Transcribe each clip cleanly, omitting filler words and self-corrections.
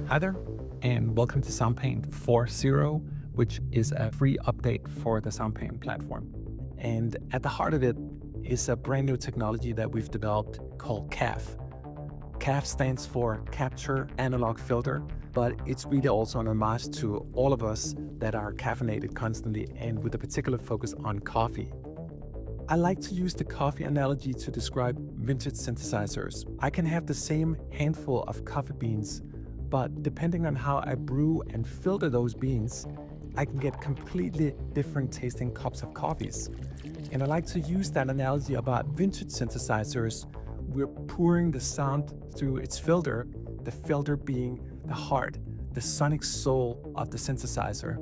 Hi there, and welcome to Soundpaint 4.0, which is a free update for the Soundpaint platform. And at the heart of it is a brand new technology that we've developed called C.A.F. C.A.F stands for Capture Analog Filter, but it's really also an homage to all of us that are caffeinated constantly and with a particular focus on coffee. I like to use the coffee analogy to describe vintage synthesizers. I can have the same handful of coffee beans, but depending on how I brew and filter those beans, I can get completely different tasting cups of coffees. And I like to use that analogy about vintage synthesizers. We're pouring the sound through its filter, the filter being the heart, the sonic soul of the synthesizer.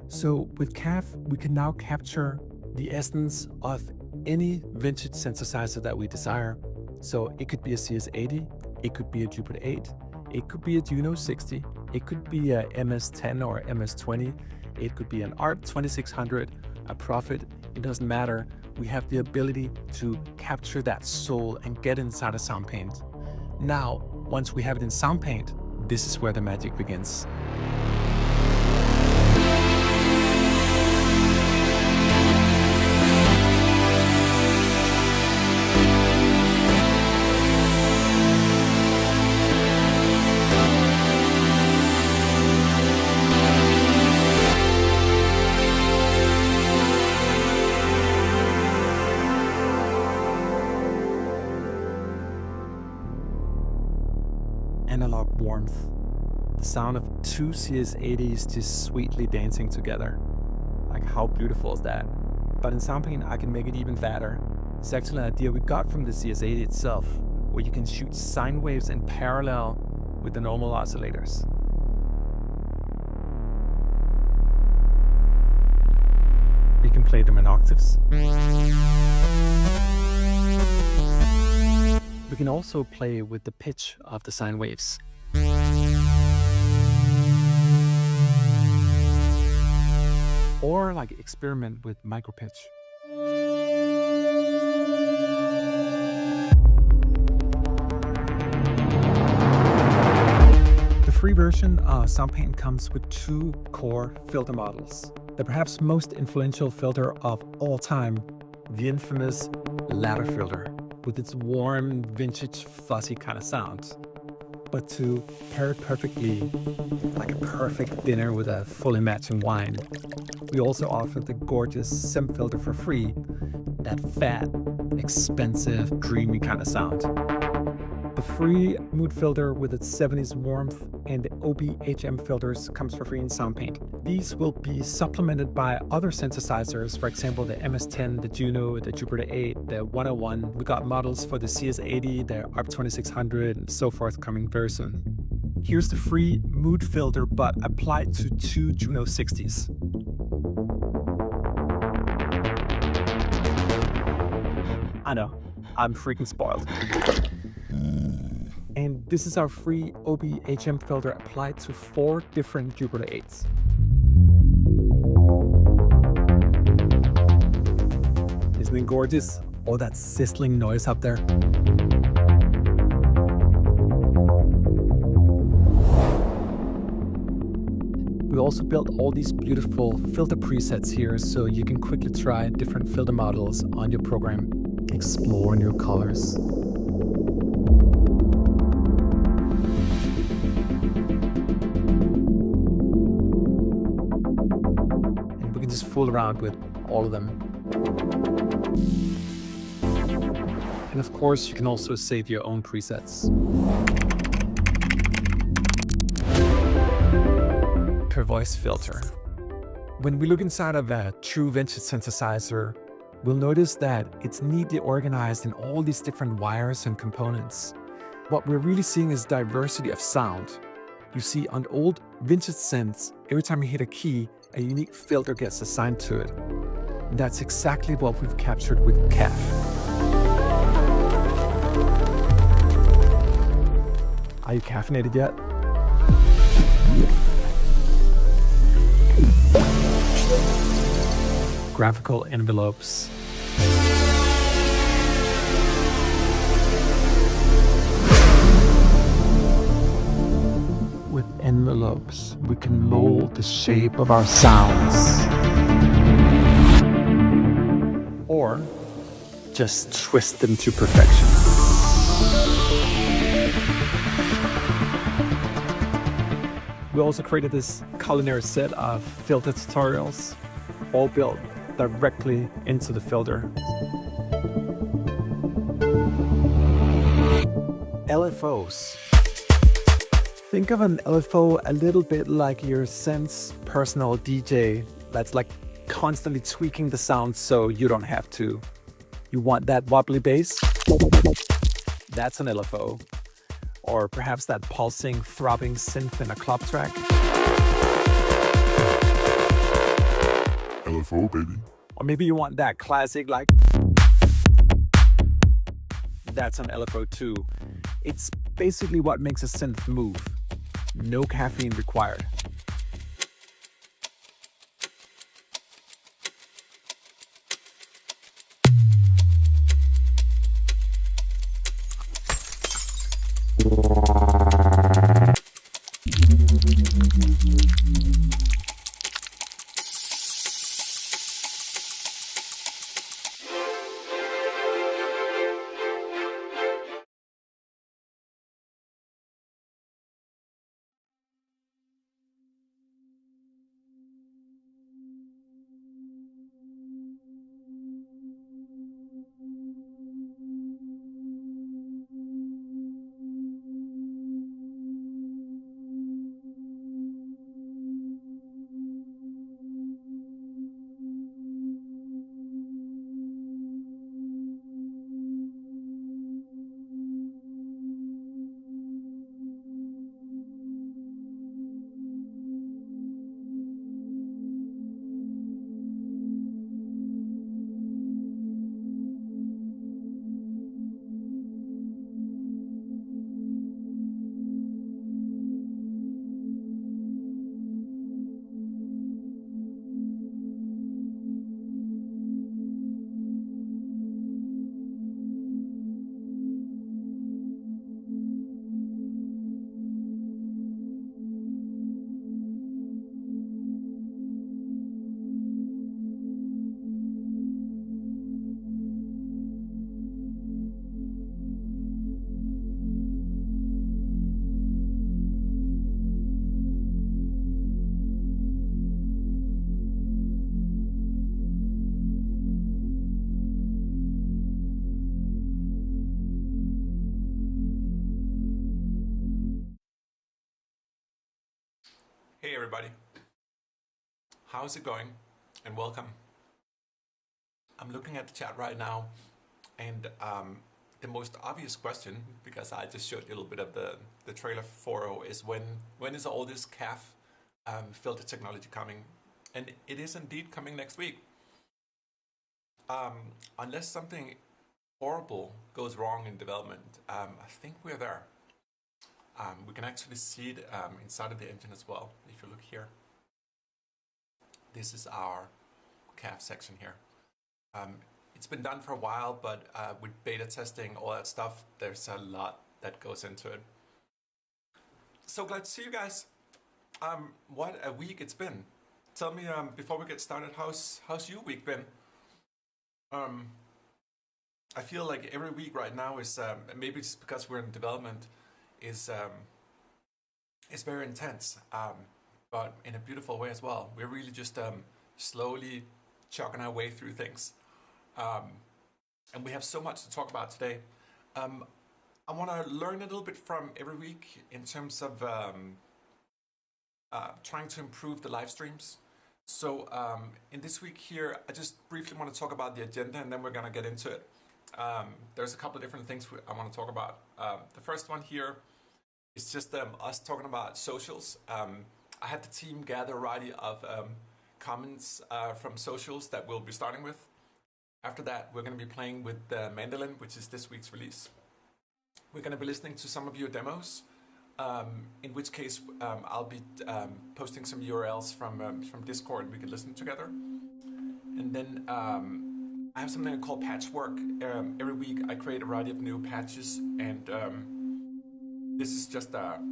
So with C.A.F, we can now capture the essence of any vintage synthesizer that we desire. So it could be a CS80, it could be a Jupiter 8, it could be a Juno 60, it could be a MS-10 or MS-20, it could be an ARP 2600, a Prophet, it doesn't matter. We have the ability to capture that soul and get inside of Soundpaint. Now, once we have it in Soundpaint, this is where the magic begins. Analog warmth. The sound of two CS80s just sweetly dancing together. Like, how beautiful is that? But in Soundpaint, I can make it even fatter. It's actually an idea we got from the CS80 itself, where you can shoot sine waves in parallel with the normal oscillators. We can play them in octaves. We can also play with the pitch of the sine waves. Or like experiment with micropitch. The free version of Soundpaint comes with two core filter models. The perhaps most influential filter of all time, the infamous ladder filter, with its warm, vintage, fuzzy kind of sound. But to pair it perfectly, like a perfect dinner with a fully matching wine, we also offer the gorgeous SIM filter for free, that fat, expensive, dreamy kind of sound. The free mood filter with its 70s warmth and the OBHM filters comes for free in Soundpaint. These will be supplemented by other synthesizers, for example, the MS-10, the Juno, the Jupiter 8, the 101. We got models for the CS80, the ARP 2600, and so forth coming very soon. Here's the free mood filter, but applied to two Juno 60s. I know, I'm freaking spoiled. And this is our free OBHM filter applied to 4 different Jupiter 8s. Isn't it gorgeous? All that sizzling noise up there. We also built all these beautiful filter presets here so you can quickly try different filter models on your program. Explore new colors. Just fool around with all of them. And of course, you can also save your own presets. Per voice filter. When we look inside of a true vintage synthesizer, we'll notice that it's neatly organized in all these different wires and components. What we're really seeing is diversity of sound. You see, on old vintage synths, every time you hit a key, a unique filter gets assigned to it. And that's exactly what we've captured with C.A.F. Are you caffeinated yet? Graphical envelopes. With envelopes, we can mold the shape of our sounds. Or just twist them to perfection. We also created this culinary set of filter tutorials, all built directly into the filter. LFOs. Think of an LFO a little bit like your synth's personal DJ that's like constantly tweaking the sound so you don't have to. You want that wobbly bass? That's an LFO. Or perhaps that pulsing, throbbing synth in a club track. LFO, baby. Or maybe you want that classic like... That's an LFO too. It's basically what makes a synth move. No caffeine required. Hey everybody, how's it going and welcome. I'm looking at the chat right now and the most obvious question, because I just showed you a little bit of the trailer for 4.0, is when is all this C.A.F filter technology coming? And it is indeed coming next week. Unless something horrible goes wrong in development, I think we're there. We can actually see it inside of the engine as well. If you look here, this is our C.A.F section here. It's been done for a while, but with beta testing, all that stuff, there's a lot that goes into it. So glad to see you guys. What a week it's been. Tell me before we get started, how's your week been? I feel like every week right now is maybe it's because we're in development. Is very intense, but in a beautiful way as well. We're really just slowly chugging our way through things, and we have so much to talk about today. I want to learn a little bit from every week in terms of trying to improve the live streams. So in this week here, I just briefly want to talk about the agenda, and then we're going to get into it. There's a couple of different things I want to talk about. The first one here is just us talking about socials. I had the team gather a variety of comments from socials that we'll be starting with. After that, we're going to be playing with the Mandolin, which is this week's release. We're going to be listening to some of your demos, in which case I'll be posting some URLs from Discord. We can listen together. And then I have something called patchwork. Every week I create a variety of new patches, and this is just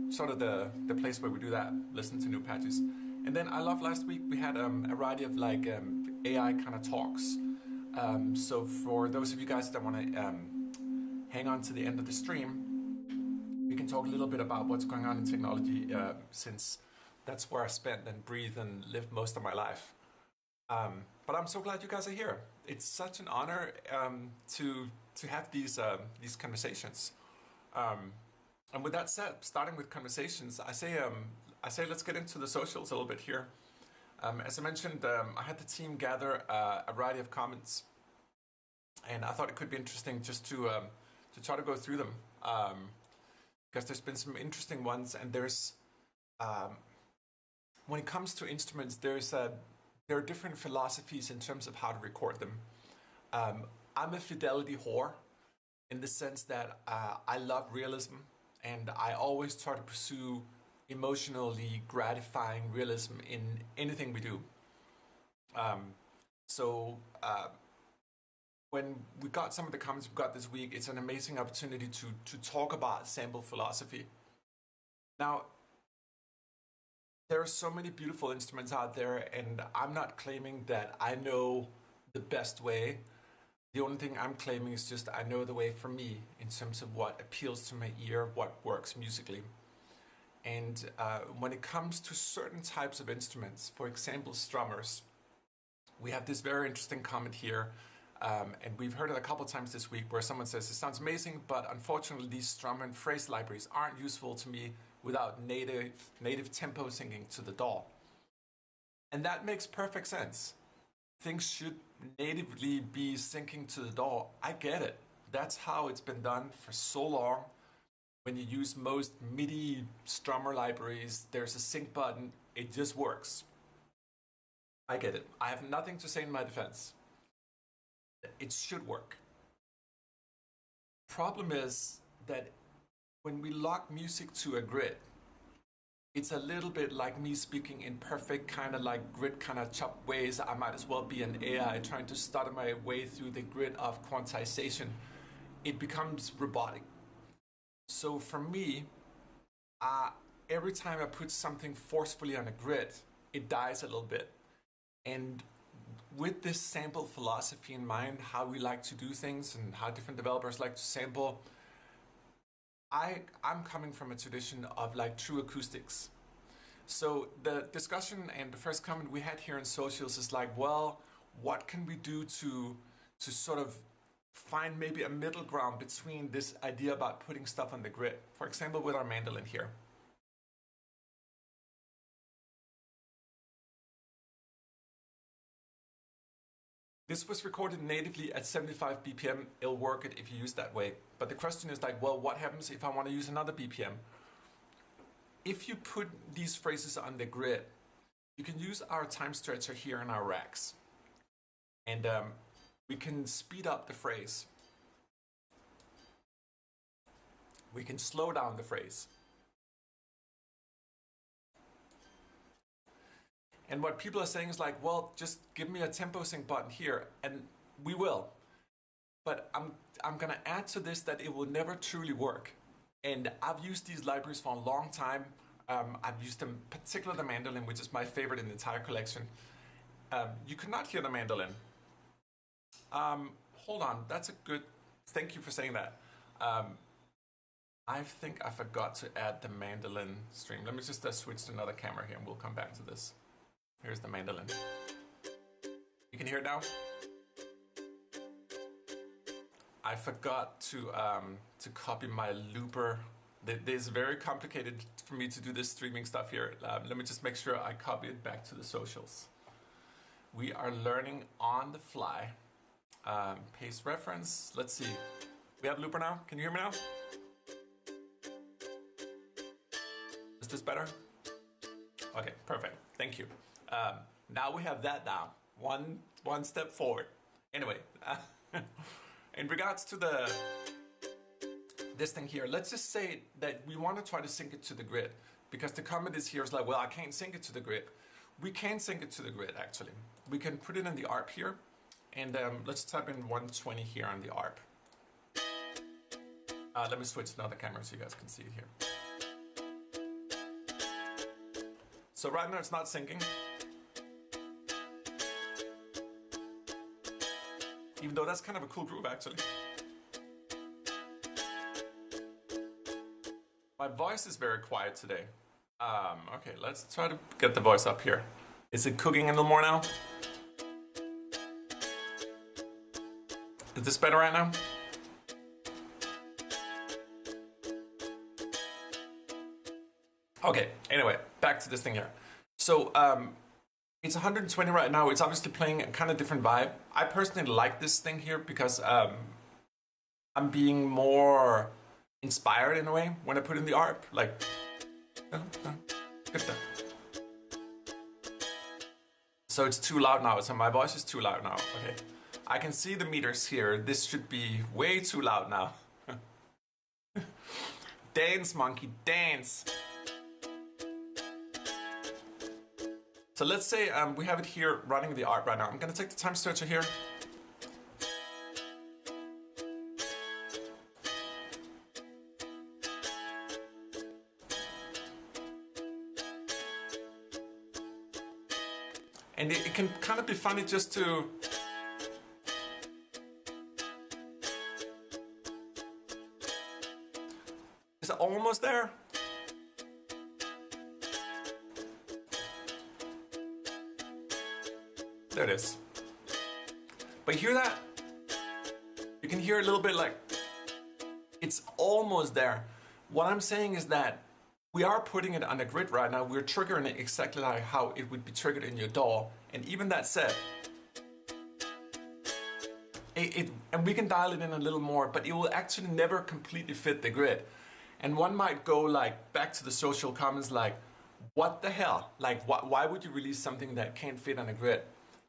sort of the place where we do that, listen to new patches. And then I love last week we had a variety of like AI kind of talks. So for those of you guys that want to hang on to the end of the stream, we can talk a little bit about what's going on in technology, since that's where I spent and breathe and live most of my life. But I'm so glad you guys are here. It's such an honor to have these conversations. And with that said, starting with conversations, I say let's get into the socials a little bit here. As I mentioned, I had the team gather a variety of comments, and I thought it could be interesting just to try to go through them, because there's been some interesting ones, and there's when it comes to instruments, there are different philosophies in terms of how to record them. I'm a fidelity whore in the sense that I love realism, and I always try to pursue emotionally gratifying realism in anything we do. When we got some of the comments we got this week, it's an amazing opportunity to talk about sample philosophy. Now, there are so many beautiful instruments out there, and I'm not claiming that I know the best way. The only thing I'm claiming is just I know the way for me in terms of what appeals to my ear, what works musically. And when it comes to certain types of instruments, for example, strummers, we have this very interesting comment here, and we've heard it a couple times this week where someone says, it sounds amazing, but unfortunately these strum and phrase libraries aren't useful to me without native tempo syncing to the DAW. And that makes perfect sense. Things should natively be syncing to the DAW. I get it. That's how it's been done for so long. When you use most MIDI strummer libraries, there's a sync button. It just works. I get it. I have nothing to say in my defense. It should work. Problem is that when we lock music to a grid, it's a little bit like me speaking in perfect kind of like grid kind of chopped ways. I might as well be an AI trying to stutter my way through the grid of quantization. It becomes robotic. So for me, every time I put something forcefully on a grid, it dies a little bit. And with this sample philosophy in mind, how we like to do things and how different developers like to sample, I'm coming from a tradition of like true acoustics. So the discussion and the first comment we had here in socials is like, well, what can we do to sort of find maybe a middle ground between this idea about putting stuff on the grid? For example, with our mandolin here. This was recorded natively at 75 BPM. It'll work it if you use that way. But the question is like, well, what happens if I want to use another BPM? If you put these phrases on the grid, you can use our time stretcher here in our racks. And we can speed up the phrase. We can slow down the phrase. And what people are saying is like, well, just give me a tempo sync button here, and we will. But I'm gonna add to this that it will never truly work. And I've used these libraries for a long time. I've used them, particularly the mandolin, which is my favorite in the entire collection. You could not hear the mandolin. Hold on, that's a good, thank you for saying that. I think I forgot to add the mandolin stream. Let me just switch to another camera here and we'll come back to this. Here's the mandolin. You can hear it now? I forgot to copy my looper. It is very complicated for me to do this streaming stuff here. Let me just make sure I copy it back to the socials. We are learning on the fly. Paste reference. Let's see. We have looper now. Can you hear me now? Is this better? Okay, perfect. Thank you. Now we have that down. One step forward. Anyway, in regards to this thing here, let's just say that we want to try to sync it to the grid, because the comment is here is like, well, I can't sync it to the grid. We can sync it to the grid actually. We can put it in the ARP here, and let's type in 120 here on the ARP. Let me switch to another camera so you guys can see it here. So right now it's not syncing. Even though that's kind of a cool groove actually. My voice is very quiet today. Okay, let's try to get the voice up here. Is it cooking a little more now? Is this better right now? Okay, anyway, back to this thing here. So it's 120 right now. It's obviously playing a kind of different vibe. I personally like this thing here because I'm being more inspired in a way when I put in the arp. Like, so it's too loud now. So my voice is too loud now. Okay, I can see the meters here. This should be way too loud now. Dance, monkey, dance. So let's say we have it here running the arp right now. I'm gonna take the time stretcher here. And it can kind of be funny just to is it almost there? There it is. But you hear that? You can hear a little bit like it's almost there. What I'm saying is that we are putting it on the grid right now. We're triggering it exactly like how it would be triggered in your DAW. And even that said, and we can dial it in a little more, but it will actually never completely fit the grid. And one might go like back to the social comments like, what the hell? Like, why would you release something that can't fit on a grid?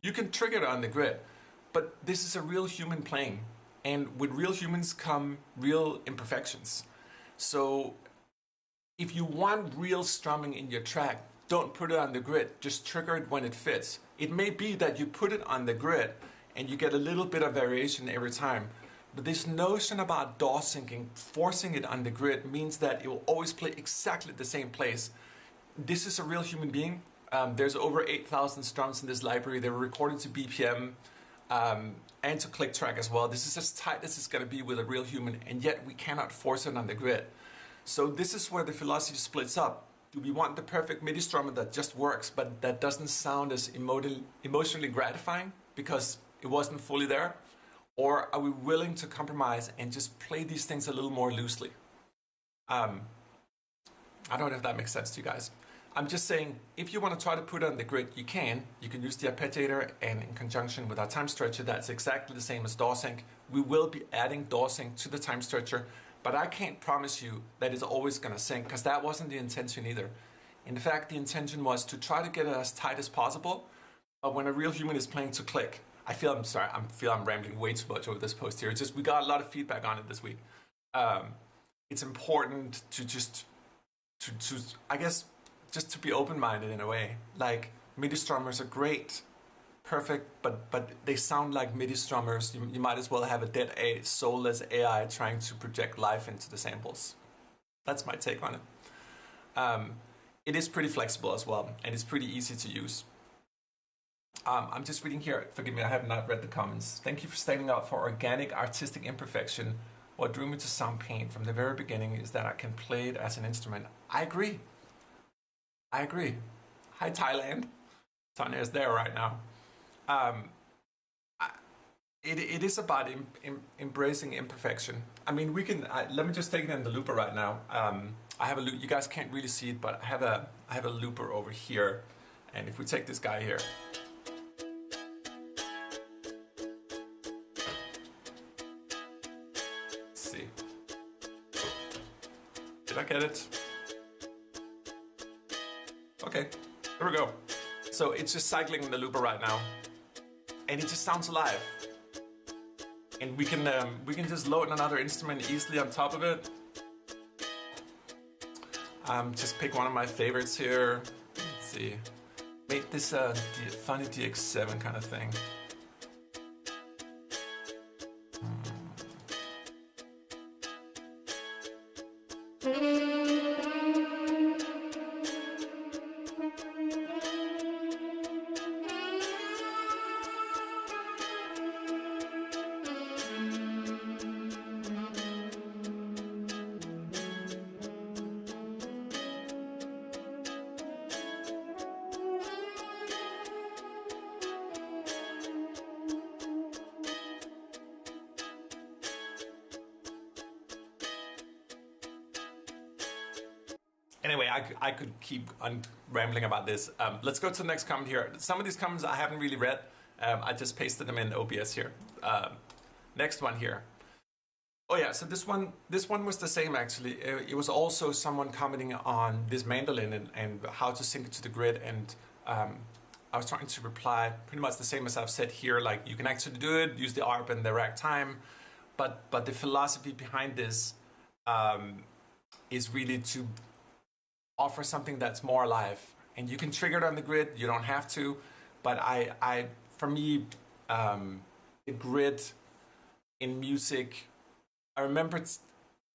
You can trigger it on the grid, but this is a real human playing. And with real humans come real imperfections. So if you want real strumming in your track, don't put it on the grid, just trigger it when it fits. It may be that you put it on the grid and you get a little bit of variation every time. But this notion about DAW syncing, forcing it on the grid, means that it will always play exactly the same place. This is a real human being. There's over 8,000 strums in this library. They were recorded to BPM and to click track as well. This is as tight as it's going to be with a real human, and yet we cannot force it on the grid. So this is where the philosophy splits up. Do we want the perfect MIDI strummer that just works, but that doesn't sound as emotionally gratifying because it wasn't fully there? Or are we willing to compromise and just play these things a little more loosely? I don't know if that makes sense to you guys. I'm just saying, if you want to try to put it on the grid, you can. You can use the arpeggiator, and in conjunction with our time stretcher, that's exactly the same as DAW sync. We will be adding DAW sync to the time stretcher, but I can't promise you that it's always going to sync, because that wasn't the intention either. In fact, the intention was to try to get it as tight as possible, but when a real human is playing to click, I feel I'm rambling way too much over this post here. It's just, we got a lot of feedback on it this week. It's important to I guess, just to be open-minded in a way. Like, MIDI strummers are great, perfect, but they sound like MIDI strummers. You might as well have a dead soulless AI trying to project life into the samples. That's my take on it. It is pretty flexible as well, and it's pretty easy to use. I'm just reading here. Forgive me, I have not read the comments. Thank you for standing up for organic artistic imperfection. What drew me to Soundpaint from the very beginning is that I can play it as an instrument. I agree. Hi, Thailand. Tanya is there right now. It is about embracing imperfection. I mean, we can. Let me just take it in the looper right now. I have a loop. You guys can't really see it, but I have a looper over here. And if we take this guy here. Let's see. Did I get it? Okay, here we go. So it's just cycling in the looper right now, and it just sounds alive. And we can just load another instrument easily on top of it. Just pick one of my favorites here. Let's see. Make this a funny DX7 kind of thing. Anyway, I could keep on rambling about this. Let's go to the next comment here. Some of these comments I haven't really read. I just pasted them in OBS here. Next one here. Oh yeah, so this one was the same actually. It was also someone commenting on this mandolin and how to sync it to the grid, and I was trying to reply pretty much the same as I've said here. Like, you can actually do it, use the ARP and the ragtime, but the philosophy behind this is really to offer something that's more alive. And you can trigger it on the grid, you don't have to, but for me, the grid in music, I remember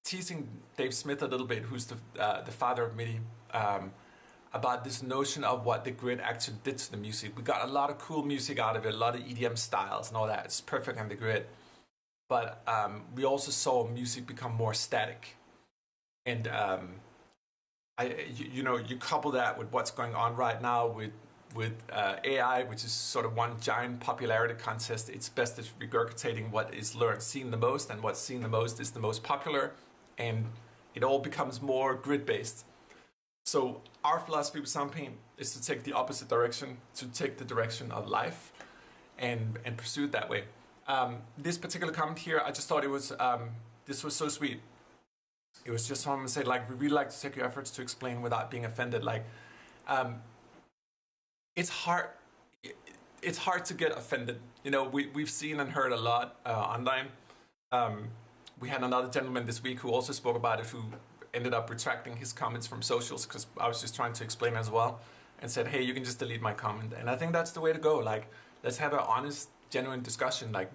teasing Dave Smith a little bit, who's the father of MIDI, about this notion of what the grid actually did to the music. We got a lot of cool music out of it, a lot of EDM styles and all that. It's perfect on the grid. But we also saw music become more static. And you couple that with what's going on right now with AI, which is sort of one giant popularity contest. It's best at regurgitating what is learned, seen the most, and what's seen the most is the most popular, and it all becomes more grid-based. So our philosophy with Soundpaint is to take the opposite direction, to take the direction of life, and pursue it that way. This particular comment here, I just thought it was this was so sweet. It was just someone say, like, we really like to take your efforts to explain without being offended. Like, it's hard to get offended. You know, we've seen and heard a lot online. We had another gentleman this week who also spoke about it, who ended up retracting his comments from socials because I was just trying to explain as well, and said, hey, you can just delete my comment. And I think that's the way to go. Like, let's have an honest, genuine discussion. Like,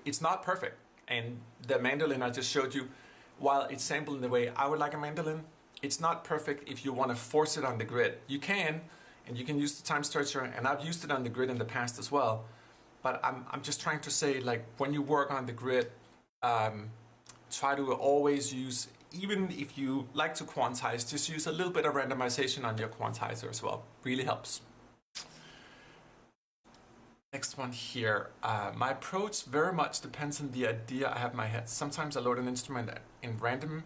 it's not perfect. And the mandolin I just showed you, while it's sampled in the way I would like a mandolin, it's not perfect if you want to force it on the grid. You can, and you can use the time stretcher, and I've used it on the grid in the past as well. But I'm just trying to say, like, when you work on the grid, try to always use, even if you like to quantize, just use a little bit of randomization on your quantizer as well. Really helps. Next one here. My approach very much depends on the idea I have in my head. Sometimes I load an instrument in random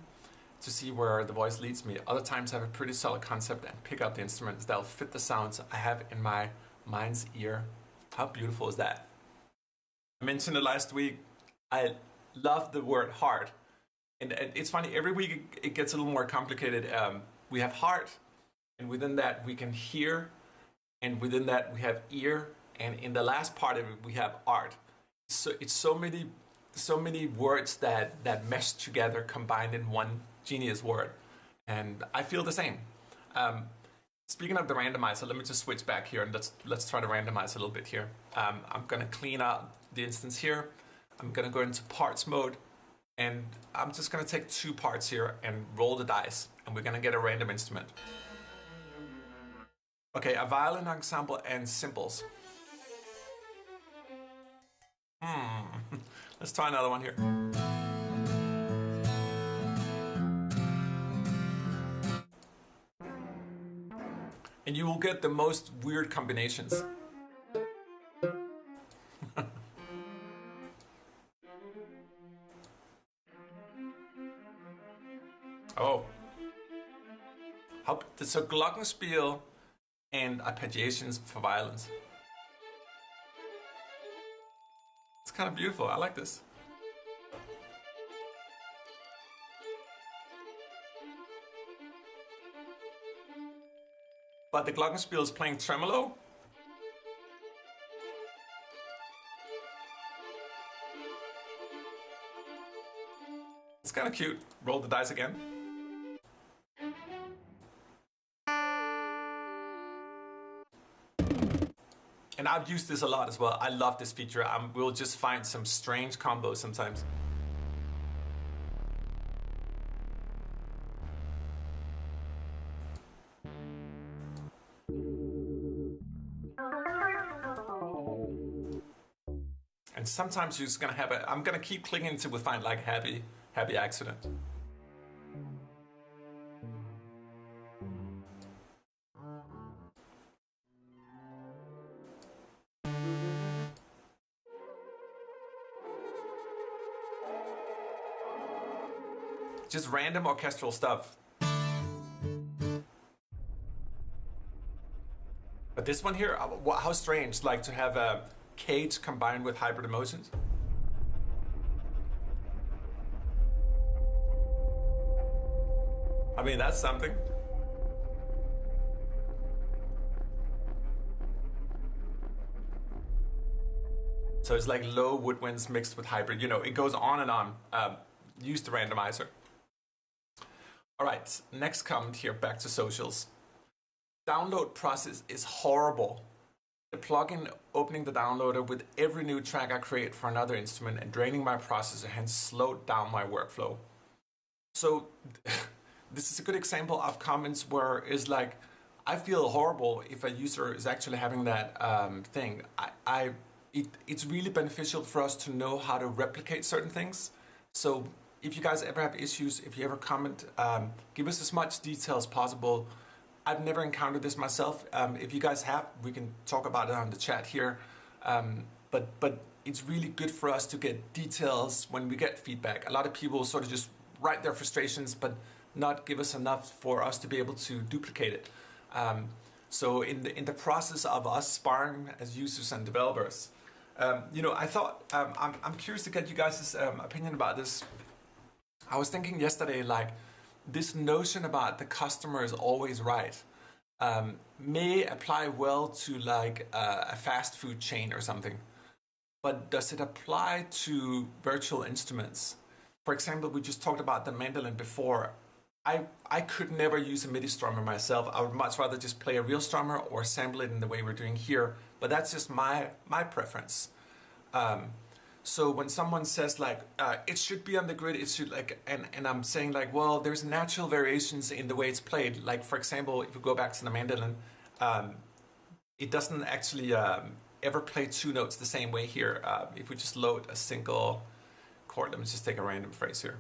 to see where the voice leads me. Other times I have a pretty solid concept and pick up the instruments that'll fit the sounds I have in my mind's ear. How beautiful is that? I mentioned it last week. I love the word heart. And it's funny, every week it gets a little more complicated. We have heart, and within that we can hear, and within that we have ear, and in the last part of it we have art. So it's so many words that mesh together, combined in one genius word. And I feel the same. Speaking of the randomizer, let me just switch back here and let's try to randomize a little bit here. I'm gonna clean out the instance here. I'm gonna go into parts mode, and I'm just gonna take 2 parts here and roll the dice, and we're gonna get a random instrument. Okay, a violin ensemble and cymbals. Let's try another one here. And you will get the most weird combinations. Oh. So glockenspiel and arpeggiations for violins. It's kind of beautiful. I like this. But the glockenspiel is playing tremolo. It's kind of cute. Roll the dice again. And I've used this a lot as well. I love this feature. We'll just find some strange combos sometimes. And sometimes you're just gonna have I'm gonna keep clicking until we find like happy accident. Just random orchestral stuff. But this one here, how strange, like to have a cage combined with hybrid emotions. I mean, that's something. So it's like low woodwinds mixed with hybrid. You know, it goes on and on. Use the randomizer. All right, next comment here, back to socials. Download process is horrible. The plugin opening the downloader with every new track I create for another instrument and draining my processor, hence slowed down my workflow. So this is a good example of comments where it's like, I feel horrible if a user is actually having that thing. It's really beneficial for us to know how to replicate certain things. So if you guys ever have issues, if you ever comment, give us as much detail as possible. I've never encountered this myself. If you guys have, we can talk about it on the chat here. But it's really good for us to get details when we get feedback. A lot of people sort of just write their frustrations, but not give us enough for us to be able to duplicate it. So in the process of us sparring as users and developers, you know, I thought I'm curious to get you guys' opinion about this. I was thinking yesterday, like, this notion about the customer is always right may apply well to like a fast food chain or something, but does it apply to virtual instruments? For example, we just talked about the mandolin before. I could never use a MIDI strummer myself. I would much rather just play a real strummer or sample it in the way we're doing here, but that's just my preference. So when someone says like, it should be on the grid, it should like, and I'm saying like, well, there's natural variations in the way it's played. Like for example, if we go back to the mandolin, it doesn't actually ever play two notes the same way here. If we just load a single chord, let me just take a random phrase here.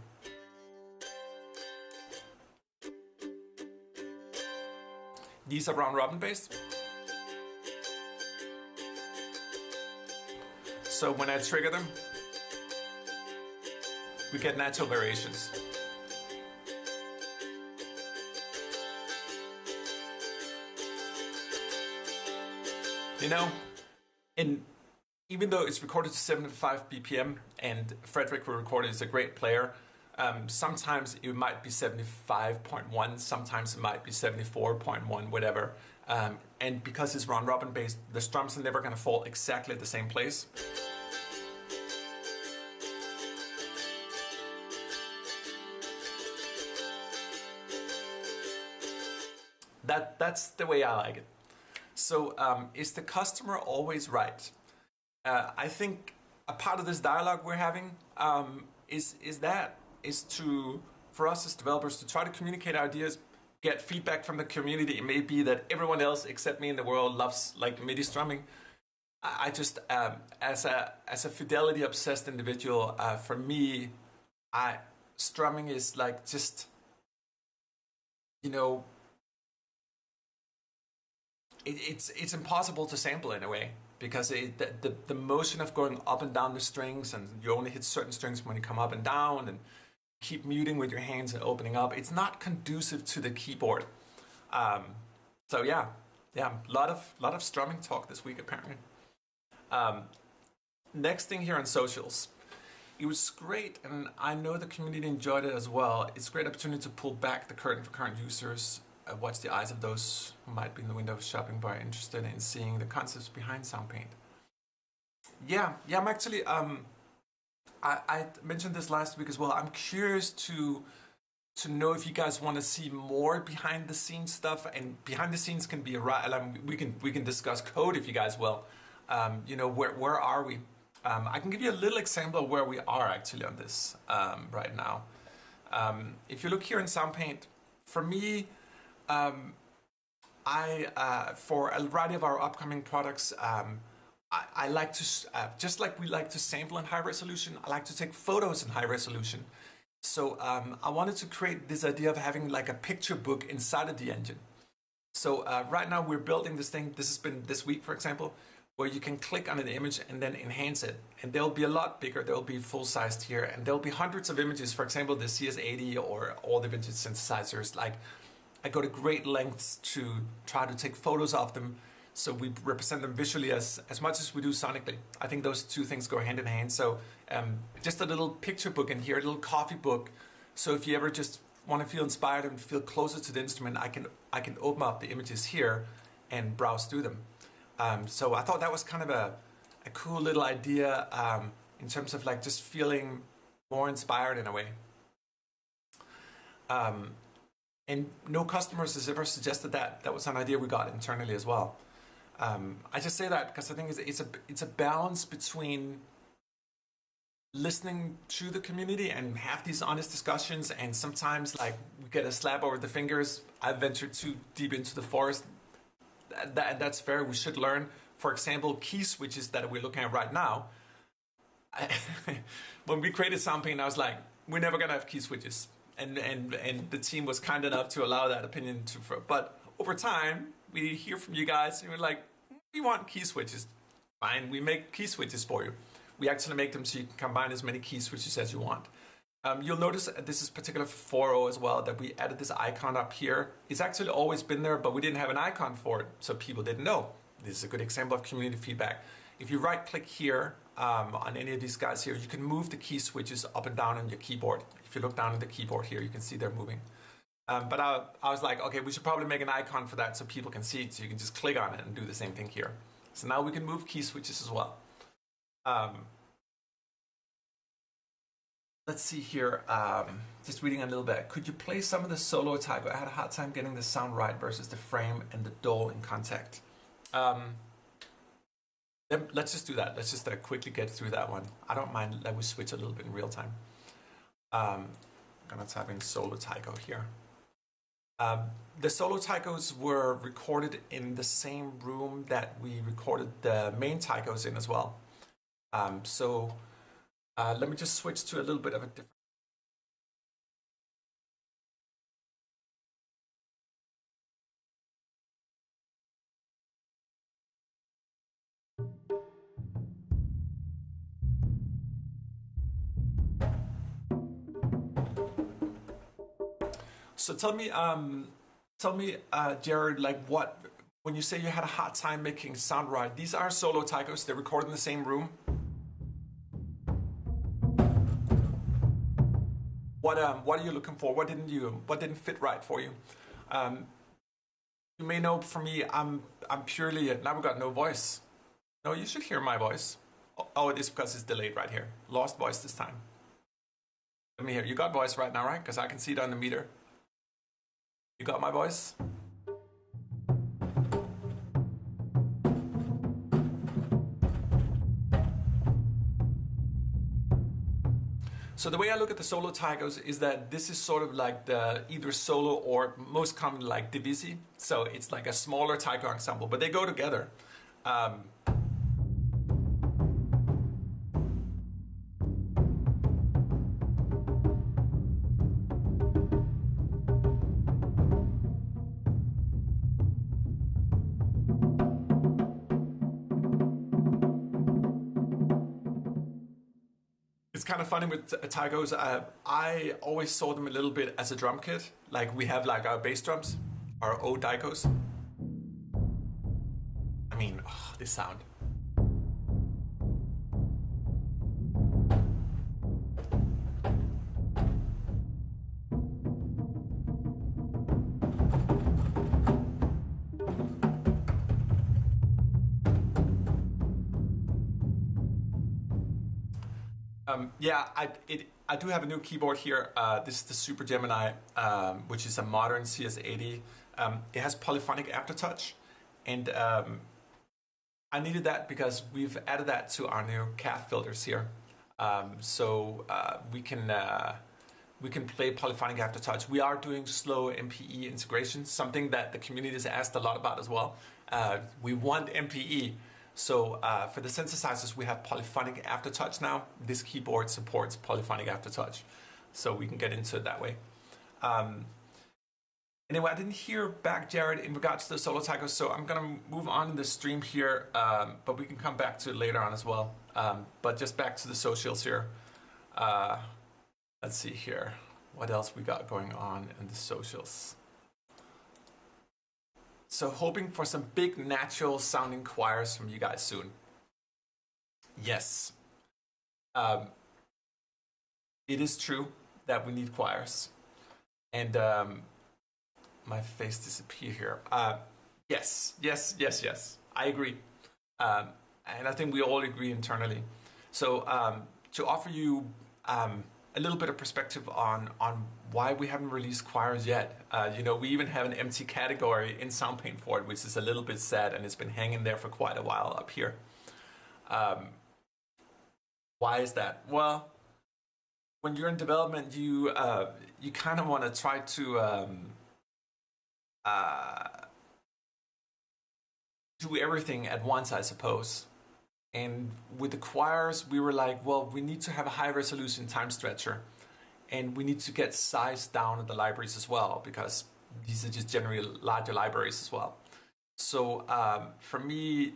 These are round robin based. So when I trigger them, we get natural variations. You know, and even though it's recorded to 75 BPM and Frederick, who recorded, is a great player, sometimes it might be 75.1, sometimes it might be 74.1, whatever. And because it's round robin based, the strums are never going to fall exactly at the same place. That's the way I like it. So is the customer always right? I think a part of this dialogue we're having is for us as developers to try to communicate ideas, get feedback from the community. It may be that everyone else except me in the world loves like MIDI strumming. I just as a fidelity obsessed individual, for me, strumming is like just, you know, it's impossible to sample in a way, because the motion of going up and down the strings, and you only hit certain strings when you come up and down, and keep muting with your hands and opening up, it's not conducive to the keyboard. So yeah, a lot of strumming talk this week apparently. Next thing here on socials. It was great, and I know the community enjoyed it as well. It's a great opportunity to pull back the curtain for current users, watch the eyes of those who might be in the window of shopping bar interested in seeing the concepts behind Soundpaint. Yeah, I'm actually, I mentioned this last week as well. I'm curious to know if you guys want to see more behind the scenes stuff, and behind the scenes can be we can discuss code if you guys will. You know, where are we? I can give you a little example of where we are actually on this right now. If you look here in Soundpaint, for me, for a variety of our upcoming products, I like to, just like we like to sample in high resolution, I like to take photos in high resolution. So I wanted to create this idea of having like a picture book inside of the engine. So right now we're building this thing. This has been this week, for example, where you can click on an image and then enhance it. And they'll be a lot bigger. They'll be full-sized here. And there'll be hundreds of images. For example, the CS80 or all the vintage synthesizers. Like, I go to great lengths to try to take photos of them So we represent them visually as much as we do sonically. I think those two things go hand in hand. So just a little picture book in here, a little coffee book. So if you ever just want to feel inspired and feel closer to the instrument, I can open up the images here and browse through them. So I thought that was kind of a cool little idea in terms of like just feeling more inspired in a way. And no customers has ever suggested that. That was an idea we got internally as well. I just say that because I think it's a balance between listening to the community and have these honest discussions, and sometimes like we get a slap over the fingers. I've ventured too deep into the forest. That's fair. We should learn. For example, key switches that we're looking at right now. When we created Soundpaint, I was like, we're never gonna have key switches, and the team was kind enough to allow that opinion to. But over time, we hear from you guys, and we're like, we want key switches. Fine, we make key switches for you. We actually make them so you can combine as many key switches as you want. You'll notice this is particular for 4.0 as well, that we added this icon up here. It's actually always been there, but we didn't have an icon for it, so people didn't know. This is a good example of community feedback. If you right click here on any of these guys here, you can move the key switches up and down on your keyboard. If you look down at the keyboard here, you can see they're moving. But I was like, okay, we should probably make an icon for that so people can see it, so you can just click on it and do the same thing here. So now we can move key switches as well. Let's see here, just reading a little bit. Could you play some of the solo taiko? I had a hard time getting the sound right versus the frame and the dole in contact. Let's just do that. Let's just quickly get through that one. I don't mind that we switch a little bit in real time. I'm gonna type in solo taiko here. The solo taikos were recorded in the same room that we recorded the main taikos in as well. Let me just switch to a little bit of a different. So tell me, Jared, like what, when you say you had a hard time making sound right, these are solo taikos, they're recorded in the same room. What are you looking for? What didn't fit right for you? You may know from me, I'm purely, now we've got no voice. No, you should hear my voice. Oh, it is because it's delayed right here. Lost voice this time. Let me hear, you got voice right now, right? Because I can see it on the meter. You got my voice? So the way I look at the solo taikos is that this is sort of like the either solo or most commonly like divisi. So it's like a smaller taiko ensemble, but they go together. It's kind of funny with taikos. I always saw them a little bit as a drum kit. Like we have like our bass drums, our O daikos. I mean, oh, this sound. Yeah, I do have a new keyboard here. This is the Super Gemini, which is a modern CS80. It has polyphonic aftertouch, and I needed that because we've added that to our new C.A.F filters here. So we can play polyphonic aftertouch. We are doing slow MPE integration, something that the community has asked a lot about as well. We want MPE. So for the synthesizers, we have polyphonic aftertouch now. This keyboard supports polyphonic aftertouch, so we can get into it that way. Anyway, I didn't hear back, Jared, in regards to the solo taikos, so I'm gonna move on in the stream here, but we can come back to it later on as well. But just back to the socials here. Let's see here. What else we got going on in the socials? So hoping for some big natural sounding choirs from you guys soon. Yes. It is true that we need choirs. And my face disappeared here. Yes. I agree. And I think we all agree internally. So to offer you a little bit of perspective on why we haven't released choirs yet. We even have an empty category in Soundpaint for it, which is a little bit sad, and it's been hanging there for quite a while up here. Why is that? Well, when you're in development, you kind of want to try to do everything at once, I suppose. And with the choirs, we were like, well, we need to have a high resolution time stretcher, and we need to get size down in the libraries as well, because these are just generally larger libraries as well. So for me,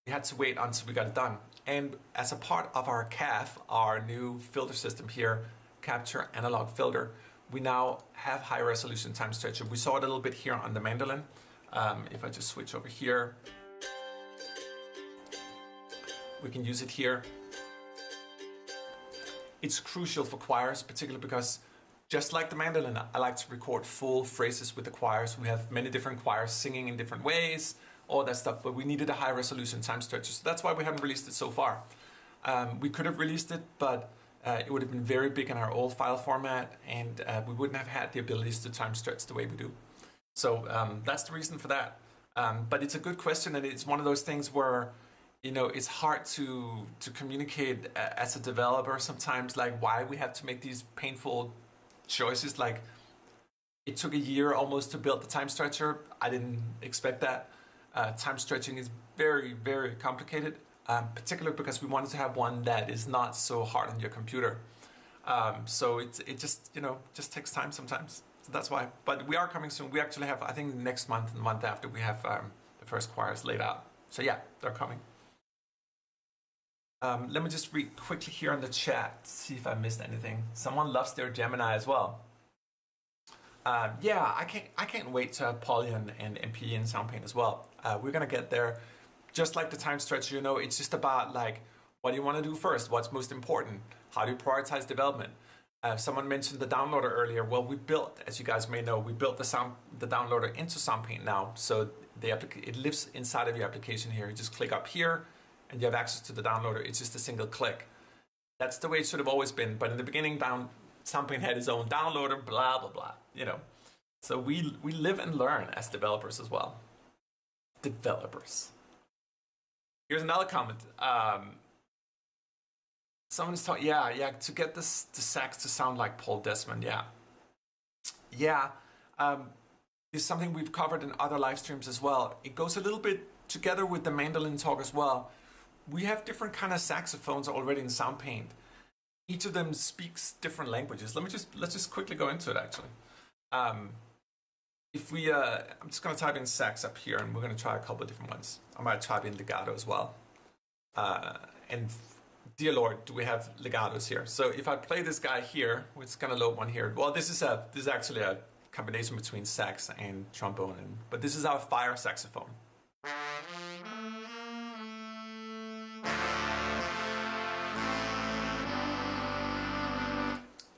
we had to wait until we got it done. And as a part of our C.A.F, our new filter system here, Capture Analog Filter, we now have high resolution time stretcher. We saw it a little bit here on the mandolin. If I just switch over here, we can use it here. It's crucial for choirs, particularly because just like the mandolin, I like to record full phrases with the choirs. We have many different choirs singing in different ways, all that stuff, but we needed a high resolution time stretcher. So that's why we haven't released it so far. We could have released it, but it would have been very big in our old file format, and we wouldn't have had the abilities to time stretch the way we do. So that's the reason for that. But it's a good question, and it's one of those things where it's hard to communicate as a developer sometimes, like why we have to make these painful choices. Like it took a year almost to build the time stretcher. I didn't expect that. Time stretching is very, very complicated, particularly because we wanted to have one that is not so hard on your computer. So it just takes time sometimes. So that's why. But we are coming soon. We actually have, I think next month and the month after, we have the first choirs laid out. So yeah, they're coming. Let me just read quickly here on the chat, see if I missed anything. Someone loves their Gemini as well. Yeah, I can't wait to have Poly and MP in Soundpaint as well. We're gonna get there. Just like the time stretch, it's just about like, what do you want to do first? What's most important? How do you prioritize development? Someone mentioned the downloader earlier. Well, we built, as you guys may know, we built the downloader into Soundpaint now. So it lives inside of your application here. You just click up here, and you have access to the downloader. It's just a single click. That's the way it should have always been. But in the beginning, Soundpaint had its own downloader, blah, blah, blah, So we live and learn as developers as well. Developers. Here's another comment. Someone is talking, to get the sax to sound like Paul Desmond, yeah. It's something we've covered in other live streams as well. It goes a little bit together with the mandolin talk as well. We have different kind of saxophones already in Soundpaint. Each of them speaks different languages. Let's just quickly go into it actually. If we, I'm just going to type in sax up here, and we're going to try a couple of different ones. I might type in legato as well. And dear Lord, do we have legatos here? So if I play this guy here, it's going to load one here. Well, this is actually a combination between sax and trombone, but this is our fire saxophone.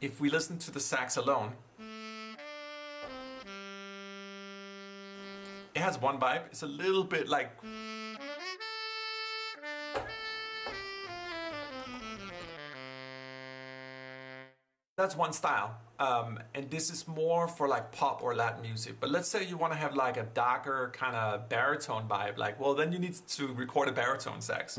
If we listen to the sax alone, it has one vibe. It's a little bit like... That's one style. And this is more for like pop or Latin music. But let's say you want to have like a darker kind of baritone vibe. Like, well, then you need to record a baritone sax.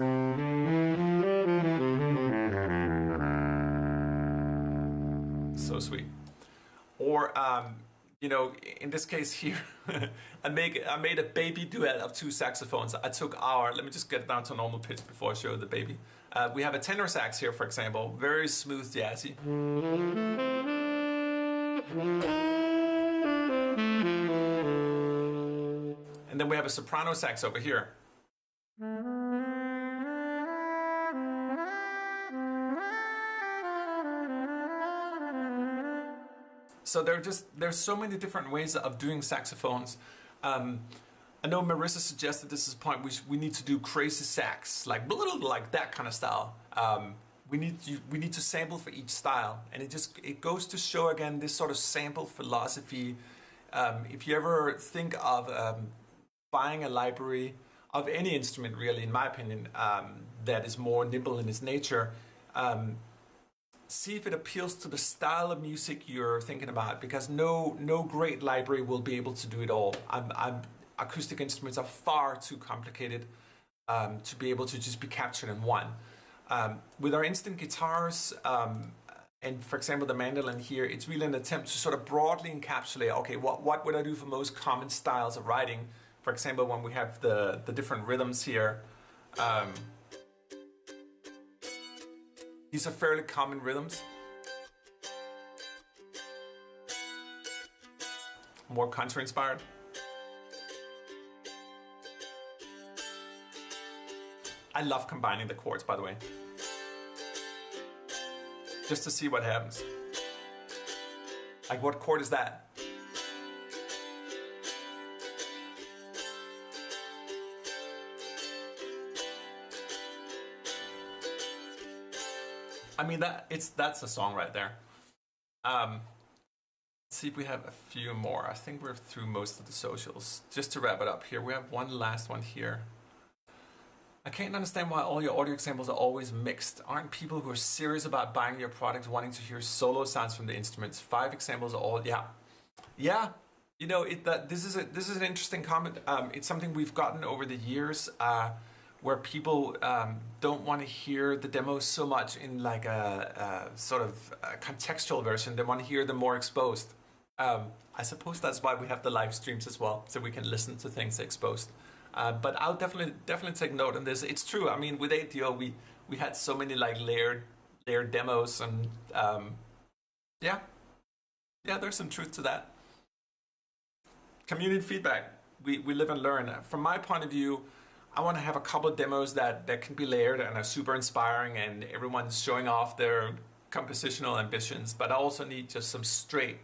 So sweet. Or, in this case here, I made a baby duet of two saxophones. I took let me just get down to normal pitch before I show the baby. We have a tenor sax here, for example, very smooth jazzy. And then we have a soprano sax over here. So there's so many different ways of doing saxophones. I know Marissa suggested this is a point we need to do crazy sax, like that kind of style. We need to sample for each style, and it goes to show again this sort of sample philosophy. If you ever think of buying a library of any instrument, really, in my opinion, that is more nimble in its nature, see if it appeals to the style of music you're thinking about, because no great library will be able to do it all. Acoustic instruments are far too complicated to be able to just be captured in one. With our instant guitars, and for example the mandolin here, it's really an attempt to sort of broadly encapsulate, okay, what would I do for most common styles of writing? For example, when we have the different rhythms here, these are fairly common rhythms. More country inspired. I love combining the chords, by the way, just to see what happens. Like, what chord is that? I mean, that's a song right there. Let's see if we have a few more. I think we're through most of the socials. Just to wrap it up here, we have one last one here. I can't understand why all your audio examples are always mixed. Aren't people who are serious about buying your product wanting to hear solo sounds from the instruments? 5 examples are all, yeah. You know, this is an interesting comment. It's something we've gotten over the years, where people don't want to hear the demos so much in like a sort of a contextual version. They want to hear them more exposed. I suppose that's why we have the live streams as well, so we can listen to things exposed. But I'll definitely take note on this. It's true. I mean, with ADO, we had so many like layered demos, and yeah, there's some truth to that. Community feedback. We live and learn. From my point of view, I want to have a couple of demos that can be layered and are super inspiring, and everyone's showing off their compositional ambitions. But I also need just some straight,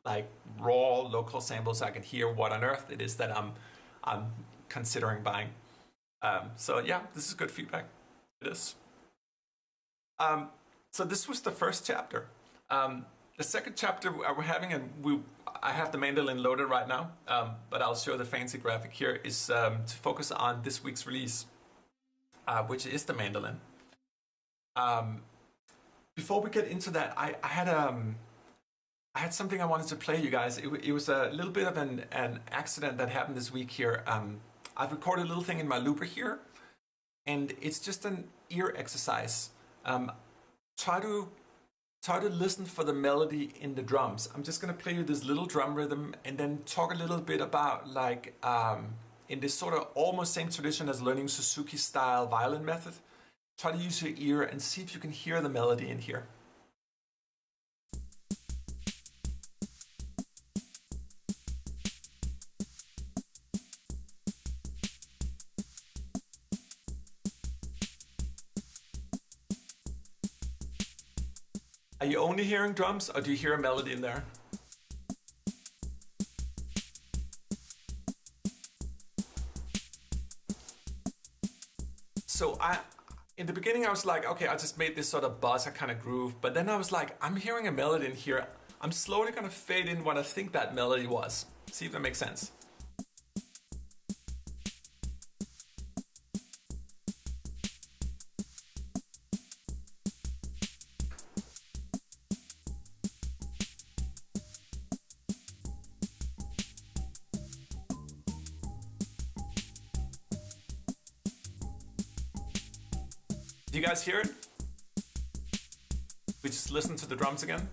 like raw local samples so I can hear what on earth it is that I'm considering buying. So yeah, this is good feedback. It is. So this was the first chapter. The second chapter we're having, and I have the mandolin loaded right now, but I'll show the fancy graphic here, is to focus on this week's release, which is the mandolin. Before we get into that, I had something I wanted to play you guys. It was a little bit of an accident that happened this week here. I've recorded a little thing in my looper here, and it's just an ear exercise. Try to listen for the melody in the drums. I'm just going to play you this little drum rhythm and then talk a little bit about, like, in this sort of almost same tradition as learning Suzuki style violin method. Try to use your ear and see if you can hear the melody in here. Are you only hearing drums, or do you hear a melody in there? So in the beginning I was like, okay, I just made this sort of buzzer kind of groove, but then I was like, I'm hearing a melody in here. I'm slowly gonna fade in what I think that melody was. See if that makes sense. Do you guys hear it? We just listen to the drums again.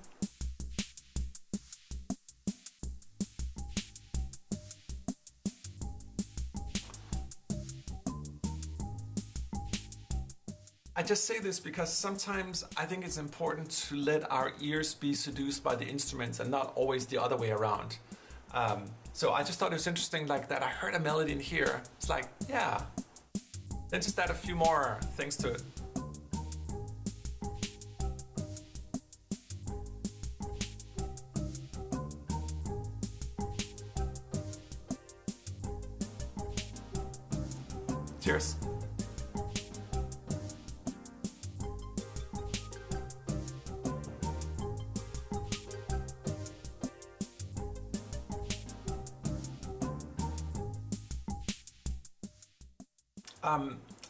I just say this because sometimes I think it's important to let our ears be seduced by the instruments and not always the other way around. So I just thought it was interesting, like, that I heard a melody in here. It's like, yeah. Then just add a few more things to it. Cheers.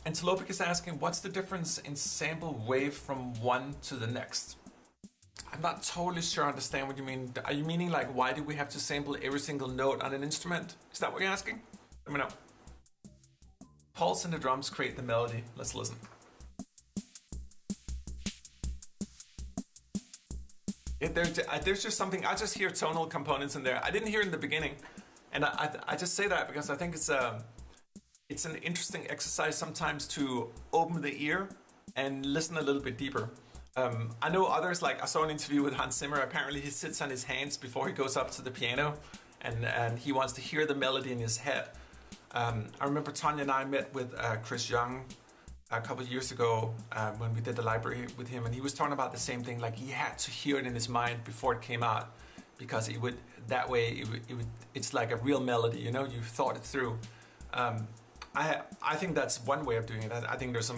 Antilopic is asking, what's the difference in sample wave from one to the next? I'm not totally sure I understand what you mean. Are you meaning like, why do we have to sample every single note on an instrument? Is that what you're asking? Let me know. Pulse and the drums create the melody. Let's listen. There's just something, I just hear tonal components in there. I didn't hear it in the beginning. And I just say that because I think it's an interesting exercise sometimes to open the ear and listen a little bit deeper. I know others, like I saw an interview with Hans Zimmer, apparently he sits on his hands before he goes up to the piano and he wants to hear the melody in his head. I remember Tanya and I met with Chris Young a couple of years ago when we did the library with him, and he was talking about the same thing, like he had to hear it in his mind before it came out because it would, that way it's like a real melody, you know, you've thought it through. I think that's one way of doing it. I think there's an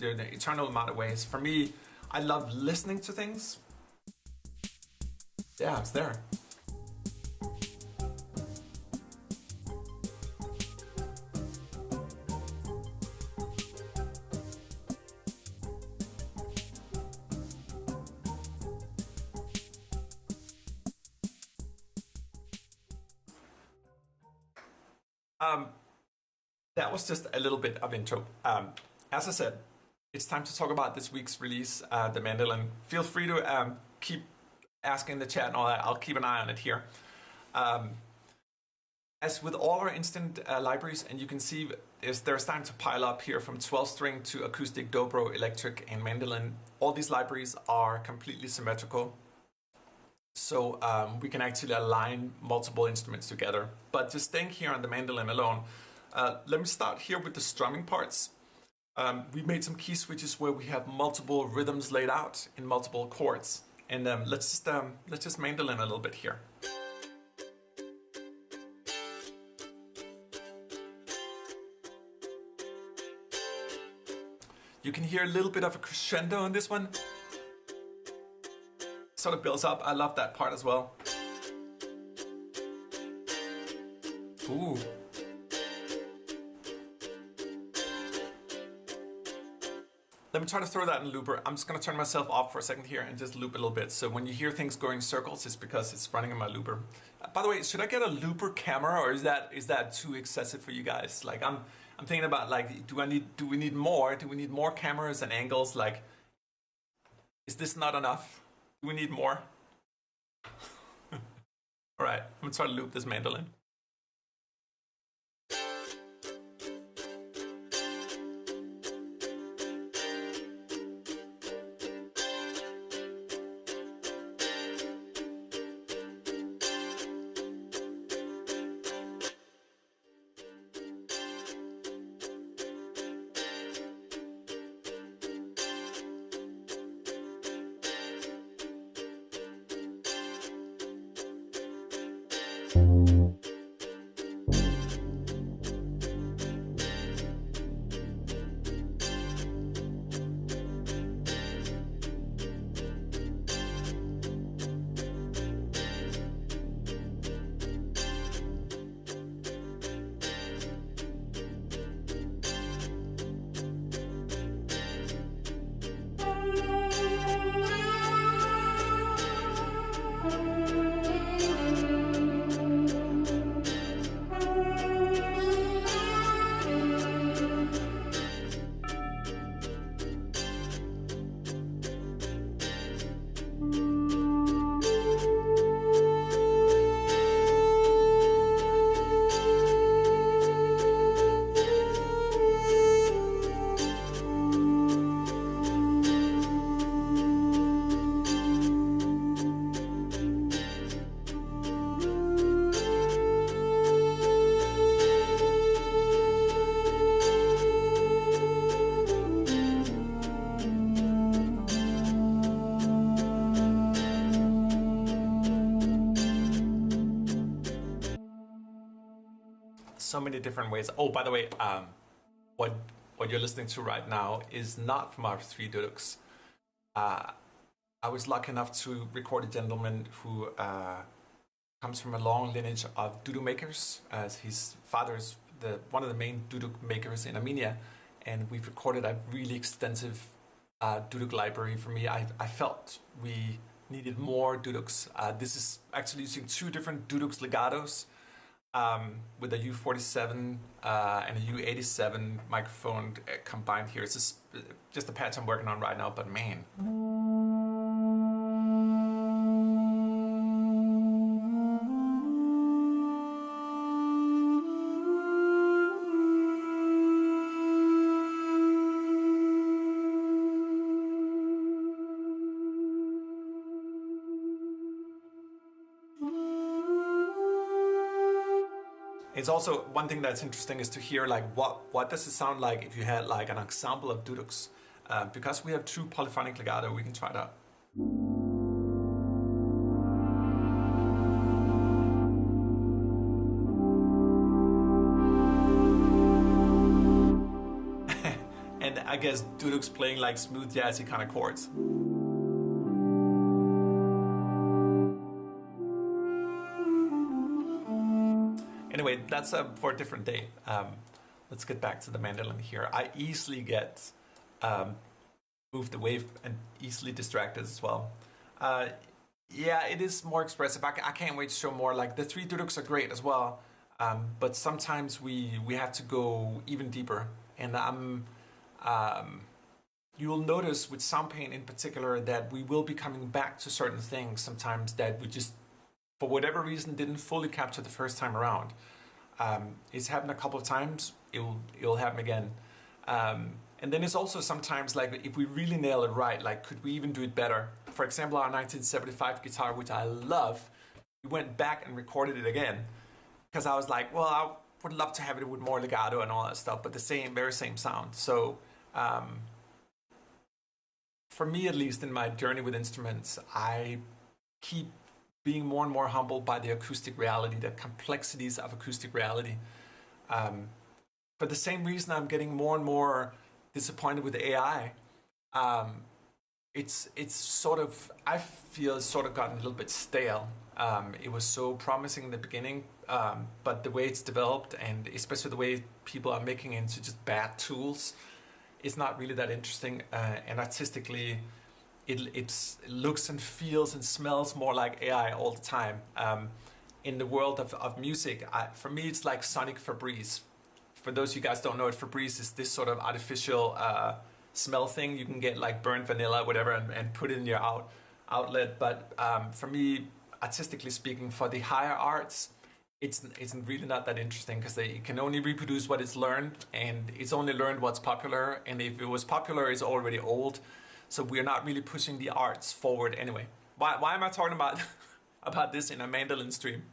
eternal amount of ways. For me, I love listening to things. Yeah, it's there. That was just a little bit of intro. As I said, it's time to talk about this week's release, the mandolin. Feel free to keep asking in the chat and all that. I'll keep an eye on it here. As with all our instant libraries, and you can see they're starting to pile up here from 12-string to acoustic, dobro, electric, and mandolin. All these libraries are completely symmetrical. So we can actually align multiple instruments together. But just staying here on the mandolin alone, let me start here with the strumming parts. We made some key switches where we have multiple rhythms laid out in multiple chords. And let's just mandolin a little bit here. You can hear a little bit of a crescendo in this one. Sort of builds up. I love that part as well. Ooh. Let me try to throw that in a looper. I'm just going to turn myself off for a second here and just loop a little bit. So when you hear things going in circles, it's because it's running in my looper. By the way, should I get a looper camera, or is that too excessive for you guys? Like I'm thinking about, like, do we need more? Do we need more cameras and angles? Like, is this not enough? Do we need more? All right, I'm gonna try to loop this mandolin. So many different ways. Oh, by the way, what you're listening to right now is not from our three Duduks. I was lucky enough to record a gentleman who comes from a long lineage of Duduk makers, as his father is one of the main Duduk makers in Armenia, and we've recorded a really extensive Duduk library. For me, I felt we needed more Duduks. This is actually using two different Duduks legatos with a U47 and a U87 microphone combined here. It's just a patch I'm working on right now, but man. It's also one thing that's interesting is to hear like what does it sound like if you had like an ensemble of Duduks. Because we have true polyphonic legato, we can try it out. And I guess Duduks playing like smooth jazzy kind of chords. Anyway, that's for a different day. Let's get back to the mandolin here. I easily get moved away and easily distracted as well. Yeah, it is more expressive. I can't wait to show more. Like the three Duduks are great as well, but sometimes we have to go even deeper. And you'll notice with Soundpaint in particular that we will be coming back to certain things sometimes that we just, for whatever reason, didn't fully capture the first time around. It's happened a couple of times. It'll happen again. And then it's also sometimes like if we really nail it right, like could we even do it better? For example, our 1975 guitar, which I love, we went back and recorded it again because I was like, well, I would love to have it with more legato and all that stuff, but the very same sound. So for me, at least in my journey with instruments, I keep being more and more humbled by the acoustic reality, the complexities of acoustic reality. For the same reason, I'm getting more and more disappointed with AI. It's sort of, I feel it's sort of gotten a little bit stale. It was so promising in the beginning, but the way it's developed, and especially the way people are making it into just bad tools, is not really that interesting. And artistically, it looks and feels and smells more like AI all the time. In the world of music, for me, it's like sonic Febreze. For those of you guys don't know it, Febreze is this sort of artificial smell thing. You can get like burnt vanilla, whatever, and put it in your outlet. But for me, artistically speaking, for the higher arts, it's really not that interesting because it can only reproduce what it's learned, and it's only learned what's popular. And if it was popular, it's already old. So we're not really pushing the arts forward anyway. Why am I talking about about this in a mandolin stream?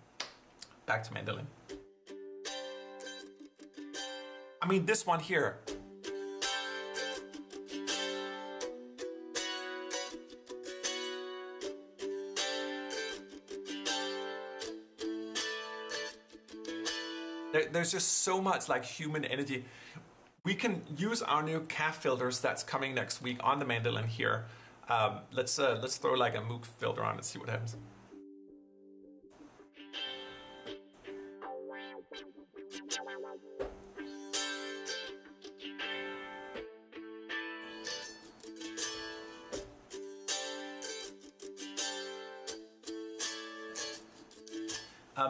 Back to mandolin. I mean, this one here. There's just so much like human energy. We can use our new C.A.F filters that's coming next week on the mandolin here. Let's throw like a Moog filter on and see what happens.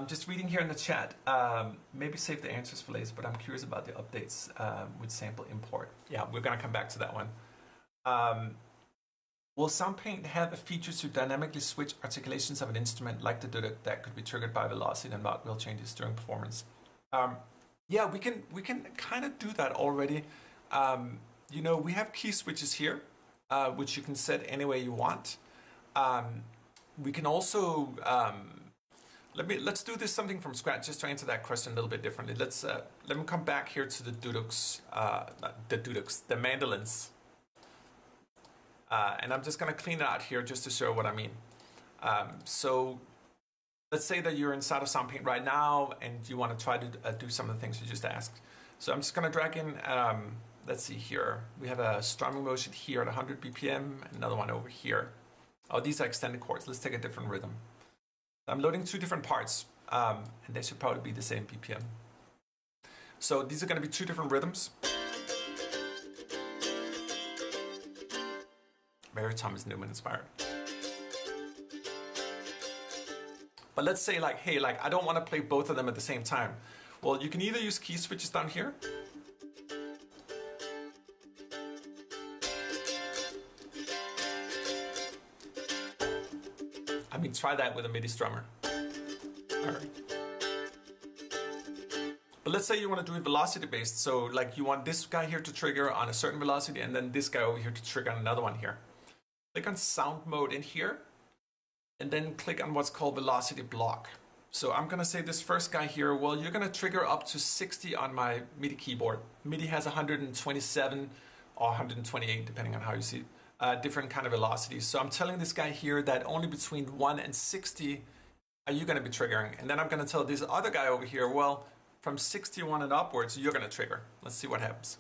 Just reading here in the chat, maybe save the answers for later, but I'm curious about the updates with sample import. Yeah, we're gonna come back to that one. Will Soundpaint have a feature to dynamically switch articulations of an instrument like the Duduk that could be triggered by velocity and mod wheel changes during performance? Yeah, we can kind of do that already. You know, we have key switches here, which you can set any way you want. We can also let's do this something from scratch just to answer that question a little bit differently. Let me come back here to the Duduks, the mandolins, and I'm just gonna clean it out here just to show what I mean. So let's say that you're inside of Soundpaint right now and you want to try to do some of the things you just asked. So I'm just gonna drag in, let's see here. We have a strumming motion here at 100 BPM, another one over here. Oh, these are extended chords. Let's take a different rhythm. I'm loading two different parts, and they should probably be the same BPM. So these are gonna be two different rhythms. Very Thomas Newman inspired. But let's say like, hey, like I don't want to play both of them at the same time. Well, you can either use key switches down here. I mean, try that with a MIDI strummer. All right. But let's say you want to do it velocity based. So like you want this guy here to trigger on a certain velocity and then this guy over here to trigger on another one here. Click on sound mode in here and then click on what's called velocity block. So I'm gonna say this first guy here, well, you're gonna trigger up to 60 on my MIDI keyboard. MIDI has 127 or 128, depending on how you see it, different kind of velocities. So I'm telling this guy here that only between 1 and 60 are you gonna be triggering. And then I'm gonna tell this other guy over here, well, from 61 and upwards, you're gonna trigger. Let's see what happens.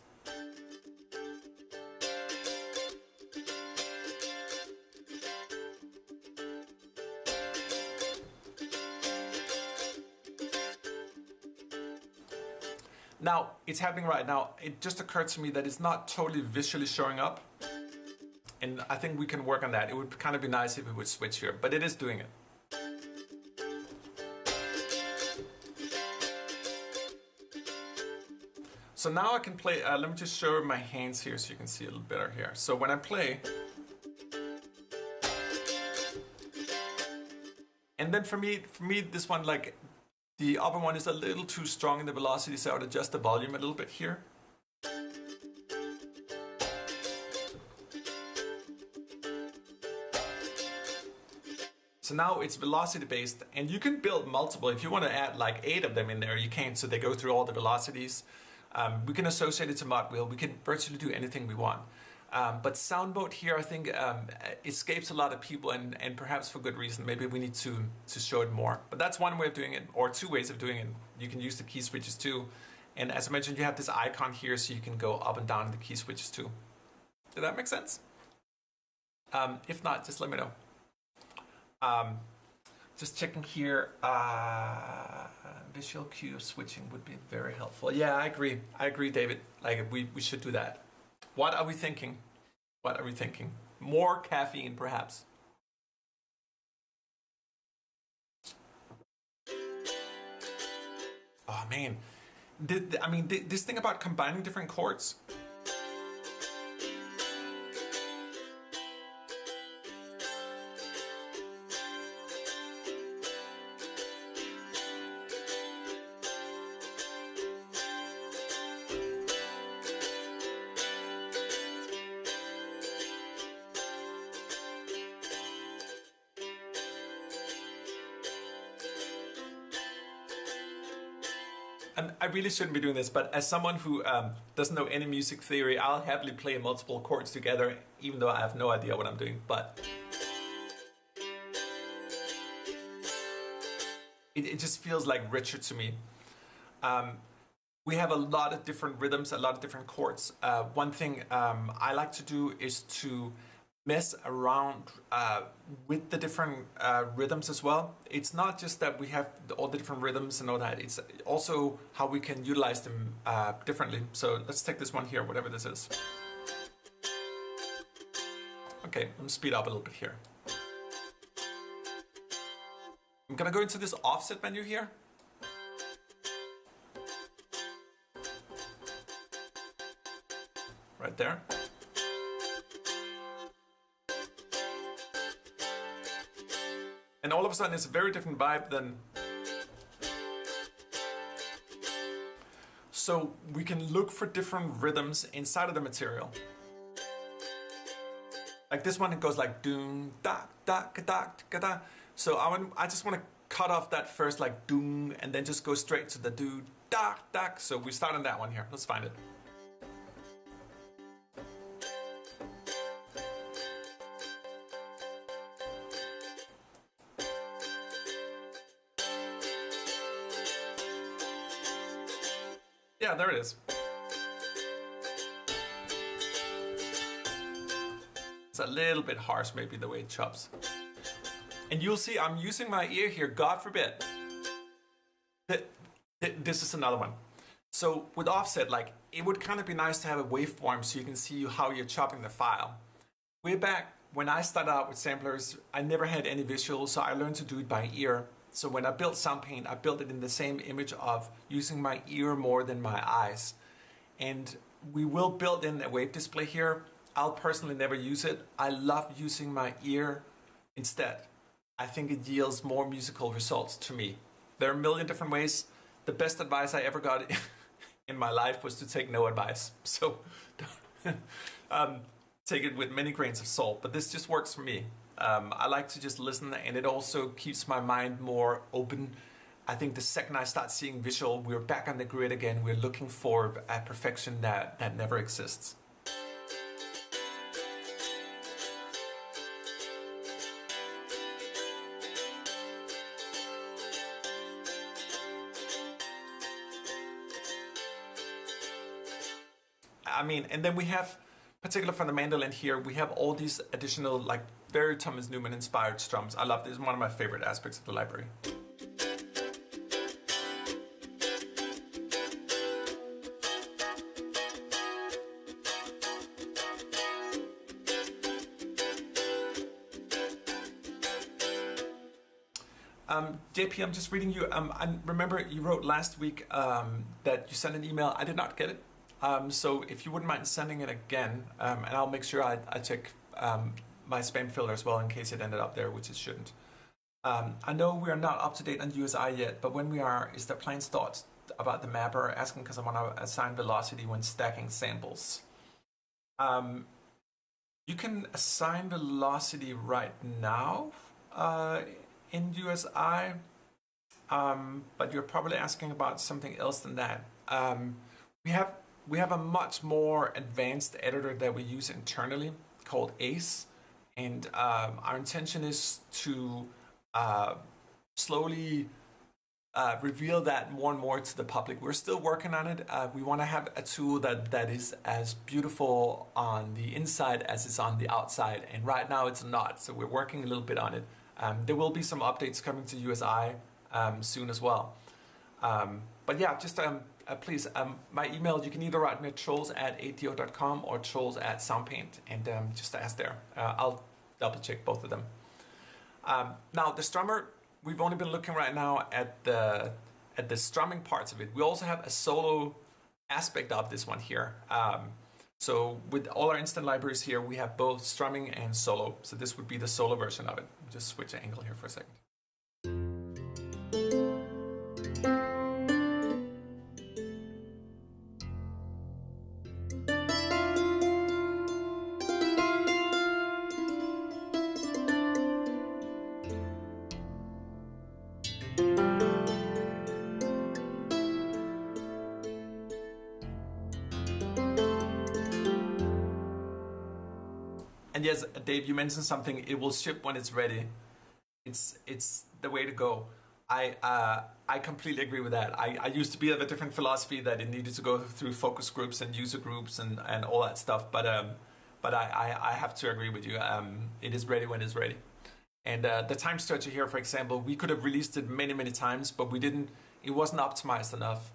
Now, it's happening right now. It just occurred to me that it's not totally visually showing up. And I think we can work on that. It would kind of be nice if it would switch here, but it is doing it. So now I can play, let me just show my hands here so you can see a little better here. So when I play, and then for me, this one, like, the upper one is a little too strong in the velocity, so I would adjust the volume a little bit here. So now it's velocity based, and you can build multiple. If you want to add like 8 of them in there, you can, so they go through all the velocities. We can associate it to mod wheel. We can virtually do anything we want. But sound mode here, I think, escapes a lot of people, and perhaps for good reason. Maybe we need to show it more. But that's one way of doing it, or two ways of doing it. You can use the key switches too. And as I mentioned, you have this icon here, so you can go up and down the key switches too. Did that make sense? If not, just let me know. Just checking here. Visual cue switching would be very helpful. Yeah, I agree. I agree, David. Like we should do that. What are we thinking? What are we thinking? More caffeine, perhaps. Oh man, I mean, this thing about combining different chords. I really shouldn't be doing this, but as someone who doesn't know any music theory, I'll happily play multiple chords together, even though I have no idea what I'm doing. But it just feels like richer to me. We have a lot of different rhythms, a lot of different chords. One thing I like to do is to mess around with the different rhythms as well. It's not just that we have all the different rhythms and all that, it's also how we can utilize them differently. So let's take this one here, whatever this is. Okay, let me speed up a little bit here. I'm gonna go into this offset menu here. Right there. And all of a sudden it's a very different vibe than... So we can look for different rhythms inside of the material. Like this one, it goes like doom, da, da, da, da, da. So I just want to cut off that first like doom and then just go straight to the do, da, da. So we start on that one here. Let's find it. Yeah, there it is. It's a little bit harsh, maybe, the way it chops. And you'll see I'm using my ear here, God forbid. This is another one. So with offset, like, it would kind of be nice to have a waveform so you can see how you're chopping the file. Way back when I started out with samplers, I never had any visuals, so I learned to do it by ear. So when I built Soundpaint, I built it in the same image of using my ear more than my eyes. And we will build in a wave display here. I'll personally never use it. I love using my ear instead. I think it yields more musical results to me. There are a million different ways. The best advice I ever got in my life was to take no advice. So take it with many grains of salt, but this just works for me. I like to just listen, and it also keeps my mind more open. I think the second I start seeing visual, we're back on the grid again. We're looking for a perfection that never exists. I mean, and then we have, particularly from the mandolin here, we have all these additional, like, very Thomas Newman inspired strums. I love this. It's one of my favorite aspects of the library. JP, I'm just reading you. I remember you wrote last week that you sent an email. I did not get it. So if you wouldn't mind sending it again, and I'll make sure I check my spam filter as well in case it ended up there, which it shouldn't. I know we are not up to date on USI yet, but when we are, is there plain thoughts about the mapper? Asking because I want to assign velocity when stacking samples. You can assign velocity right now in USI, but you're probably asking about something else than that. We have a much more advanced editor that we use internally called ACE, and our intention is to slowly reveal that more and more to the public. We're still working on it. We want to have a tool that is as beautiful on the inside as it's on the outside, and right now it's not, so we're working a little bit on it. There will be some updates coming to USI soon as well. But yeah, just please, my email, you can either write me at trolls@ato.com or trolls@soundpaint, and just ask there. I'll double check both of them. Now the strummer, we've only been looking right now at the strumming parts of it. We also have a solo aspect of this one here. So with all our instant libraries here, we have both strumming and solo. So this would be the solo version of it. Just switch the angle here for a second. And yes, Dave, you mentioned something. It will ship when it's ready. It's the way to go. I completely agree with that. I used to be of a different philosophy that it needed to go through focus groups and user groups and all that stuff. But I have to agree with you. It is ready when it's ready. And the time stretcher here, for example, we could have released it many times, but we didn't. It wasn't optimized enough.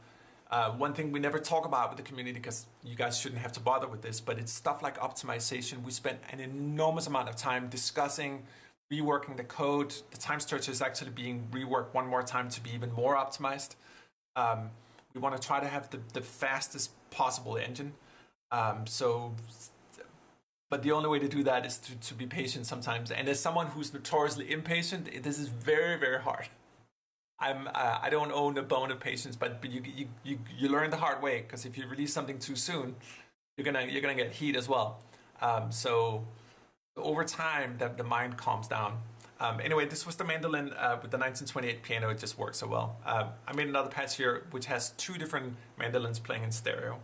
One thing we never talk about with the community, because you guys shouldn't have to bother with this, but it's stuff like optimization. We spent an enormous amount of time discussing, reworking the code. The time stretcher is actually being reworked one more time to be even more optimized. We want to try to have the fastest possible engine. But the only way to do that is to be patient sometimes. And as someone who's notoriously impatient, this is very hard. I don't own a bone of patience, but you learn the hard way, because if you release something too soon, you're gonna get heat as well. So over time, the mind calms down. Anyway, this was the mandolin with the 1928 piano. It just works so well. I made another patch here which has two different mandolins playing in stereo.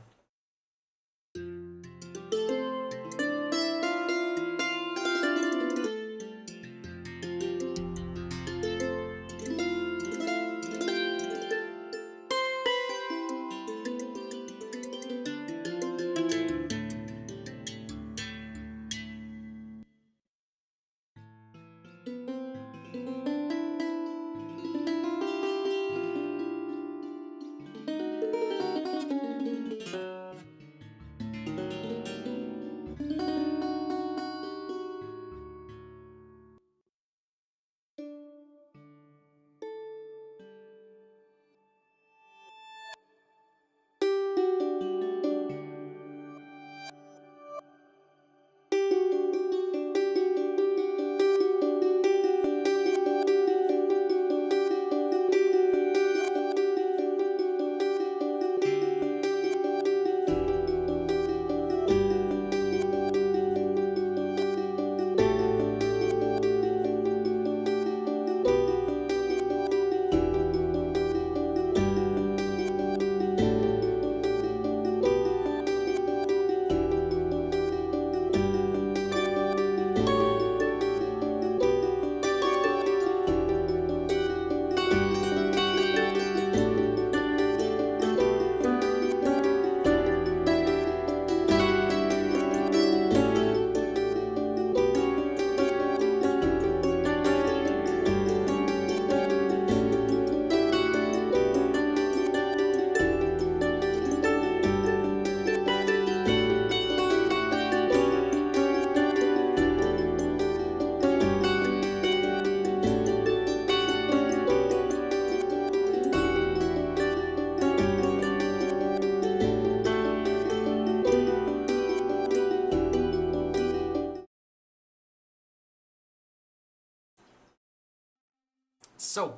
So,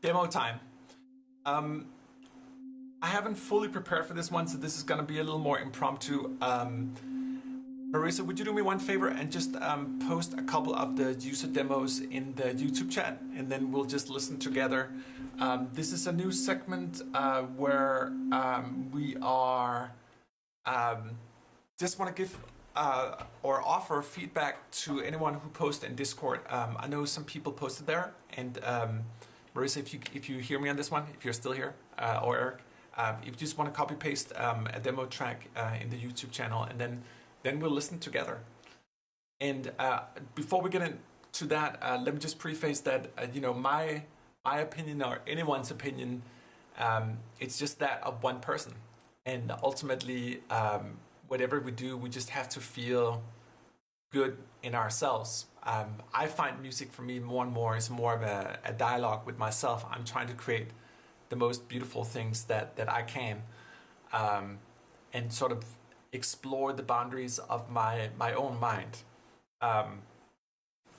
demo time. Um, I haven't fully prepared for this one, so this is going to be a little more impromptu. Marisa, would you do me one favor and just post a couple of the user demos in the YouTube chat, and then we'll just listen together. This is a new segment where we are just want to give or offer feedback to anyone who posted in Discord. I know some people posted there, and Marisa, if you hear me on this one, if you're still here, or Eric, if you just want to copy paste a demo track in the YouTube channel, and then we'll listen together. And before we get into that, let me just preface that my opinion or anyone's opinion, it's just that of one person, and ultimately, whatever we do, we just have to feel good in ourselves. I find music for me more and more is more of a dialogue with myself. I'm trying to create the most beautiful things that I can, and sort of explore the boundaries of my own mind.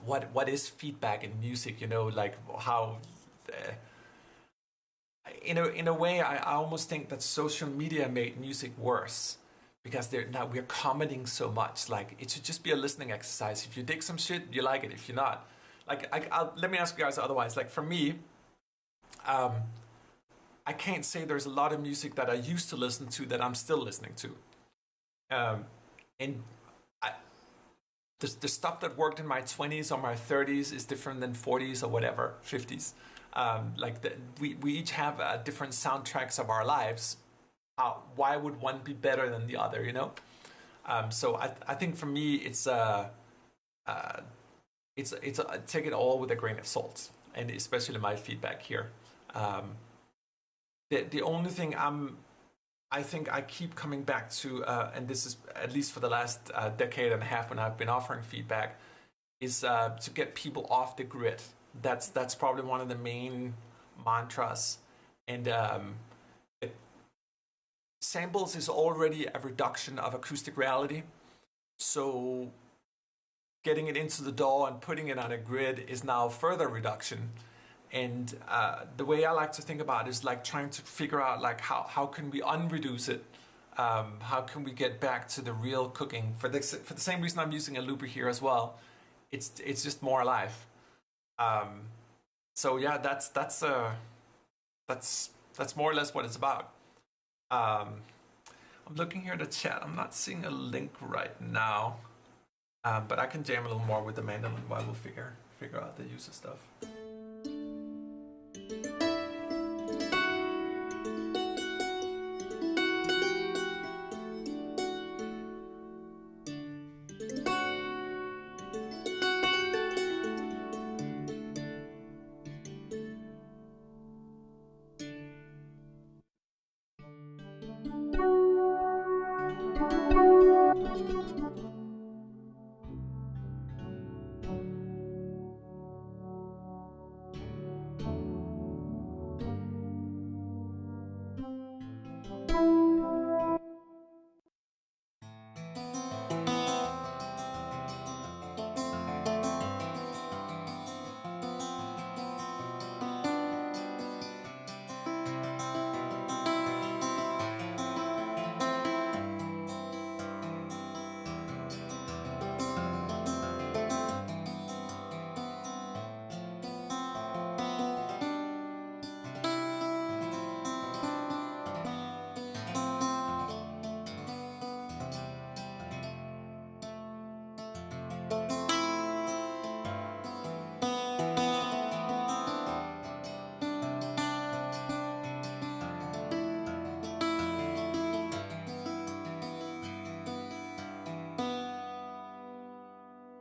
What is feedback in music? Like how. In a way, I almost think that social media made music worse, because we're commenting so much. Like, it should just be a listening exercise. If you dig some shit, you like it. If you're not, like, let me ask you guys otherwise. Like, for me, I can't say there's a lot of music that I used to listen to that I'm still listening to. And the stuff that worked in my 20s or my 30s is different than 40s or whatever, 50s. We each have different soundtracks of our lives. Why would one be better than the other? So I think for me it's take it all with a grain of salt, and especially my feedback here. The only thing I think I keep coming back to, and this is at least for the last decade and a half when I've been offering feedback, is to get people off the grid. That's probably one of the main mantras, and samples is already a reduction of acoustic reality, so getting it into the DAW and putting it on a grid is now further reduction. And the way I like to think about it is like trying to figure out like how can we unreduce it, how can we get back to the real cooking. For the same reason I'm using a looper here as well. It's just more alive. So yeah, that's more or less what it's about. I'm looking here at the chat. I'm not seeing a link right now, but I can jam a little more with the mandolin while we'll figure out the user stuff.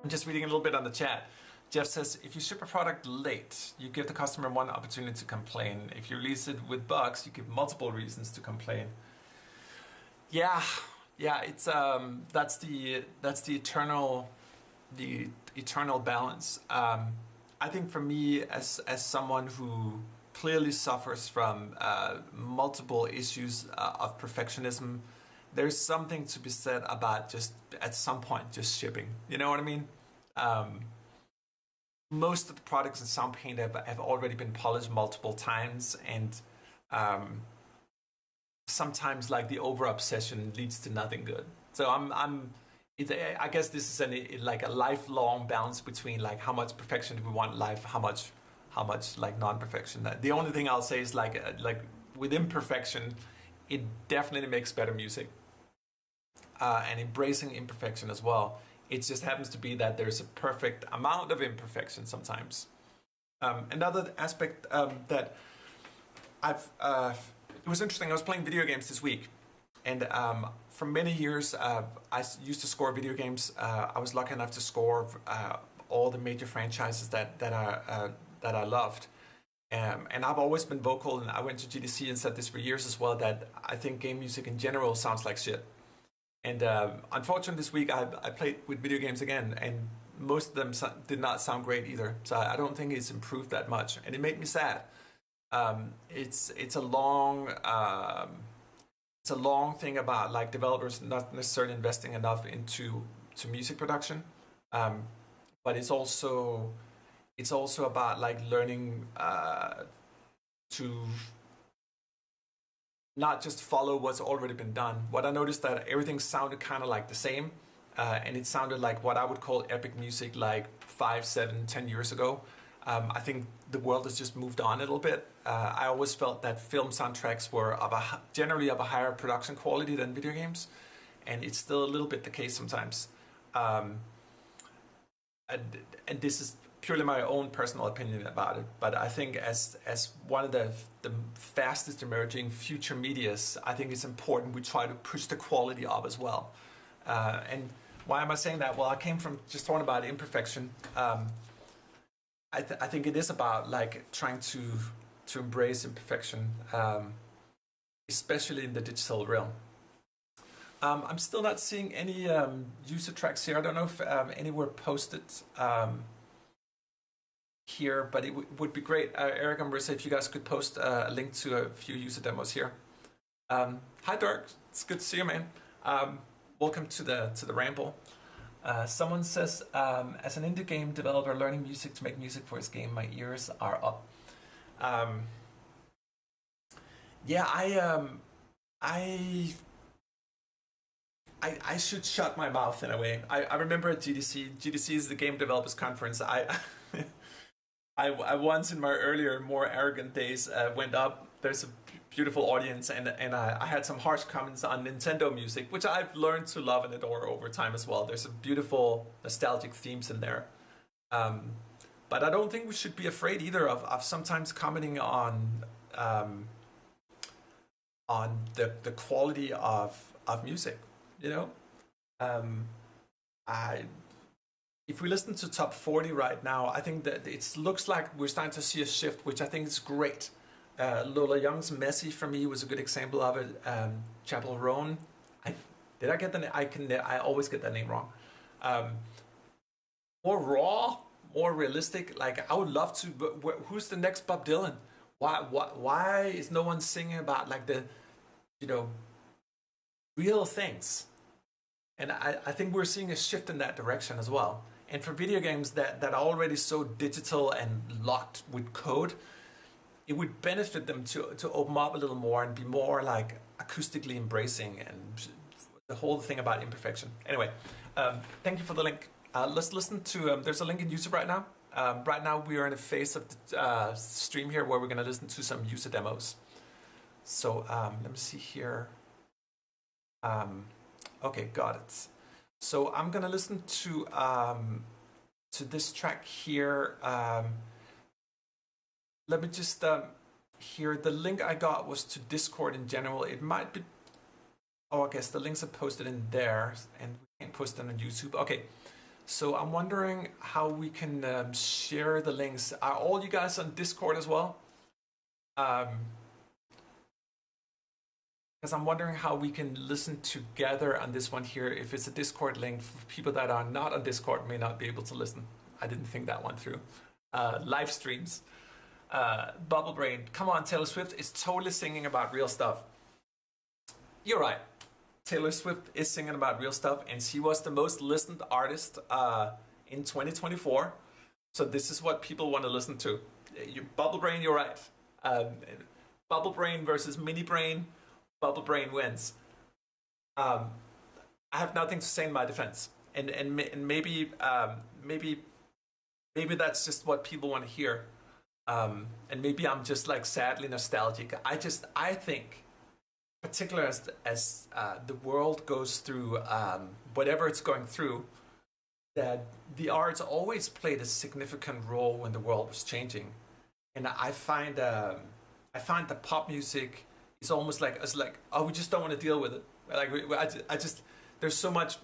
I'm just reading a little bit on the chat. Jeff says, if you ship a product late, you give the customer one opportunity to complain. If you release it with bugs, you give multiple reasons to complain. Yeah, it's that's the eternal balance. I think for me, as someone who clearly suffers from multiple issues of perfectionism, there's something to be said about just at some point just shipping. You know what I mean? most of the products in Soundpaint have already been polished multiple times, and sometimes like the over obsession leads to nothing good. So I guess this is like a lifelong balance between like how much perfection do we want in life, how much like non-perfection. The only thing I'll say is like with imperfection, it definitely makes better music, and embracing imperfection as well. It just happens to be that there's a perfect amount of imperfection sometimes. Another aspect that it was interesting. I was playing video games this week, and for many years I used to score video games. I was lucky enough to score all the major franchises that I loved. And I've always been vocal, and I went to GDC and said this for years as well, that I think game music in general sounds like shit. And unfortunately, this week I played with video games again, and most of them did not sound great either. So I don't think it's improved that much, and it made me sad. It's a long thing about like developers not necessarily investing enough into music production, but it's also about like learning to not just follow what's already been done. What I noticed that everything sounded kind of like the same, and it sounded like what I would call epic music like 5, 7, 10 years ago. I think the world has just moved on a little bit. I always felt that film soundtracks were generally of a higher production quality than video games, and it's still a little bit the case sometimes. And this is purely my own personal opinion about it, but I think as one of the fastest emerging future medias, I think it's important we try to push the quality up as well. And why am I saying that? Well, I came from just talking about imperfection. I think it is about like trying to embrace imperfection, especially in the digital realm. I'm still not seeing any user tracks here. I don't know if any were posted here, but it would be great. Eric and Marissa, if you guys could post a link to a few user demos here. Hi Dirk, it's good to see you, man. Welcome to the ramble. Someone says, as an indie game developer learning music to make music for his game, my ears are up. Yeah, I should shut my mouth in a way. I remember at GDC. GDC is the Game Developers Conference. I once in my earlier, more arrogant days went up. There's a beautiful audience, and I had some harsh comments on Nintendo music, which I've learned to love and adore over time as well. There's some beautiful nostalgic themes in there. But I don't think we should be afraid either of sometimes commenting on the quality of music. You know, if we listen to top 40 right now, I think that it looks like we're starting to see a shift, which I think is great. Lola Young's "Messy" for me was a good example of it. Chapel Roan, did I get the name? I always get that name wrong. More raw, more realistic. Like I would love to. But who's the next Bob Dylan? Why is no one singing about like the, real things? And I think we're seeing a shift in that direction as well. And for video games that are already so digital and locked with code, it would benefit them to open up a little more and be more like acoustically embracing and the whole thing about imperfection. Anyway, thank you for the link. Let's listen to, there's a link in YouTube right now. Right now we are in a phase of the stream here where we're going to listen to some user demos. So let me see here. Okay, got it. So I'm gonna listen to this track here. Let me just here. The link I got was to Discord in general. It might be. Oh, I guess the links are posted in there, and we can't post them on YouTube. Okay, so I'm wondering how we can share the links. Are all you guys on Discord as well? Because I'm wondering how we can listen together on this one here. If it's a Discord link, for people that are not on Discord may not be able to listen. I didn't think that one through. Live streams. Bubble Brain, come on, Taylor Swift is totally singing about real stuff. You're right. Taylor Swift is singing about real stuff, and she was the most listened artist in 2024. So this is what people want to listen to. You bubble brain, you're right. Um, Bubble brain versus mini brain. Bubble brain wins. I have nothing to say in my defense, and maybe maybe that's just what people want to hear, and maybe I'm just like sadly nostalgic. I think, particularly as the world goes through whatever it's going through, that the arts always played a significant role when the world was changing, and I find that pop music is almost like it's like, oh, we just don't want to deal with it. Like I just there's so much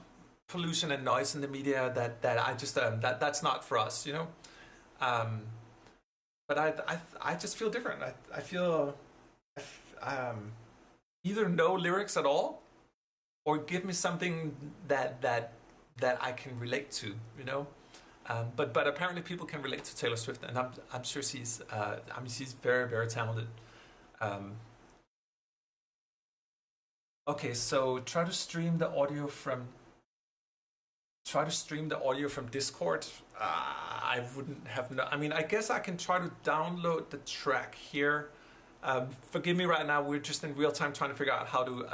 pollution and noise in the media that I just that's not for us, you know. But I just feel different. I feel either no lyrics at all, or give me something that I can relate to, you know. But apparently people can relate to Taylor Swift, and I'm sure she's she's very, very talented. Okay, so try to stream the audio from Discord. I wouldn't have no. I mean, I guess I can try to download the track here. Forgive me right now. We're just in real time trying to figure out how to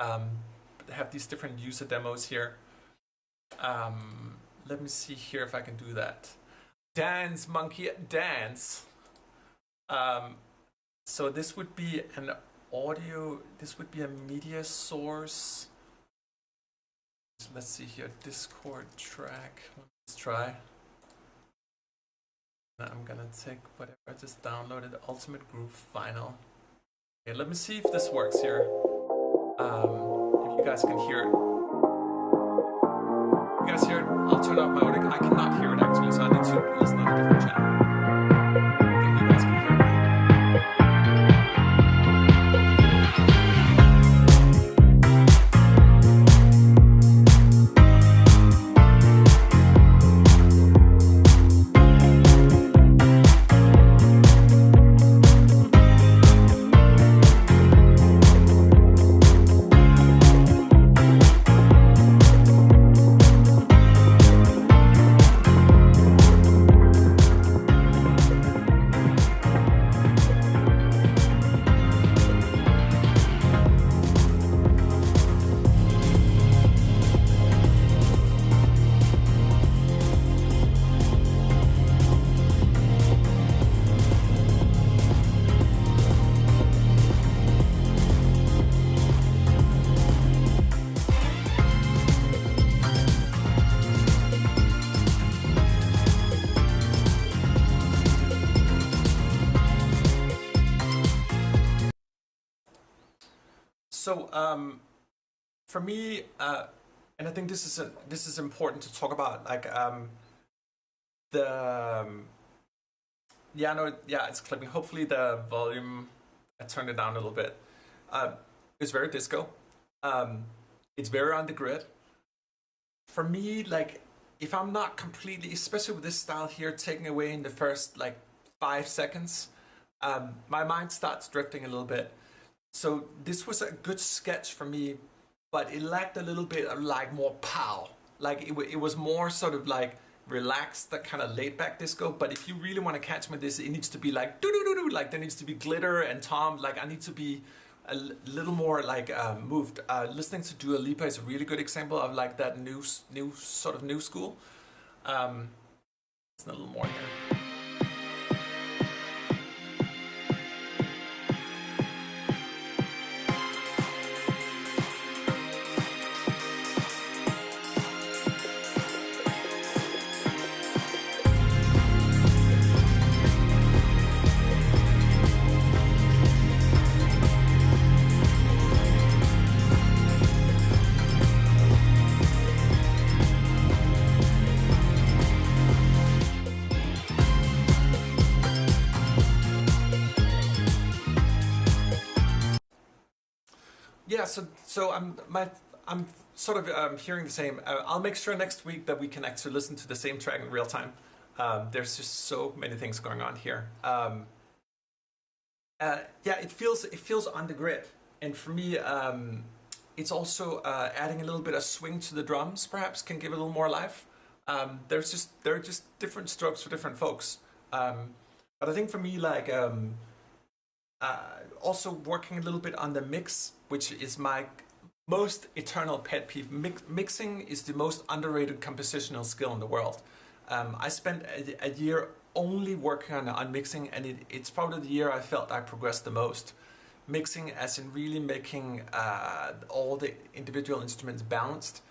have these different user demos here. Let me see here if I can do that. Dance, monkey, dance. So this would be an audio. This would be a media source. Let's see here. Discord track. Let's try. I'm gonna take whatever I just downloaded. Ultimate Groove Vinyl. Okay, let me see if this works here. If you guys can hear it. You guys hear it? I'll turn off my audio. I cannot hear it actually, so I need to listen on a different channel. I think you guys can hear it. So for me, and I think this is important to talk about, like it's clicking. Hopefully the volume, I turned it down a little bit. It's very disco. It's very on the grid. For me, like if I'm not completely, especially with this style here, taking away in the first like 5 seconds, my mind starts drifting a little bit. So this was a good sketch for me, but it lacked a little bit of like more pow. Like it was more sort of like relaxed, that kind of laid back disco. But if you really want to catch me this, it needs to be like do do do do. Like there needs to be glitter and tom. Like I need to be a little more like moved. Listening to Dua Lipa is a really good example of like that new sort of new school. It's a little more here. Yeah, so I'm sort of hearing the same. I'll make sure next week that we can actually listen to the same track in real time. There's just so many things going on here. It feels on the grid, and for me, it's also adding a little bit of swing to the drums. Perhaps can give it a little more life. there are just different strokes for different folks. But I think for me, like also working a little bit on the mix, which is my most eternal pet peeve. Mixing is the most underrated compositional skill in the world. I spent a year only working on mixing, and it's probably the year I felt I progressed the most. Mixing as in really making all the individual instruments balanced.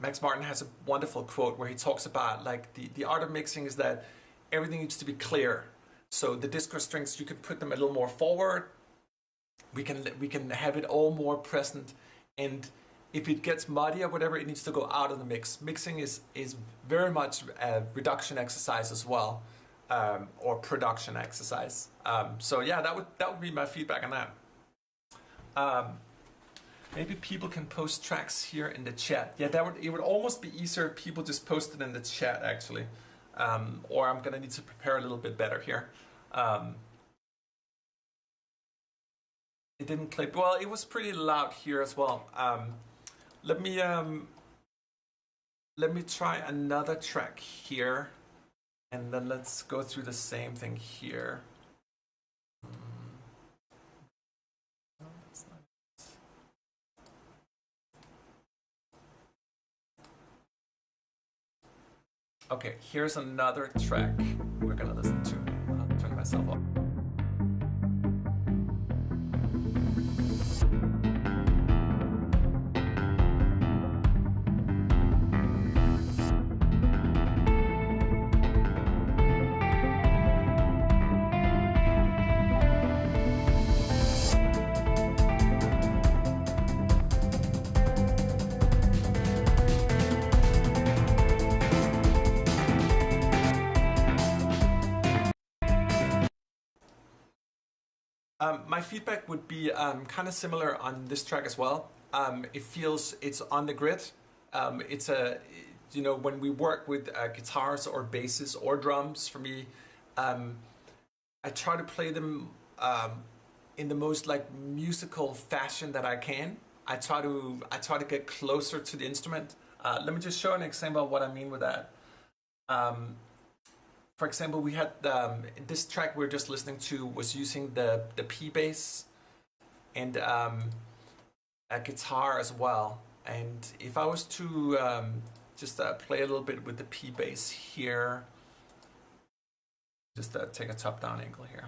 Max Martin has a wonderful quote where he talks about like the art of mixing is that everything needs to be clear. So the disco strings, you can put them a little more forward. We can have it all more present, and if it gets muddy or whatever, it needs to go out of the mix. Mixing is very much a reduction exercise as well, or production exercise. So yeah, that would be my feedback on that. Maybe people can post tracks here in the chat. Yeah, it would almost be easier if people just posted in the chat actually. Or I'm gonna need to prepare a little bit better here. It didn't clip. Well, it was pretty loud here as well. Let me try another track here, and then let's go through the same thing here. Okay, here's another track we're gonna listen to. I'll turn myself off. My feedback would be kind of similar on this track as well. It feels it's on the grid. It's when we work with guitars or basses or drums, for me, I try to play them in the most like musical fashion that I can. I try to get closer to the instrument. Let me just show an example of what I mean with that. For example, we had this track we were just listening to was using the P bass and a guitar as well. And if I was to just play a little bit with the P bass here, just take a top down angle here.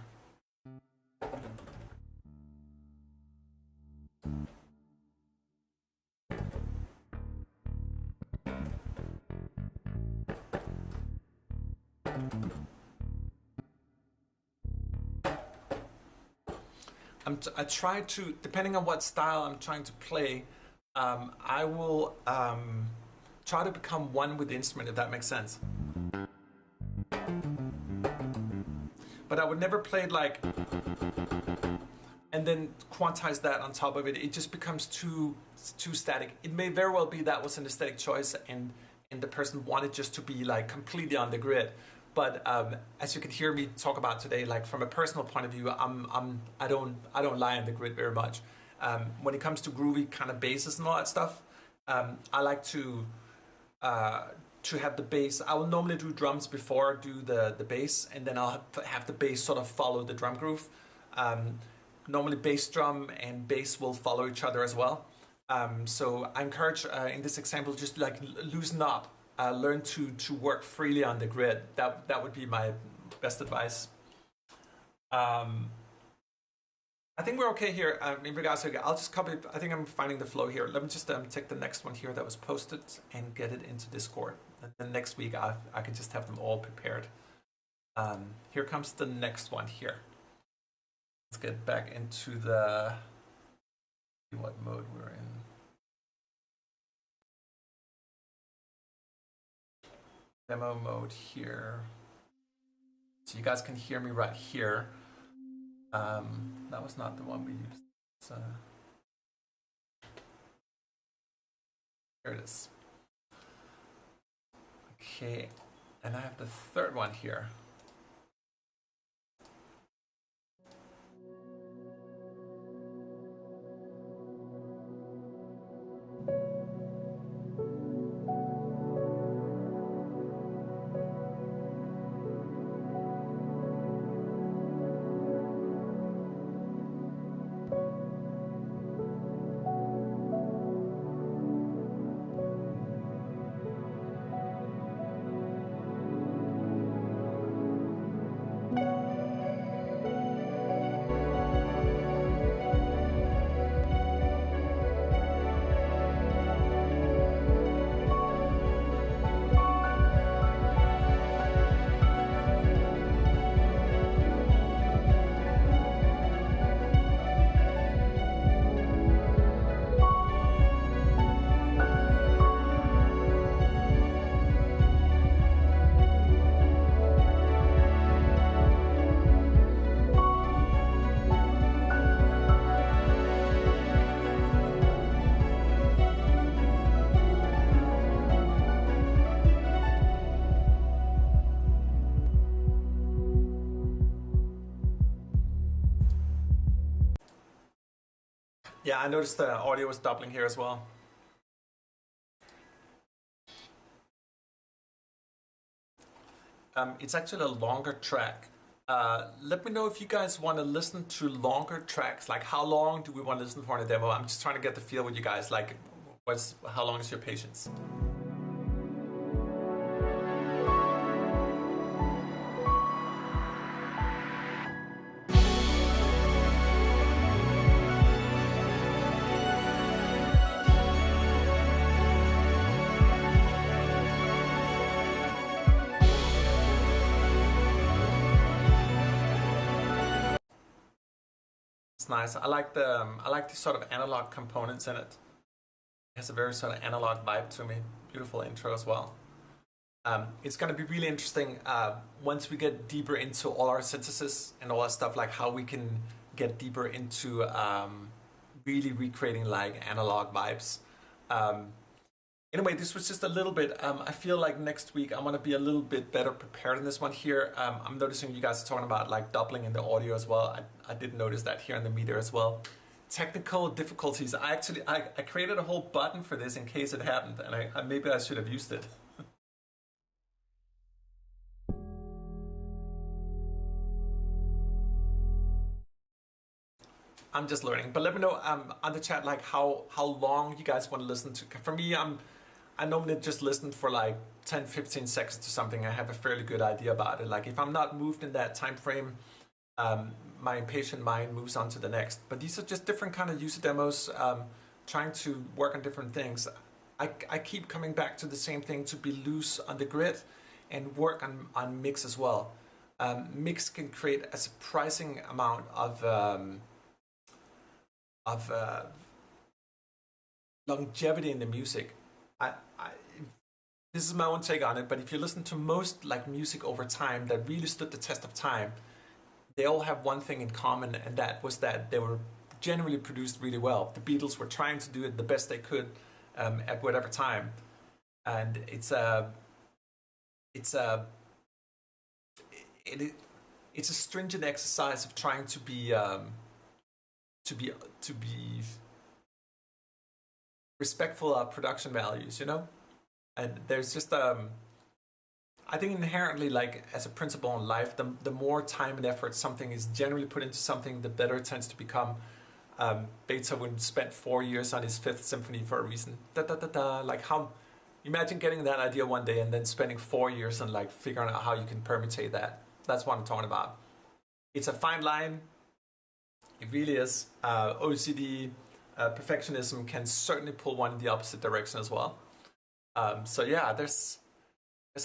I try to, depending on what style I'm trying to play, I will try to become one with the instrument, if that makes sense. But I would never play it like, and then quantize that on top of it. It just becomes too static. It may very well be that was an aesthetic choice, and the person wanted just to be like completely on the grid. But as you can hear me talk about today, like from a personal point of view, I don't lie on the grid very much. When it comes to groovy kind of basses and all that stuff, I like to have the bass. I will normally do drums before I do the bass, and then I'll have the bass sort of follow the drum groove. Normally bass drum and bass will follow each other as well. So I encourage in this example just like loosen up. Learn to work freely on the grid. That would be my best advice. I think we're okay here in regards to. I'll just copy. I think I'm finding the flow here. Let me just take the next one here that was posted and get it into Discord. And then next week I can just have them all prepared. Here comes the next one here. Let's get back into the what mode we're in. Demo mode here, so you guys can hear me right here. That was not the one we used. So here it is. Okay, and I have the third one here. Yeah, I noticed the audio was doubling here as well. It's actually a longer track. Let me know if you guys want to listen to longer tracks. Like, how long do we want to listen for in a demo? I'm just trying to get the feel with you guys. Like, how long is your patience? It's nice. I like the sort of analog components in it. It has a very sort of analog vibe to me. Beautiful intro as well. It's going to be really interesting once we get deeper into all our synthesis and all that stuff, like how we can get deeper into really recreating like analog vibes. Anyway, this was just a little bit. I feel like next week I'm gonna be a little bit better prepared in this one here. I'm noticing you guys are talking about like doubling in the audio as well. I did notice that here in the meter as well. Technical difficulties. I created a whole button for this in case it happened, and maybe I should have used it. I'm just learning, but let me know on the chat like how long you guys want to listen to. For me, I normally just listen for like 10-15 seconds to something. I have a fairly good idea about it. Like if I'm not moved in that time frame, my impatient mind moves on to the next. But these are just different kind of user demos, trying to work on different things. I keep coming back to the same thing, to be loose on the grid and work on mix as well. Mix can create a surprising amount of longevity in the music. This is my own take on it, but if you listen to most like music over time that really stood the test of time, they all have one thing in common, and that was that they were generally produced really well. The Beatles were trying to do it the best they could at whatever time, and it's a stringent exercise of trying to be respectful of production values, you know. And there's just I think inherently, like as a principle in life, the more time and effort something is generally put into something, the better it tends to become. Beethoven spent 4 years on his Fifth Symphony for a reason. Like how, imagine getting that idea one day and then spending 4 years on like figuring out how you can permutate that. That's what I'm talking about. It's a fine line. It really is. OCD, perfectionism can certainly pull one in the opposite direction as well. So yeah, there's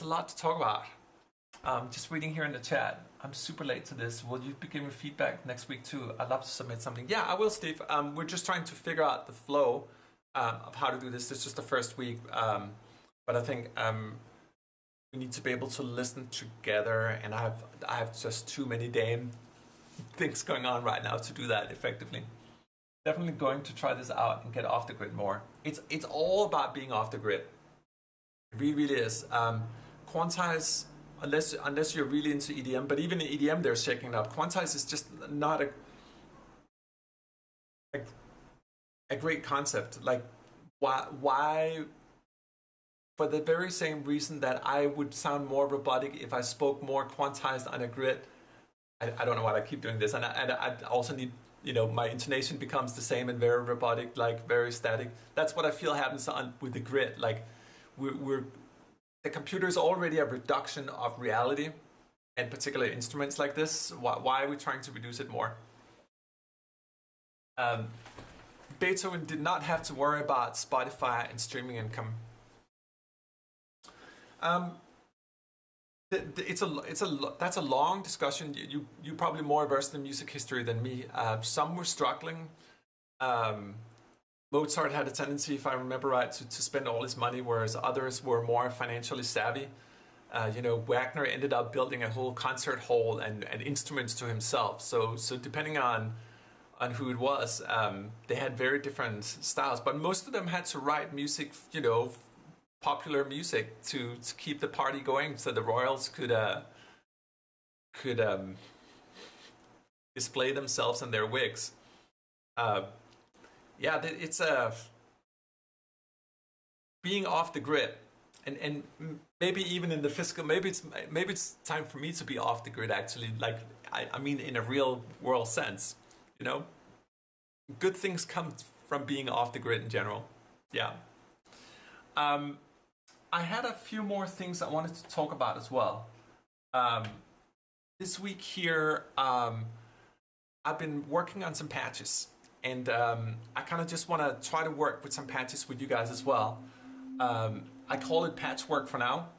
a lot to talk about. Just reading here in the chat, I'm super late to this. Will you be giving feedback next week too? I'd love to submit something. Yeah, I will, Steve. We're just trying to figure out the flow of how to do this. This is just the first week, but I think we need to be able to listen together, and I have just too many damn things going on right now to do that effectively. Definitely going to try this out and get off the grid more. It's all about being off the grid. It really is. Quantize, unless you're really into EDM, but even in EDM they're shaking it up. Quantize is just not a great concept. Like why for the very same reason that I would sound more robotic if I spoke more quantized on a grid. I don't know why I keep doing this, and I also need, you know, my intonation becomes the same and very robotic, like very static. That's what I feel happens with the grid. Like the computer is already a reduction of reality, and particularly instruments like this. Why are we trying to reduce it more? Beethoven did not have to worry about Spotify and streaming income. That's a long discussion. You probably more versed in music history than me. Some were struggling. Mozart had a tendency, if I remember right, to spend all his money, whereas others were more financially savvy. Wagner ended up building a whole concert hall and instruments to himself. So depending on who it was, they had very different styles. But most of them had to write music, popular music to keep the party going, so the royals could display themselves in their wigs. yeah, it's being off the grid, and maybe even in the physical, maybe it's time for me to be off the grid actually. Like I mean, in a real world sense, you know, good things come from being off the grid in general. Yeah. I had a few more things I wanted to talk about as well. This week here, I've been working on some patches, and I kind of just want to try to work with some patches with you guys as well. I call it patchwork for now.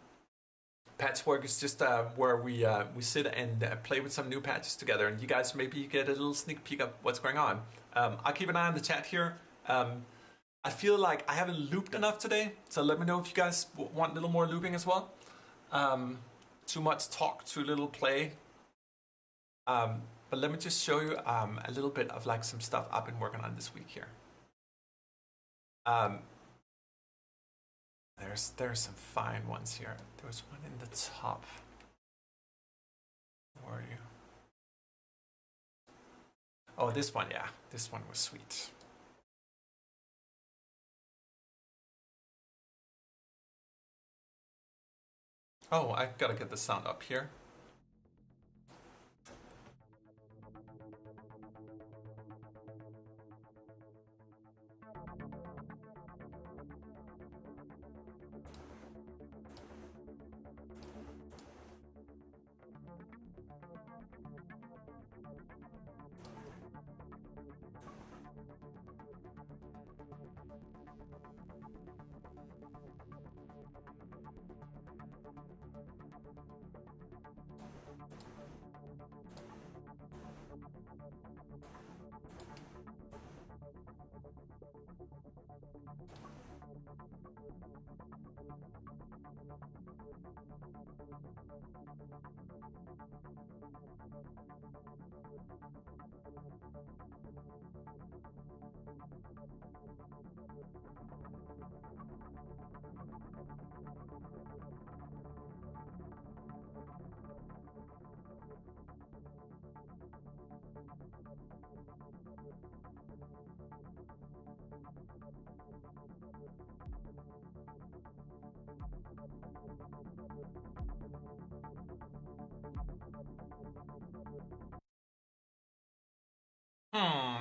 Patchwork is just where we sit and play with some new patches together, and you guys maybe get a little sneak peek of what's going on. I'll keep an eye on the chat here. I feel like I haven't looped enough today, so let me know if you guys want a little more looping as well. Too much talk, too little play. But let me just show you a little bit of like some stuff I've been working on this week here. There's some fine ones here. There was one in the top. Where are you? Oh, this one, yeah. This one was sweet. Oh, I gotta get the sound up here.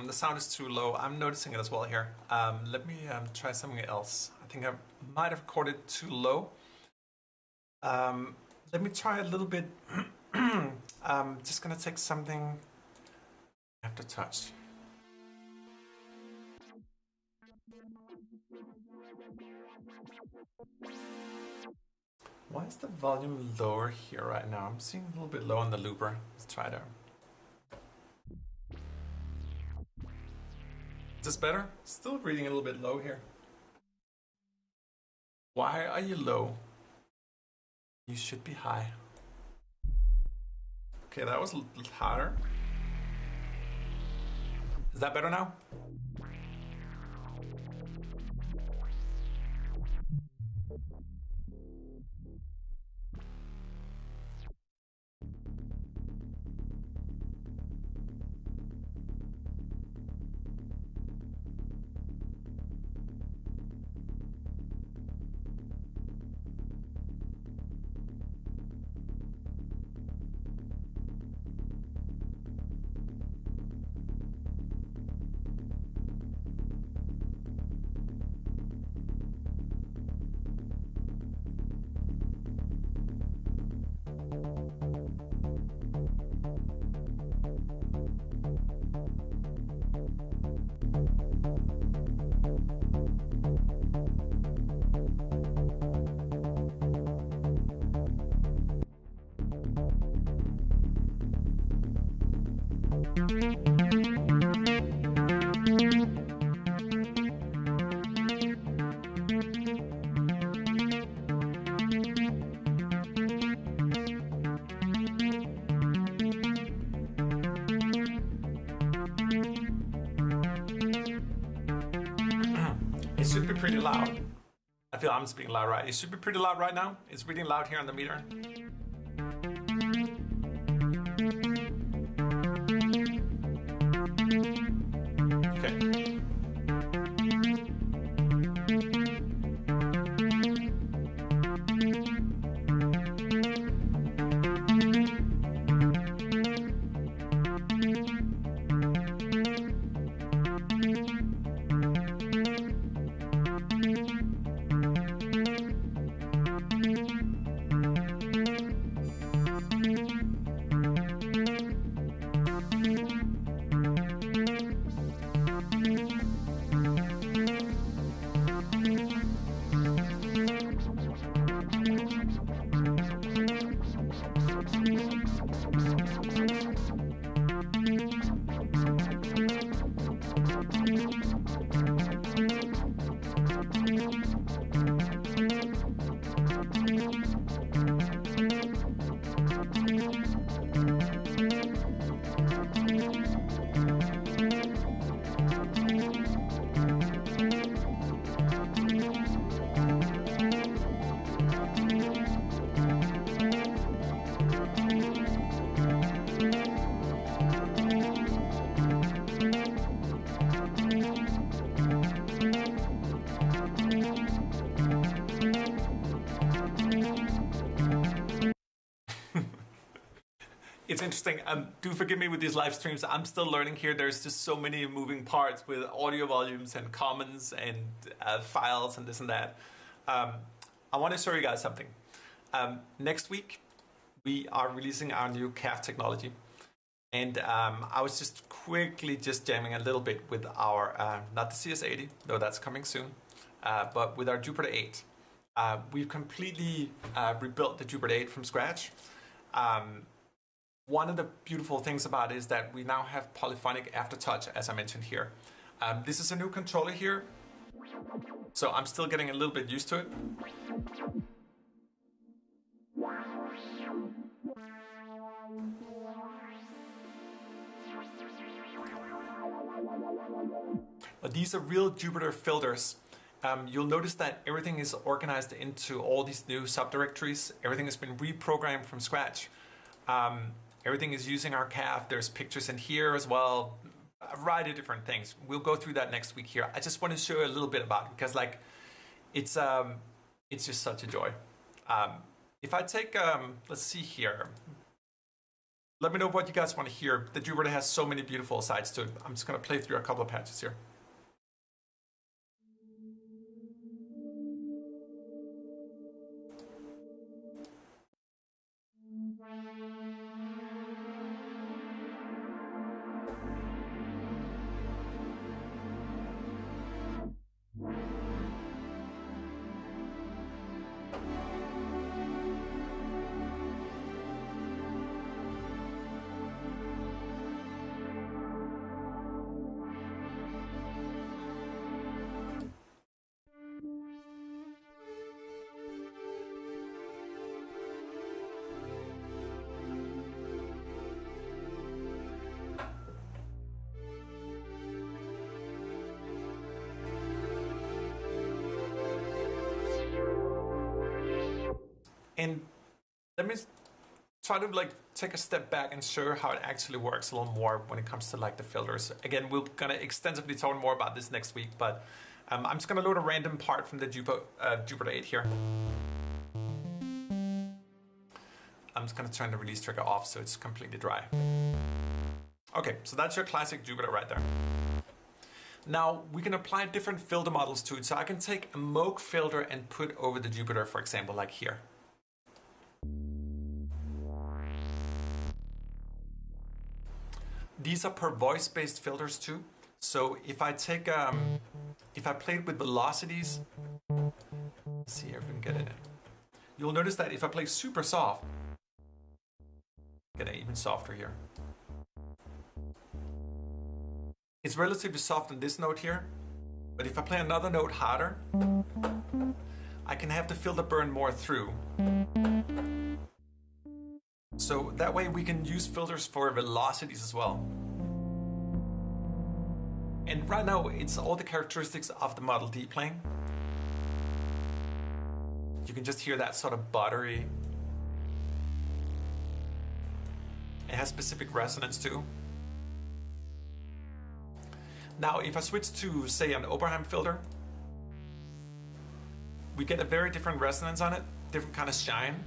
The sound is too low. I'm noticing it as well here. Let me try something else. I think I might have recorded too low. Let me try a little bit. I'm just gonna take something I have to touch. Why is the volume lower here right now? I'm seeing a little bit low on the looper. Let's try to. Is this better? Still reading a little bit low here. Why are you low? You should be high. Okay, that was a little harder. Is that better now? It should be pretty loud. I feel I'm speaking loud, right? It should be pretty loud right now. It's reading loud here on the meter. Okay. It's interesting. Do forgive me with these live streams. I'm still learning here. There's just so many moving parts with audio volumes and commons and files and this and that. I want to show you guys something. Next week, we are releasing our new C.A.F technology. And I was just quickly jamming a little bit with our, not the CS80, though that's coming soon, but with our Jupiter 8. We've completely rebuilt the Jupiter 8 from scratch. One of the beautiful things about it is that we now have polyphonic aftertouch, as I mentioned here. This is a new controller here, so I'm still getting a little bit used to it. But these are real Jupiter filters. You'll notice that everything is organized into all these new subdirectories. Everything has been reprogrammed from scratch. Everything is using our C.A.F. There's pictures in here as well, a variety of different things. We'll go through that next week here. I just want to show you a little bit about it because, like, it's just such a joy. If I take, let's see here. Let me know what you guys want to hear. The Jupiter has so many beautiful sides to it. I'm just going to play through a couple of patches here. And let me try to like take a step back and show how it actually works a little more when it comes to like the filters. Again, we're gonna extensively talk more about this next week, but I'm just gonna load a random part from the Jupiter 8 here. I'm just gonna turn the release trigger off so it's completely dry. Okay, so that's your classic Jupiter right there. Now we can apply different filter models to it. So I can take a Moog filter and put over the Jupiter, for example, like here. These are per voice-based filters too. So if I take, if I play it with velocities, let's see if we can get it in. You'll notice that if I play super soft, get it even softer here. It's relatively soft on this note here, but if I play another note harder, I can have the filter burn more through. So that way we can use filters for velocities as well. And right now it's all the characteristics of the Model D playing. You can just hear that sort of buttery. It has specific resonance too. Now if I switch to, say, an Oberheim filter, we get a very different resonance on it, different kind of shine.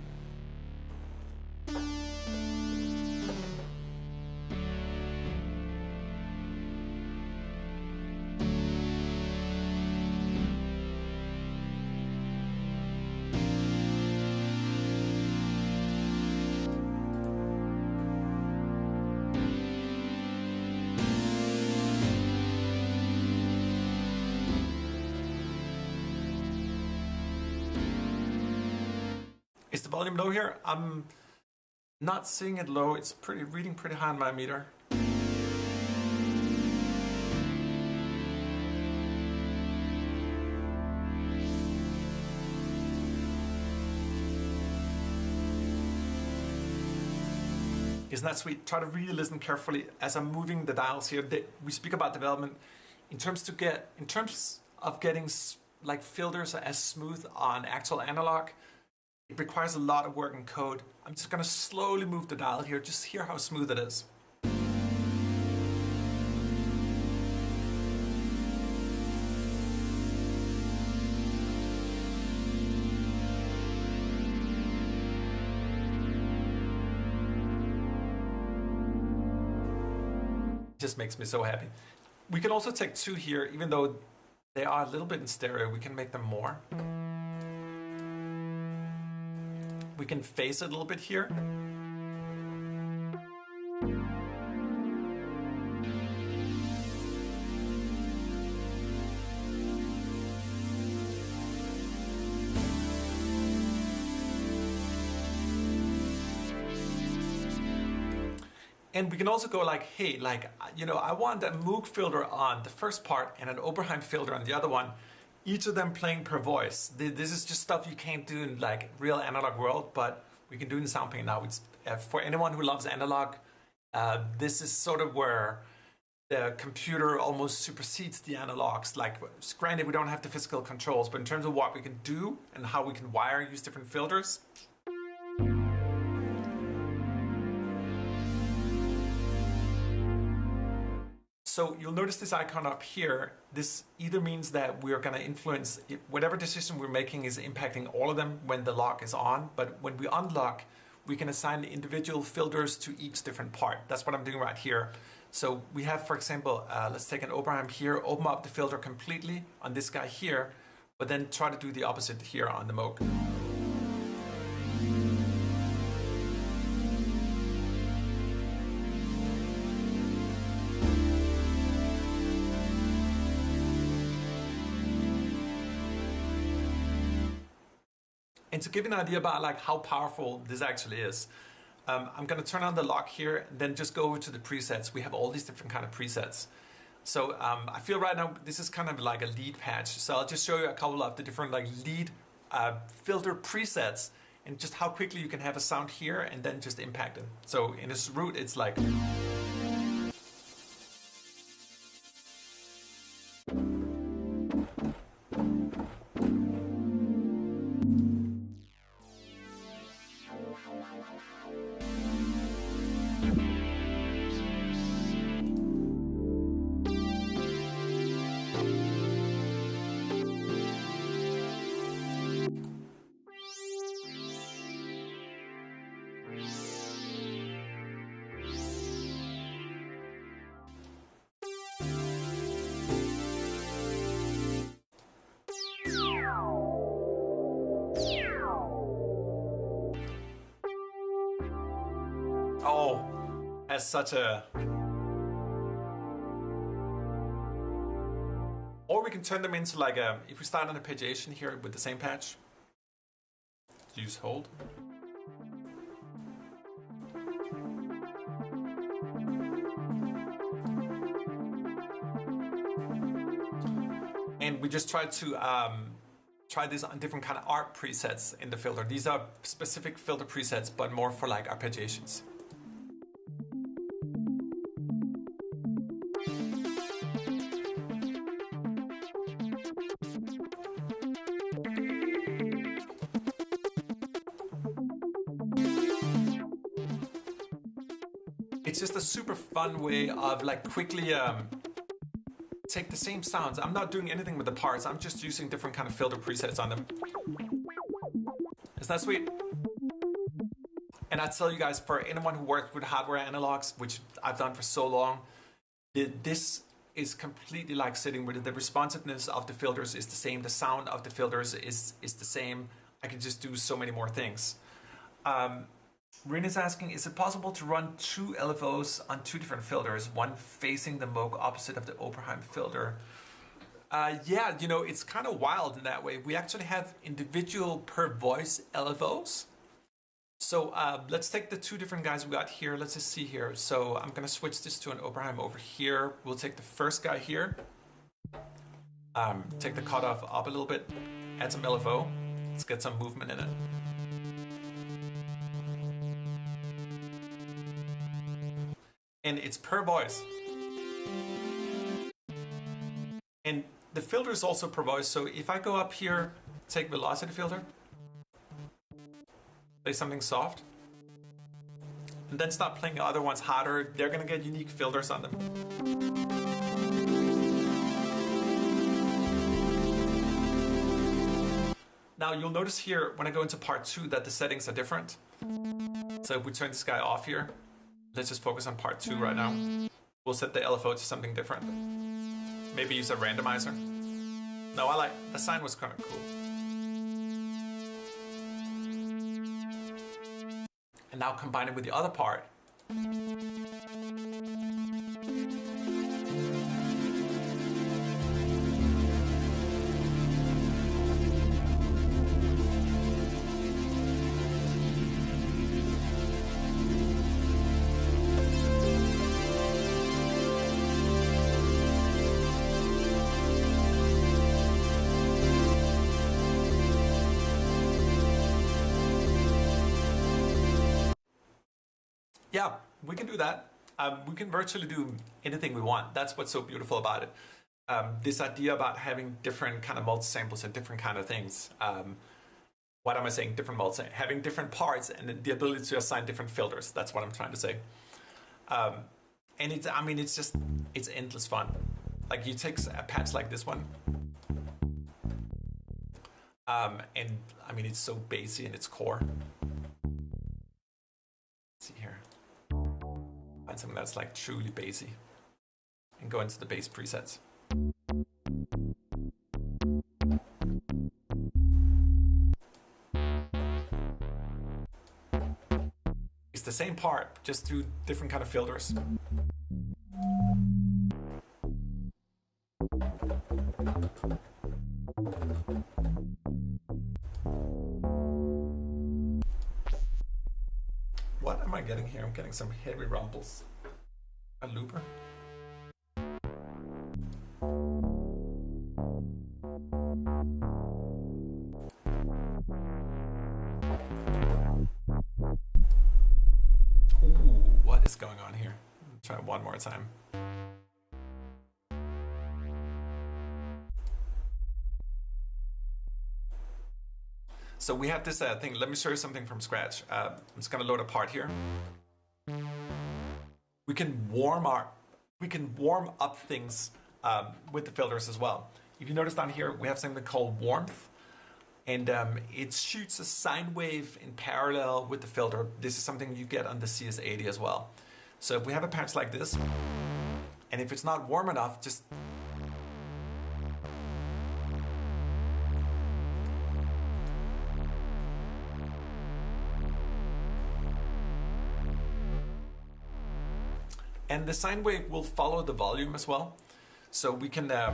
Is the volume low here? I'm not seeing it low. It's reading pretty high on my meter. Isn't that sweet? Try to really listen carefully as I'm moving the dials here. We speak about development in terms of getting like filters as smooth on actual analog. It requires a lot of work in code. I'm just gonna slowly move the dial here. Just hear how smooth it is. Just makes me so happy. We can also take two here, even though they are a little bit in stereo, we can make them more. We can phase it a little bit here. And we can also go like, hey, like, you know, I want a Moog filter on the first part and an Oberheim filter on the other one, each of them playing per voice. This is just stuff you can't do in like real analog world, but we can do it in Soundpaint now. It's, for anyone who loves analog, this is sort of where the computer almost supersedes the analogs. Like, granted, we don't have the physical controls, but in terms of what we can do and how we can use different filters, so you'll notice this icon up here. This either means that we're going to influence whatever decision we're making is impacting all of them when the lock is on. But when we unlock, we can assign individual filters to each different part. That's what I'm doing right here. So we have, for example, let's take an Oberheim here, open up the filter completely on this guy here, but then try to do the opposite here on the Moog. And to give you an idea about like how powerful this actually is, I'm going to turn on the lock here and then just go over to the presets. We have all these different kind of presets. So I feel right now this is kind of like a lead patch. So I'll just show you a couple of the different like lead filter presets and just how quickly you can have a sound here and then just impact it. So in this root, it's like. Oh, as such a... Or we can turn them into like a... If we start an arpeggiation here with the same patch, use hold. And we just try to try this on different kind of art presets in the filter. These are specific filter presets, but more for like arpeggiations. It's just a super fun way of like quickly take the same sounds. I'm not doing anything with the parts. I'm just using different kind of filter presets on them. Isn't that sweet? And I tell you guys, for anyone who works with hardware analogs, which I've done for so long, this is completely like sitting with it. The responsiveness of the filters is the same. The sound of the filters is the same. I can just do so many more things. Rin is asking, is it possible to run two LFOs on two different filters, one facing the Moog opposite of the Oberheim filter? Yeah, you know, it's kind of wild in that way. We actually have individual per voice LFOs So let's take the two different guys we got here. Let's just see here. So I'm gonna switch this to an Oberheim over here. We'll take the first guy here. Take the cutoff up a little bit, add some LFO. Let's get some movement in it. And it's per voice. And the filter is also per voice. So if I go up here, take velocity filter, play something soft, and then start playing the other ones harder, they're gonna get unique filters on them. Now you'll notice here when I go into part 2 that the settings are different. So if we turn this guy off here, let's just focus on part 2 right now. We'll set the LFO to something different. Maybe use a randomizer. No, I like, the sign was kind of cool. And now combine it with the other part. Yeah, we can do that. We can virtually do anything we want. That's what's so beautiful about it. This idea about having different kind of multi-samples and different kind of things. What am I saying? Different having different parts and the ability to assign different filters. That's what I'm trying to say. And it's, I mean, it's endless fun. Like you take a patch like this one. And I mean, it's so bassy in its core. Let's see here. Find something that's like truly bassy and go into the bass presets. It's the same part, just through different kind of filters. What am I getting here? I'm getting some heavy rumbles. A looper. Ooh, what is going on here? Try it one more time. So we have this thing. Let me show you something from scratch. I'm just gonna load a part here. We can warm up things with the filters as well. If you notice down here, we have something called warmth, and it shoots a sine wave in parallel with the filter. This is something you get on the CS80 as well. So if we have a patch like this, and if it's not warm enough, just and the sine wave will follow the volume as well. So we can yeah,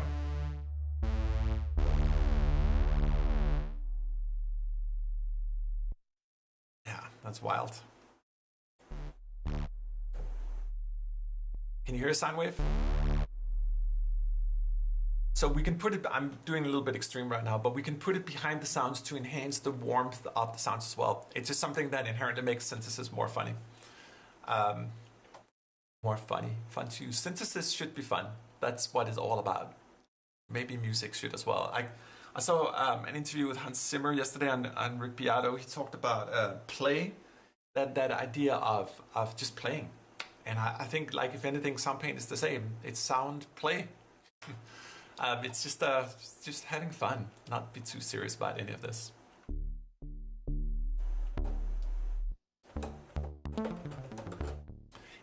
that's wild. Can you hear a sine wave? So we can put it, I'm doing a little bit extreme right now, but we can put it behind the sounds to enhance the warmth of the sounds as well. It's just something that inherently makes synthesis more funny. Fun to use. Synthesis should be fun. That's what it's all about. Maybe music should as well. I saw an interview with Hans Zimmer yesterday on Rick Beato. He talked about play, that idea of just playing. And I think, like, if anything, Soundpaint is the same. It's sound play. It's just having fun, not be too serious about any of this.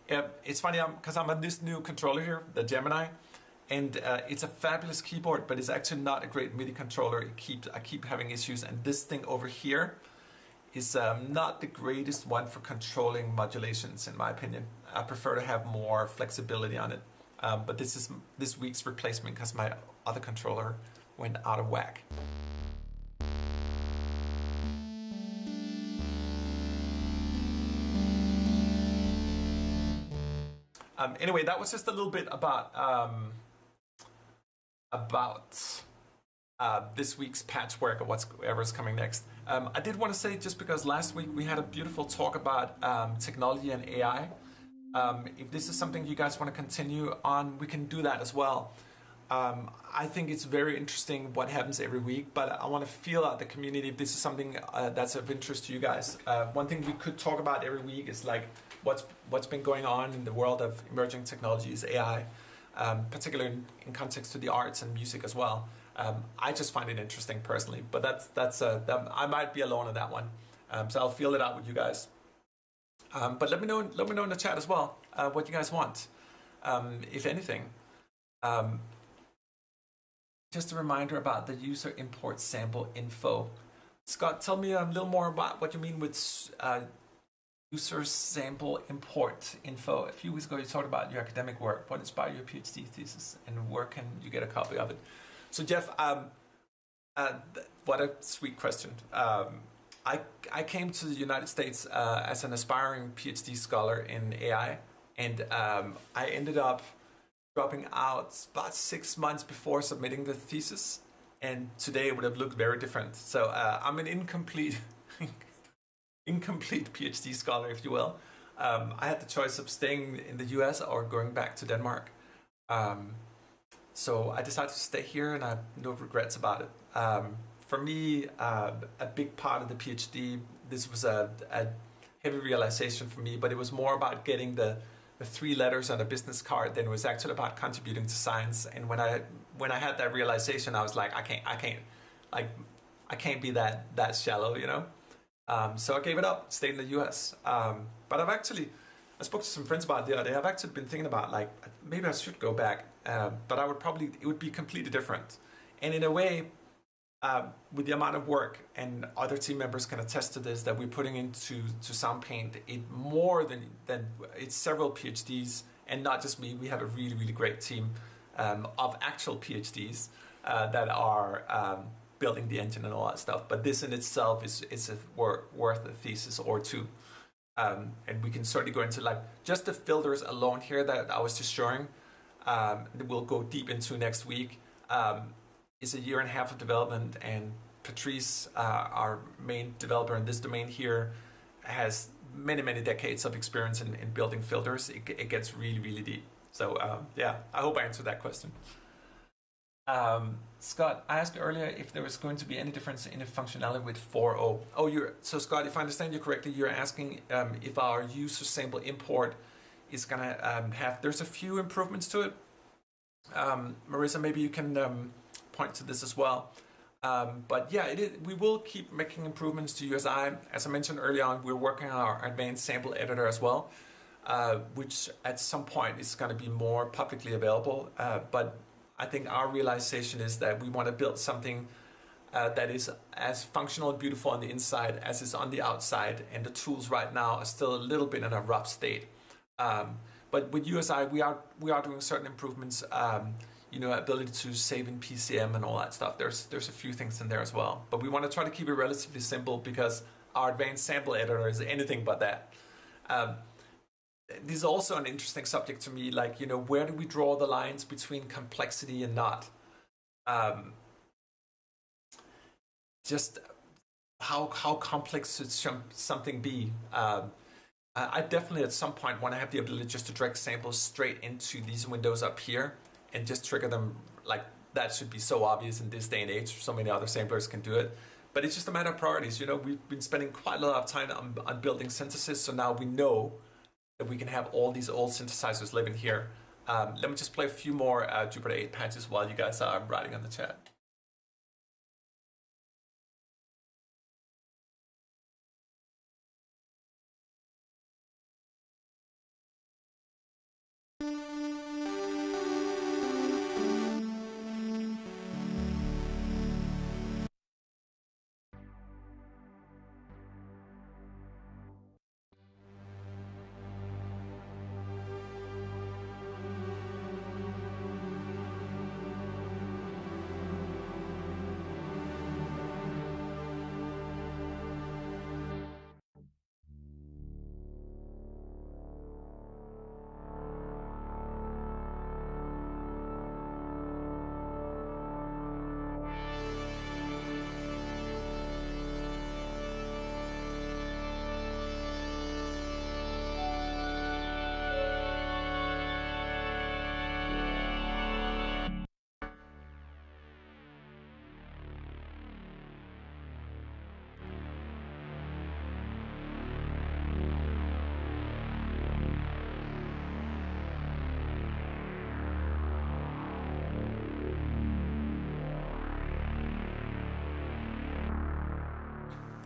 Yeah, it's funny because I'm on this new controller here, the Gemini, and it's a fabulous keyboard, but it's actually not a great MIDI controller. I keep having issues, and this thing over here is not the greatest one for controlling modulations, in my opinion. I prefer to have more flexibility on it, but this is this week's replacement because my other controller went out of whack. Anyway, that was just a little bit about this week's patchwork or whatever's coming next. I did want to say, just because last week we had a beautiful talk about technology and AI. If this is something you guys want to continue on, we can do that as well. I think it's very interesting what happens every week, but I want to feel out the community if this is something that's of interest to you guys. One thing we could talk about every week is like what's been going on in the world of emerging technologies, AI, particularly in context to the arts and music as well. I just find it interesting personally, but that's I might be alone on that one, so I'll feel it out with you guys. But let me know in the chat as well what you guys want, if anything. Just a reminder about the user import sample info. Scott, tell me a little more about what you mean with user sample import info. A few weeks ago, you talked about your academic work. What inspired your PhD thesis, and where can you get a copy of it? So, Jeff, what a sweet question. I came to the United States as an aspiring PhD scholar in AI, and I ended up dropping out about 6 months before submitting the thesis, and today it would have looked very different. So I'm an incomplete PhD scholar, if you will. I had the choice of staying in the US or going back to Denmark. So I decided to stay here, and I have no regrets about it. For me, a big part of the PhD, this was a heavy realization for me, but it was more about getting the 3 letters on a business card than it was actually about contributing to science. And when I had that realization, I was like, I can't be that shallow, you know. So I gave it up, stayed in the US. But I spoke to some friends about it the other day. I've actually been thinking about like maybe I should go back, but it would be completely different. And in a way, with the amount of work, and other team members can attest to this, that we're putting into Soundpaint, it's several PhDs, and not just me. We have a really, really great team of actual PhDs that are building the engine and all that stuff. But this in itself is worth a thesis or two. And we can certainly go into like just the filters alone here that I was just showing. That we'll go deep into next week. Is 1.5 years of development, and Patrice, our main developer in this domain here, has many decades of experience in building filters. It gets really, really deep. So yeah, I hope I answered that question. Scott, I asked earlier if there was going to be any difference in the functionality with 4.0. So Scott, if I understand you correctly, you're asking if our user sample import is gonna there's a few improvements to it. Marissa, maybe you can point to this as well. But yeah, we will keep making improvements to USI. As I mentioned early on, we're working on our advanced sample editor as well, which at some point is going to be more publicly available. But I think our realization is that we want to build something that is as functional and beautiful on the inside as is on the outside, and the tools right now are still a little bit in a rough state. But with USI, we are doing certain improvements. Ability to save in PCM and all that stuff. There's a few things in there as well, but we want to try to keep it relatively simple because our advanced sample editor is anything but that. This is also an interesting subject to me, like, where do we draw the lines between complexity and not? Just how complex should something be? I definitely at some point want to have the ability just to drag samples straight into these windows up here and just trigger them. Like, that should be so obvious in this day and age. So many other samplers can do it. But it's just a matter of priorities. We've been spending quite a lot of time on building synthesis, so now we know that we can have all these old synthesizers living here. Let me just play a few more Jupiter 8 patches while you guys are writing on the chat.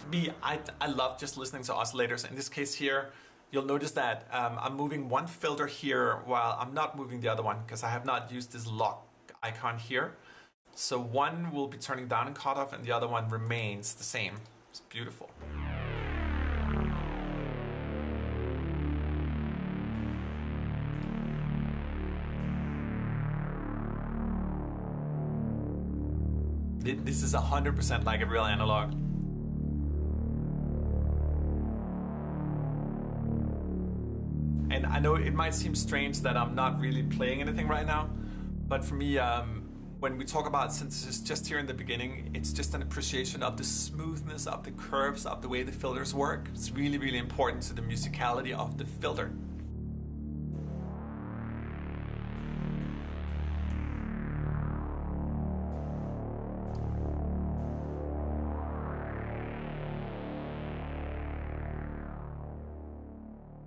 me, I love just listening to oscillators. In this case here, you'll notice that I'm moving one filter here while I'm not moving the other one because I have not used this lock icon here. So one will be turning down in cutoff and the other one remains the same. It's beautiful. This is 100% like a real analog. And I know it might seem strange that I'm not really playing anything right now, but for me, when we talk about synthesis just here in the beginning, it's just an appreciation of the smoothness of the curves of the way the filters work. It's really, really important to the musicality of the filter.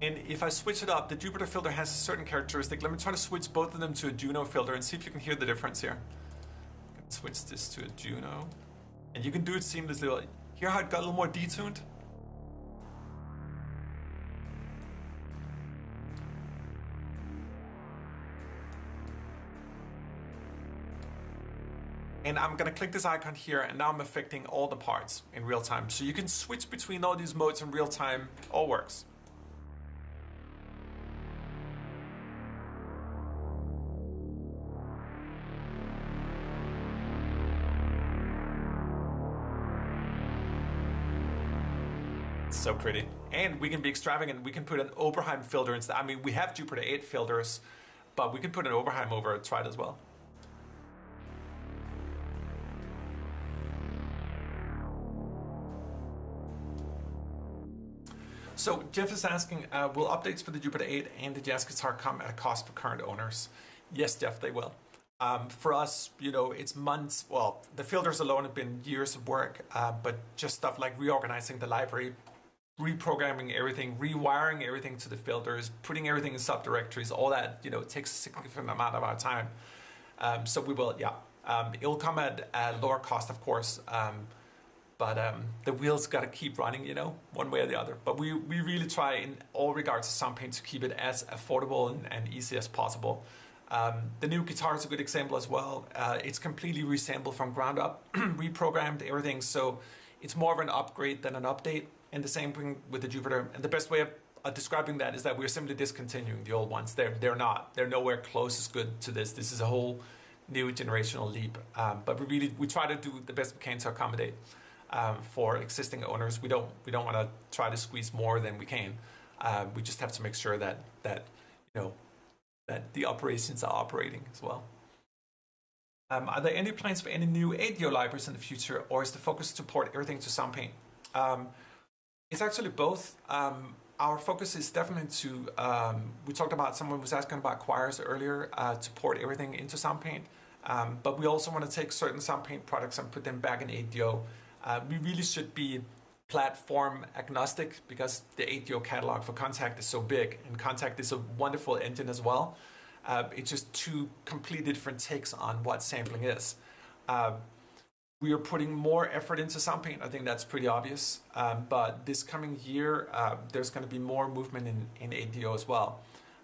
And if I switch it up, the Jupiter filter has a certain characteristic. Let me try to switch both of them to a Juno filter and see if you can hear the difference here. Switch this to a Juno. And you can do it seamlessly. Hear how it got a little more detuned? And I'm gonna click this icon here, and now I'm affecting all the parts in real time. So you can switch between all these modes in real time. All works. So pretty. And we can be extravagant. We can put an Oberheim filter instead. I mean, we have Jupiter 8 filters, but we can put an Oberheim over it, try it as well. So Jeff is asking, will updates for the Jupiter 8 and the Jazz Guitar come at a cost for current owners? Yes, Jeff, they will. For us, you know, it's months. Well, the filters alone have been years of work, but just stuff like reorganizing the library, reprogramming everything, rewiring everything to the filters, putting everything in subdirectories, all that, you know, it takes a significant amount of our time. So we will, yeah. It'll come at a lower cost, of course, but the wheels got to keep running, you know, one way or the other. But we really try in all regards to Soundpaint to keep it as affordable and easy as possible. The new guitar is a good example as well. It's completely resampled from ground up, reprogrammed everything, so it's more of an upgrade than an update. And the same thing with the Jupiter. And the best way of describing that is that we're simply discontinuing the old ones. They're nowhere close as good to this. This is a whole new generational leap. But we try to do the best we can to accommodate for existing owners. We don't want to try to squeeze more than we can. We just have to make sure that you know, that the operations are operating as well. Are there any plans for any new audio libraries in the future, or is the focus to port everything to Soundpaint? It's actually both. Our focus is definitely to, we talked about, someone was asking about choirs earlier, to port everything into Soundpaint, but we also want to take certain Soundpaint products and put them back in ADO. We really should be platform agnostic because the ADO catalog for Contact is so big, and Contact is a wonderful engine as well. It's just two completely different takes on what sampling is. We are putting more effort into Soundpaint. I think that's pretty obvious. But this coming year, there's going to be more movement in ADO as well.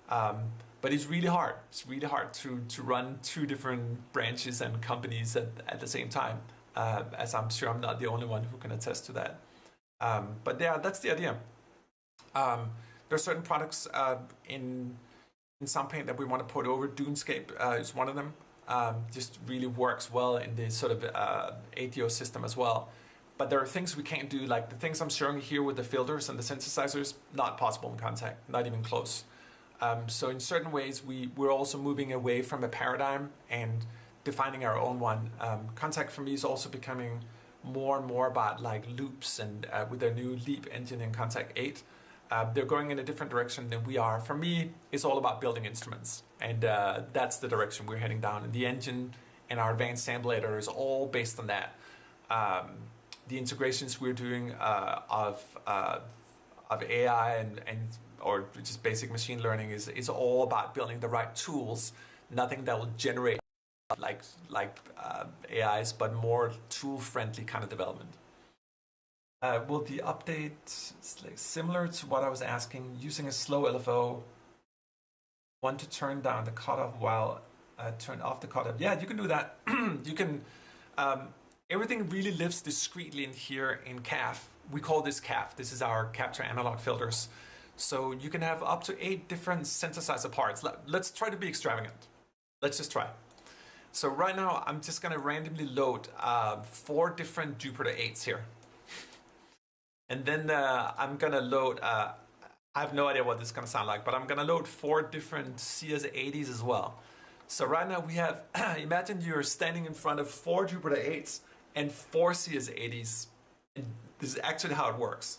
But it's really hard. It's really hard to run two different branches and companies at the same time, as I'm sure I'm not the only one who can attest to that. But yeah, that's the idea. There are certain products in Soundpaint that we want to put over. Dunescape is one of them. Just really works well in the sort of ADO system as well. But there are things we can't do, like the things I'm showing here with the filters and the synthesizers, not possible in Contact, not even close. So in certain ways, we're also moving away from a paradigm and defining our own one. Contact for me is also becoming more and more about like loops, and with their new Leap engine in Contact 8, they're going in a different direction than we are. For me, it's all about building instruments, and that's the direction we're heading down. And the engine and our advanced sampler is all based on that. The integrations we're doing of AI and or just basic machine learning is all about building the right tools. Nothing that will generate like AIs, but more tool-friendly kind of development. Will the update, like similar to what I was asking, using a slow LFO, want to turn down the cutoff while turn off the cutoff? Yeah, you can do that. You can, everything really lives discreetly in here in C.A.F. We call this C.A.F. This is our capture analog filters. So you can have up to 8 different synthesizer parts. Let's try to be extravagant. Let's just try. So right now, I'm just gonna randomly load 4 different Jupiter 8s here. And then I'm gonna load, I have no idea what this is gonna sound like, but I'm gonna load 4 different CS80s as well. So right now we have, imagine you're standing in front of 4 Jupiter 8s and 4 CS80s. And this is actually how it works.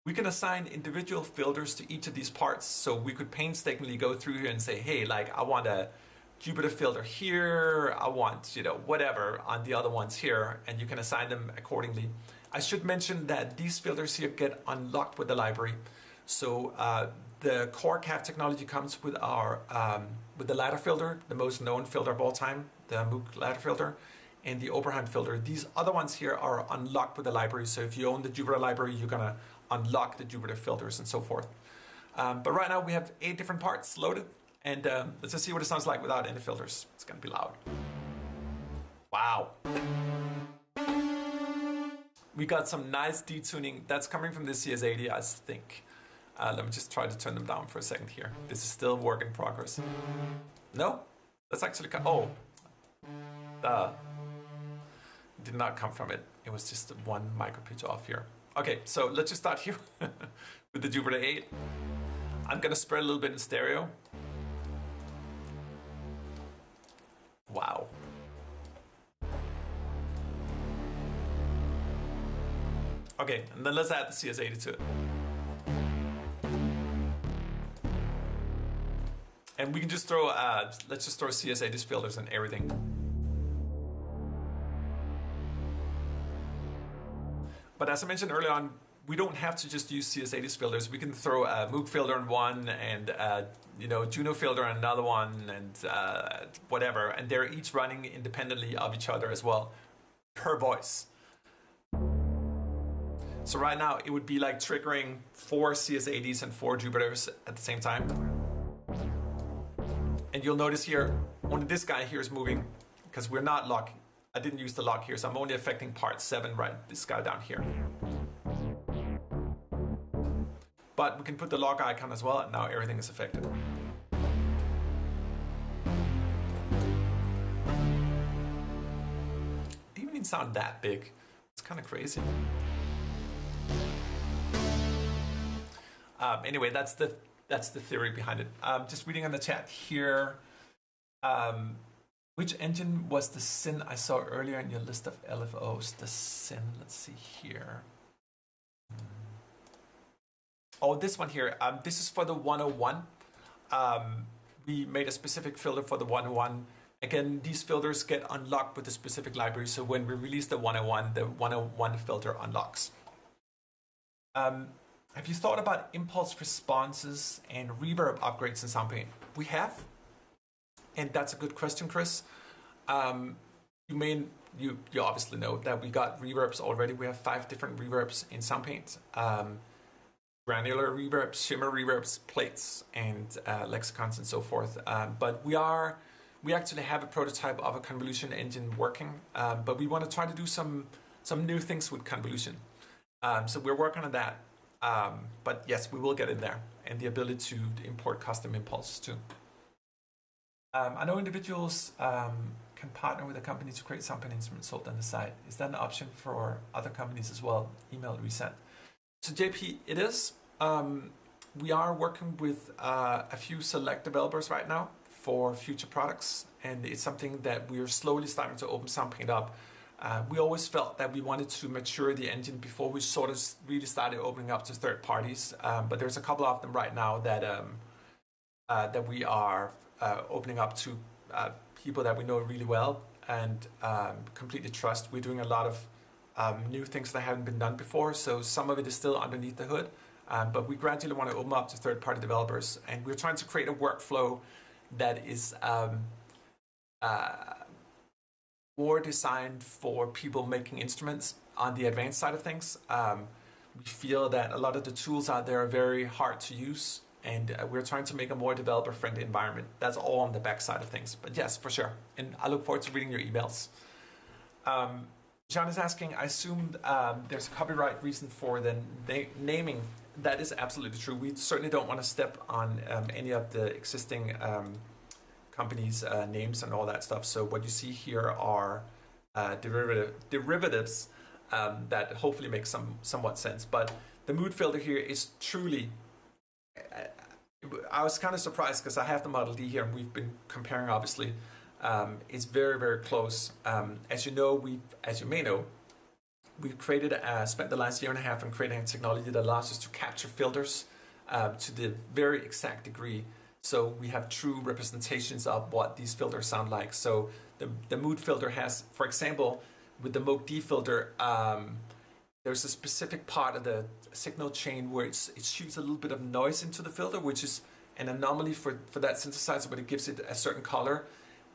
We can assign individual filters to each of these parts. So we could painstakingly go through here and say, hey, like I want a Jupiter filter here, I want, whatever on the other ones here, and you can assign them accordingly. I should mention that these filters here get unlocked with the library. So the core C.A.F technology comes with our with the ladder filter, the most known filter of all time, the Moog ladder filter, and the Oberheim filter. These other ones here are unlocked with the library. So if you own the Jupiter library, you're gonna unlock the Jupiter filters and so forth. But right now we have 8 different parts loaded, and let's just see what it sounds like without any filters. It's gonna be loud. Wow. We got some nice detuning. That's coming from the CS80, I think. Let me just try to turn them down for a second here. This is still work in progress. No, that's actually, did not come from it. It was just 1 micro pitch off here. Okay, so let's just start here with the Jupiter 8. I'm gonna spread a little bit in stereo. Wow. Okay, and then let's add the CS80 to it. And we can just throw, let's just throw CS80 filters and everything. But as I mentioned earlier on, we don't have to just use CS80 filters. We can throw a Moog filter on one and Juno filter on another one and whatever. And they're each running independently of each other as well, per voice. So right now it would be like triggering 4 CS80s and 4 Jupiters at the same time. And you'll notice here, only this guy here is moving because we're not locking. I didn't use the lock here, so I'm only affecting part 7, right? This guy down here. But we can put the lock icon as well, and now everything is affected. It didn't even sound that big. It's kind of crazy. Anyway, that's the theory behind it. Just reading on the chat here. Which engine was the SYN I saw earlier in your list of LFOs? The SYN, let's see here. Oh, this one here. This is for the 101. We made a specific filter for the 101. Again, these filters get unlocked with the specific library. So when we release the 101, the 101 filter unlocks. Have you thought about impulse responses and reverb upgrades in Soundpaint? We have. And that's a good question, Chris. You obviously know that we got reverbs already. We have 5 different reverbs in Soundpaint. Granular reverbs, shimmer reverbs, plates, and lexicons and so forth. But we actually have a prototype of a convolution engine working, but we want to try to do some new things with convolution. So we're working on that. But yes, we will get in there, and the ability to import custom impulses too. I know individuals can partner with a company to create Soundpaint instruments sold on the side. Is that an option for other companies as well? Email resent. So JP, it is. We are working with a few select developers right now for future products, and it's something that we are slowly starting to open Soundpaint up. We always felt that we wanted to mature the engine before we sort of really started opening up to third parties. But there's a couple of them right now that we are opening up to people that we know really well and completely trust. We're doing a lot of new things that haven't been done before, so some of it is still underneath the hood, but we gradually want to open up to third-party developers, and we're trying to create a workflow that is more designed for people making instruments on the advanced side of things. We feel that a lot of the tools out there are very hard to use, and we're trying to make a more developer-friendly environment. That's all on the back side of things. But yes, for sure. And I look forward to reading your emails. John is asking, I assume there's a copyright reason for the naming. That is absolutely true. We certainly don't want to step on any of the existing companies' names and all that stuff. So what you see here are derivatives that hopefully make somewhat sense. But the mood filter here is truly... I was kind of surprised because I have the Model D here and we've been comparing, obviously. It's very, very close. As you may know, we've spent the last year and a half on creating a technology that allows us to capture filters to the very exact degree. So we have true representations of what these filters sound like. So the mood filter has, for example, with the Moog D filter, there's a specific part of the signal chain where it shoots a little bit of noise into the filter, which is an anomaly for that synthesizer, but it gives it a certain color.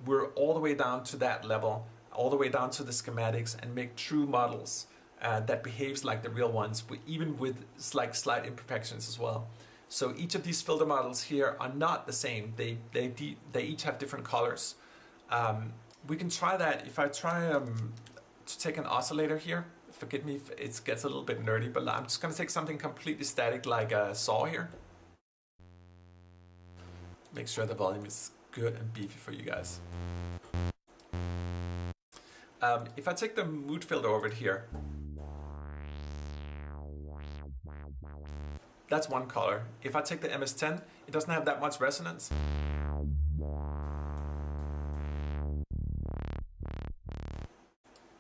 We're all the way down to that level, all the way down to the schematics, and make true models that behaves like the real ones, even with slight imperfections as well. So each of these filter models here are not the same. They each have different colors. We can try that. If I try to take an oscillator here, forgive me if it gets a little bit nerdy, but I'm just going to take something completely static like a saw here. Make sure the volume is good and beefy for you guys. If I take the mood filter over here, that's one color. If I take the MS-10, it doesn't have that much resonance.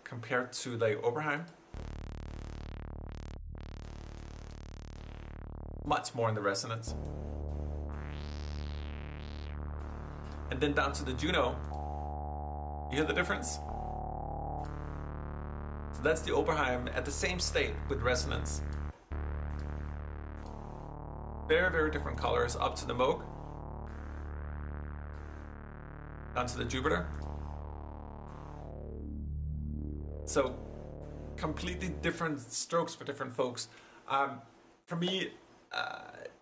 Compared to the Oberheim. Much more in the resonance. And then down to the Juno. You hear the difference? So that's the Oberheim at the same state with resonance. Very, very different colors up to the Moog. Down to the Jupiter. So completely different strokes for different folks. For me,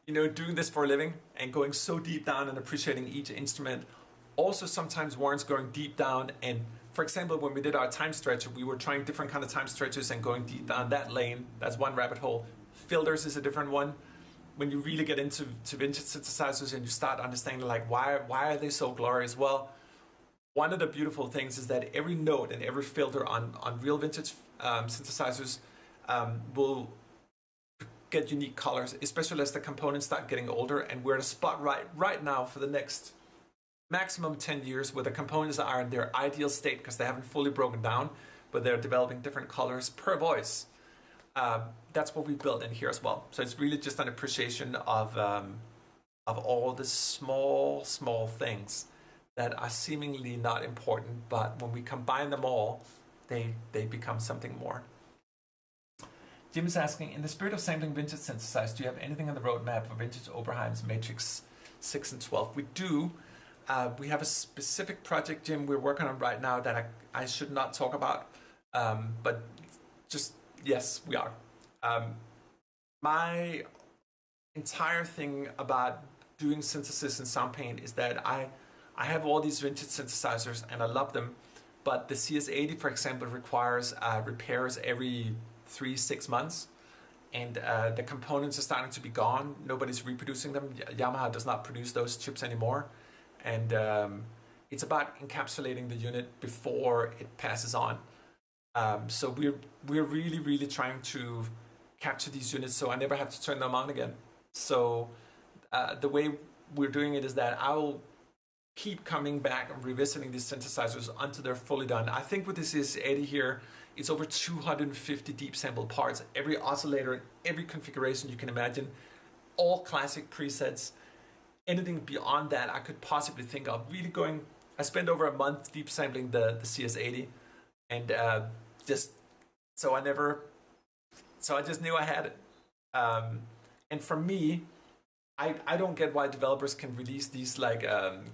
doing this for a living and going so deep down and appreciating each instrument also sometimes warrants going deep down. And for example, when we did our time stretcher, we were trying different kind of time stretchers and going deep down that lane. That's one rabbit hole. Filters is a different one. When you really get into vintage synthesizers and you start understanding like why are they so glorious? Well, one of the beautiful things is that every note and every filter on real vintage synthesizers will get unique colors, especially as the components start getting older. And we're at a spot right now for the next maximum 10 years where the components are in their ideal state because they haven't fully broken down, but they're developing different colors per voice. That's what we built in here as well. So it's really just an appreciation of all the small things that are seemingly not important, but when we combine them all, they become something more. Jim is asking, in the spirit of sampling vintage synthesizers, do you have anything on the roadmap for vintage Oberheim's Matrix 6 and 12? We do. We have a specific project, Jim, we're working on right now that I should not talk about, but just, yes, we are. My entire thing about doing synthesis in Soundpaint is that I have all these vintage synthesizers and I love them, but the CS80, for example, requires repairs every 3-6 months, and the components are starting to be gone. Nobody's reproducing them. Yamaha does not produce those chips anymore, and it's about encapsulating the unit before it passes on. So we're really trying to capture these units so I never have to turn them on again. So the way we're doing it is that I will keep coming back and revisiting these synthesizers until they're fully done. I think with this CS80 here, it's over 250 deep sample parts, every oscillator, every configuration you can imagine, all classic presets. Anything beyond that I could possibly think of. Really I spent over a month deep sampling the CS80, and I just knew I had it. And for me, I don't get why developers can release these like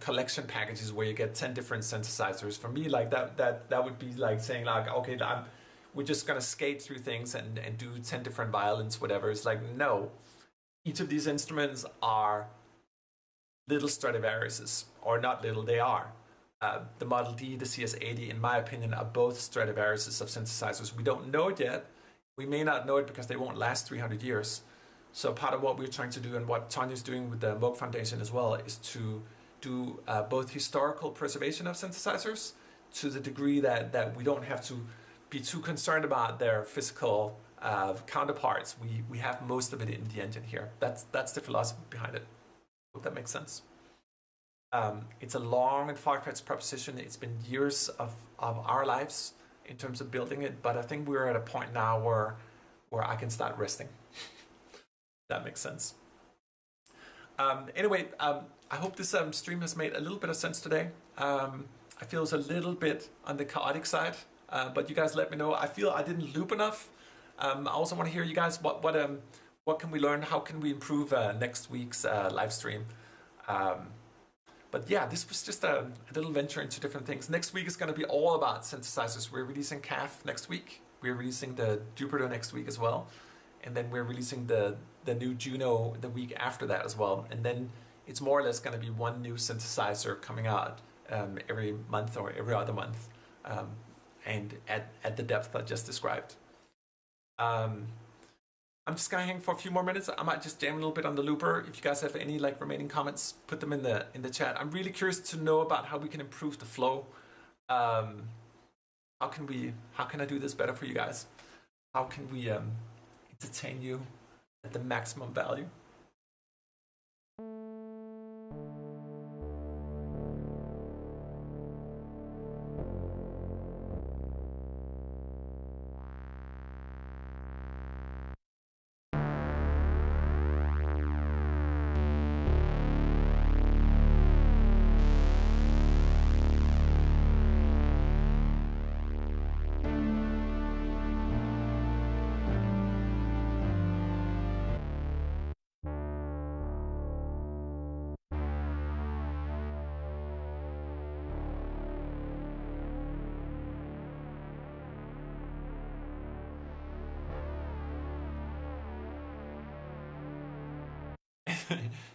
collection packages where you get 10 different synthesizers. For me, like that would be like saying like, okay, we're just gonna skate through things and do 10 different violins, whatever. It's like, no, each of these instruments are little Stradivariuses, or not little, they are. The Model D, the CS80, in my opinion, are both Stradivariuses of synthesizers. We don't know it yet. We may not know it because they won't last 300 years. So part of what we're trying to do, and what Tanya's doing with the Moog Foundation as well, is to do both historical preservation of synthesizers to the degree that we don't have to be too concerned about their physical counterparts. We have most of it in the engine here. That's the philosophy behind it. Hope that makes sense. It's a long and far-fetched proposition. It's been years of our lives in terms of building it, but I think we're at a point now where I can start resting. That makes sense. Anyway, I hope this stream has made a little bit of sense today. I feel it's a little bit on the chaotic side, but you guys let me know. I feel I didn't loop enough. I also want to hear you guys, what can we learn? How can we improve next week's live stream? But yeah, this was just a little venture into different things. Next week is going to be all about synthesizers. We're releasing C.A.F next week. We're releasing the Jupiter next week as well. And then we're releasing the new Juno the week after that as well. And then it's more or less going to be one new synthesizer coming out every month or every other month, and at the depth I just described. I'm just gonna hang for a few more minutes. I might just jam a little bit on the looper. If you guys have any remaining comments, put them in the chat. I'm really curious to know about how we can improve the flow. How can I do this better for you guys? How can we entertain you at the maximum value?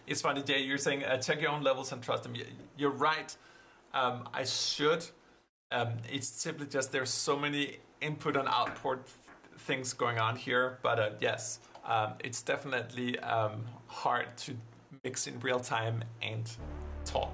It's funny, Jay, you're saying check your own levels and trust them. You're right. I should. It's simply just there's so many input and output things going on here. But yes, it's definitely hard to mix in real time and talk.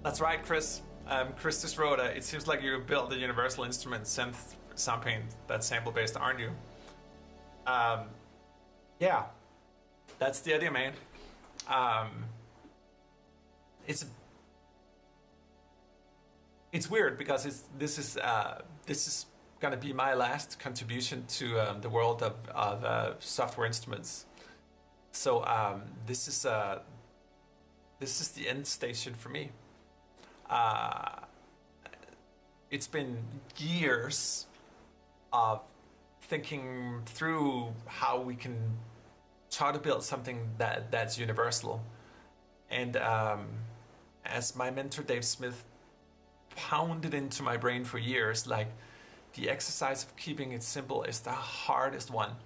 That's right, Chris. Chris just wrote, it seems like you built a universal instrument synth Soundpaint that's sample-based, aren't you? Yeah, that's the idea, man. It's weird because this is gonna be my last contribution to the world of software instruments. So this is the end station for me. It's been years of thinking through how we can try to build something that's universal. And as my mentor Dave Smith pounded into my brain for years, like, the exercise of keeping it simple is the hardest one.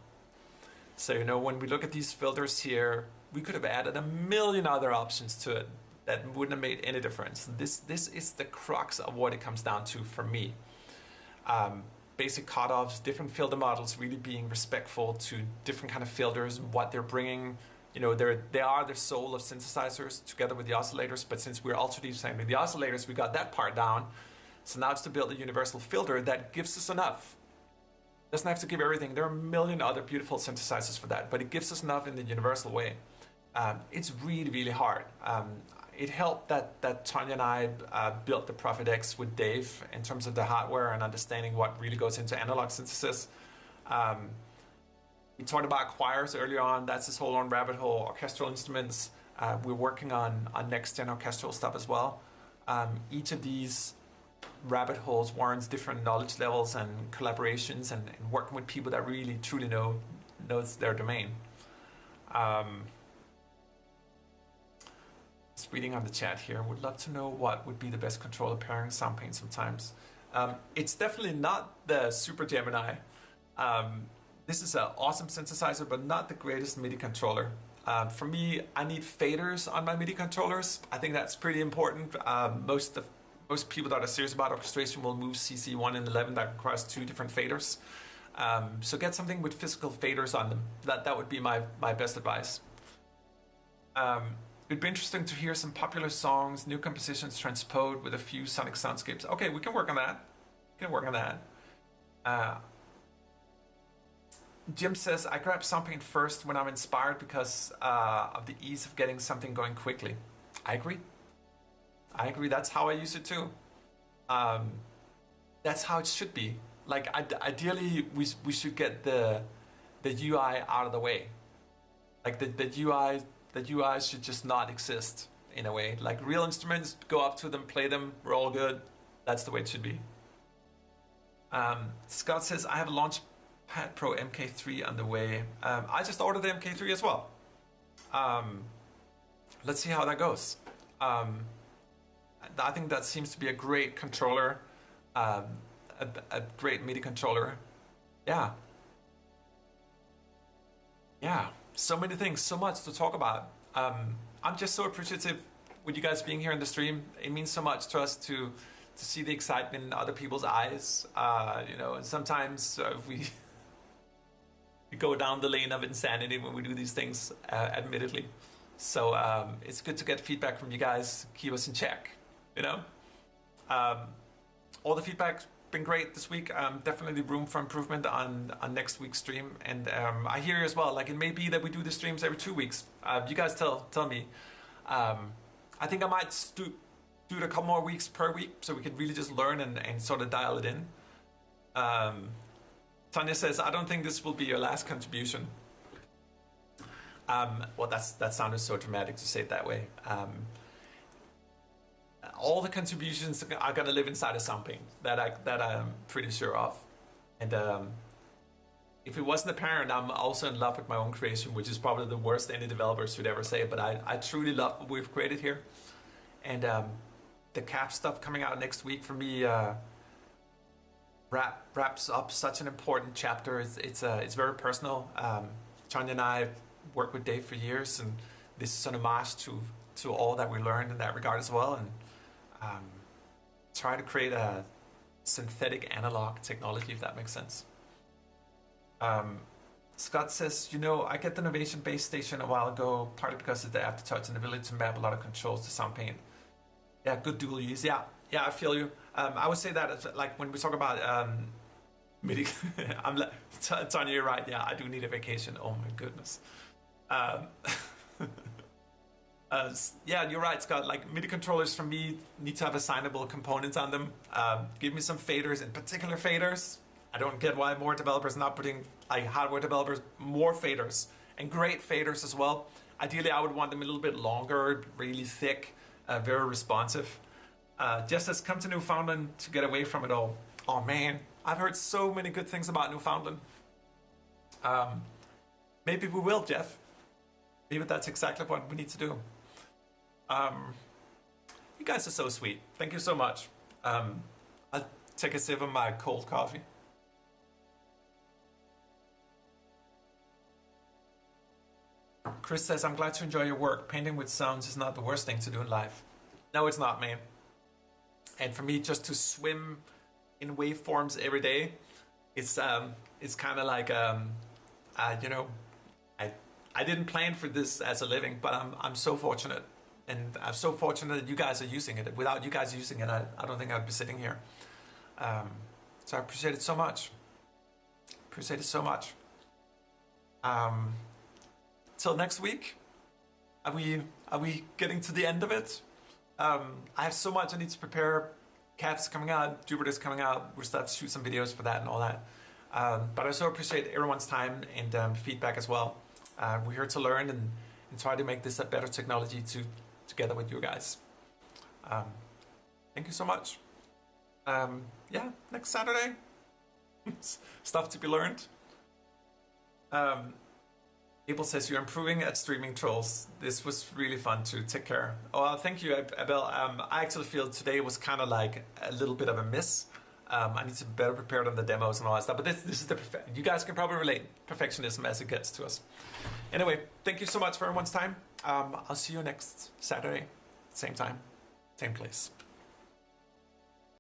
So, you know, when we look at these filters here, we could have added a million other options to it that wouldn't have made any difference. This is the crux of what it comes down to for me. Basic cutoffs, different filter models, really being respectful to different kind of filters and what they're bringing. You know, they are the soul of synthesizers together with the oscillators, but since we're ultra deep sampling the oscillators, we got that part down. So now it's to build a universal filter that gives us enough. Doesn't have to give everything. There are a million other beautiful synthesizers for that, but it gives us enough in the universal way. It's really, really hard. It helped that Tanya and I built the Prophet X with Dave in terms of the hardware and understanding what really goes into analog synthesis. We talked about choirs earlier on. That's this whole own rabbit hole. Orchestral instruments. We're working on next-gen orchestral stuff as well. Each of these rabbit holes warrants different knowledge levels and collaborations and working with people that really truly knows their domain. Just reading on the chat here, would love to know what would be the best controller pairing Soundpaint sometimes. It's definitely not the Super Gemini. This is an awesome synthesizer, but not the greatest MIDI controller. For me, I need faders on my MIDI controllers. I think that's pretty important. Most people that are serious about orchestration will move CC1 and 11 that requires 2 different faders. So get something with physical faders on them. That would be my best advice. It'd be interesting to hear some popular songs, new compositions transposed with a few sonic soundscapes. Okay, we can work on that. Jim says, I grab Soundpaint first when I'm inspired because of the ease of getting something going quickly. I agree. That's how I use it too. That's how it should be. Like, ideally, we should get the UI out of the way. Like the UI should just not exist in a way. Like, real instruments, go up to them, play them, we're all good. That's the way it should be. Scott says, I have a Launchpad Pro MK3 on the way. I just ordered the MK3 as well. Let's see how that goes. I think that seems to be a great controller, a great MIDI controller. Yeah, so many things, so much to talk about. I'm just so appreciative with you guys being here in the stream. It means so much to us to see the excitement in other people's eyes. You know, and sometimes we go down the lane of insanity when we do these things, admittedly. So it's good to get feedback from you guys, keep us in check, you know? All the feedback's been great this week. Definitely room for improvement on next week's stream. And I hear you as well, like, it may be that we do the streams every 2 weeks. You guys tell me. I think I might do it a couple more weeks per week so we can really just learn and sort of dial it in. Tanya says, I don't think this will be your last contribution. Well, that sounded so dramatic to say it that way. All the contributions are going to live inside of Soundpaint. That I'm pretty sure of. And if it wasn't apparent, I'm also in love with my own creation, which is probably the worst any developer should ever say. But I truly love what we've created here. And the C.A.F stuff coming out next week for me wraps up such an important chapter. It's very personal. Tanya and I worked with Dave for years, and this is an homage to all that we learned in that regard as well, and try to create a synthetic analog technology, if that makes sense. Scott says, you know, I get the Novation base station a while ago, partly because of the aftertouch and ability to map a lot of controls to Soundpaint. Yeah, good dual use. Yeah, yeah, I feel you. I would say that it's like when we talk about MIDI, Tanya, you're right. Yeah, I do need a vacation. Oh my goodness. Um, yeah, you're right, Scott. Like MIDI controllers for me need to have assignable components on them. Give me some faders, in particular faders. I don't get why more developers are not putting, like hardware developers, more faders and great faders as well. Ideally, I would want them a little bit longer, really thick, very responsive. Just as come to Newfoundland to get away from it all. Oh man, I've heard so many good things about Newfoundland. Maybe we will, Jeff. Maybe that's exactly what we need to do. You guys are so sweet. Thank you so much. I'll take a sip of my cold coffee. Chris says, I'm glad to enjoy your work. Painting with sounds is not the worst thing to do in life. No, it's not, man. And for me, just to swim in waveforms every day, it's kind of like, you know, I didn't plan for this as a living, but I'm so fortunate. And I'm so fortunate that you guys are using it. Without you guys using it, I don't think I'd be sitting here. So I appreciate it so much. Appreciate it so much. Till next week. Are we getting to the end of it? I have so much I need to prepare. C.A.F's coming out, Jupiter's coming out. We'll start to shoot some videos for that and all that. But I so appreciate everyone's time and feedback as well. We're here to learn and try to make this a better technology together with you guys. Thank you so much. Yeah, next Saturday. Stuff to be learned. Abel says you're improving at streaming trolls. This was really fun to take care. Oh, well, thank you, Abel. I actually feel today was kind of like a little bit of a miss. I need to be better prepared on the demos and all that stuff. But this is you guys can probably relate perfectionism as it gets to us. Anyway, thank you so much for everyone's time. I'll see you next Saturday, same time, same place.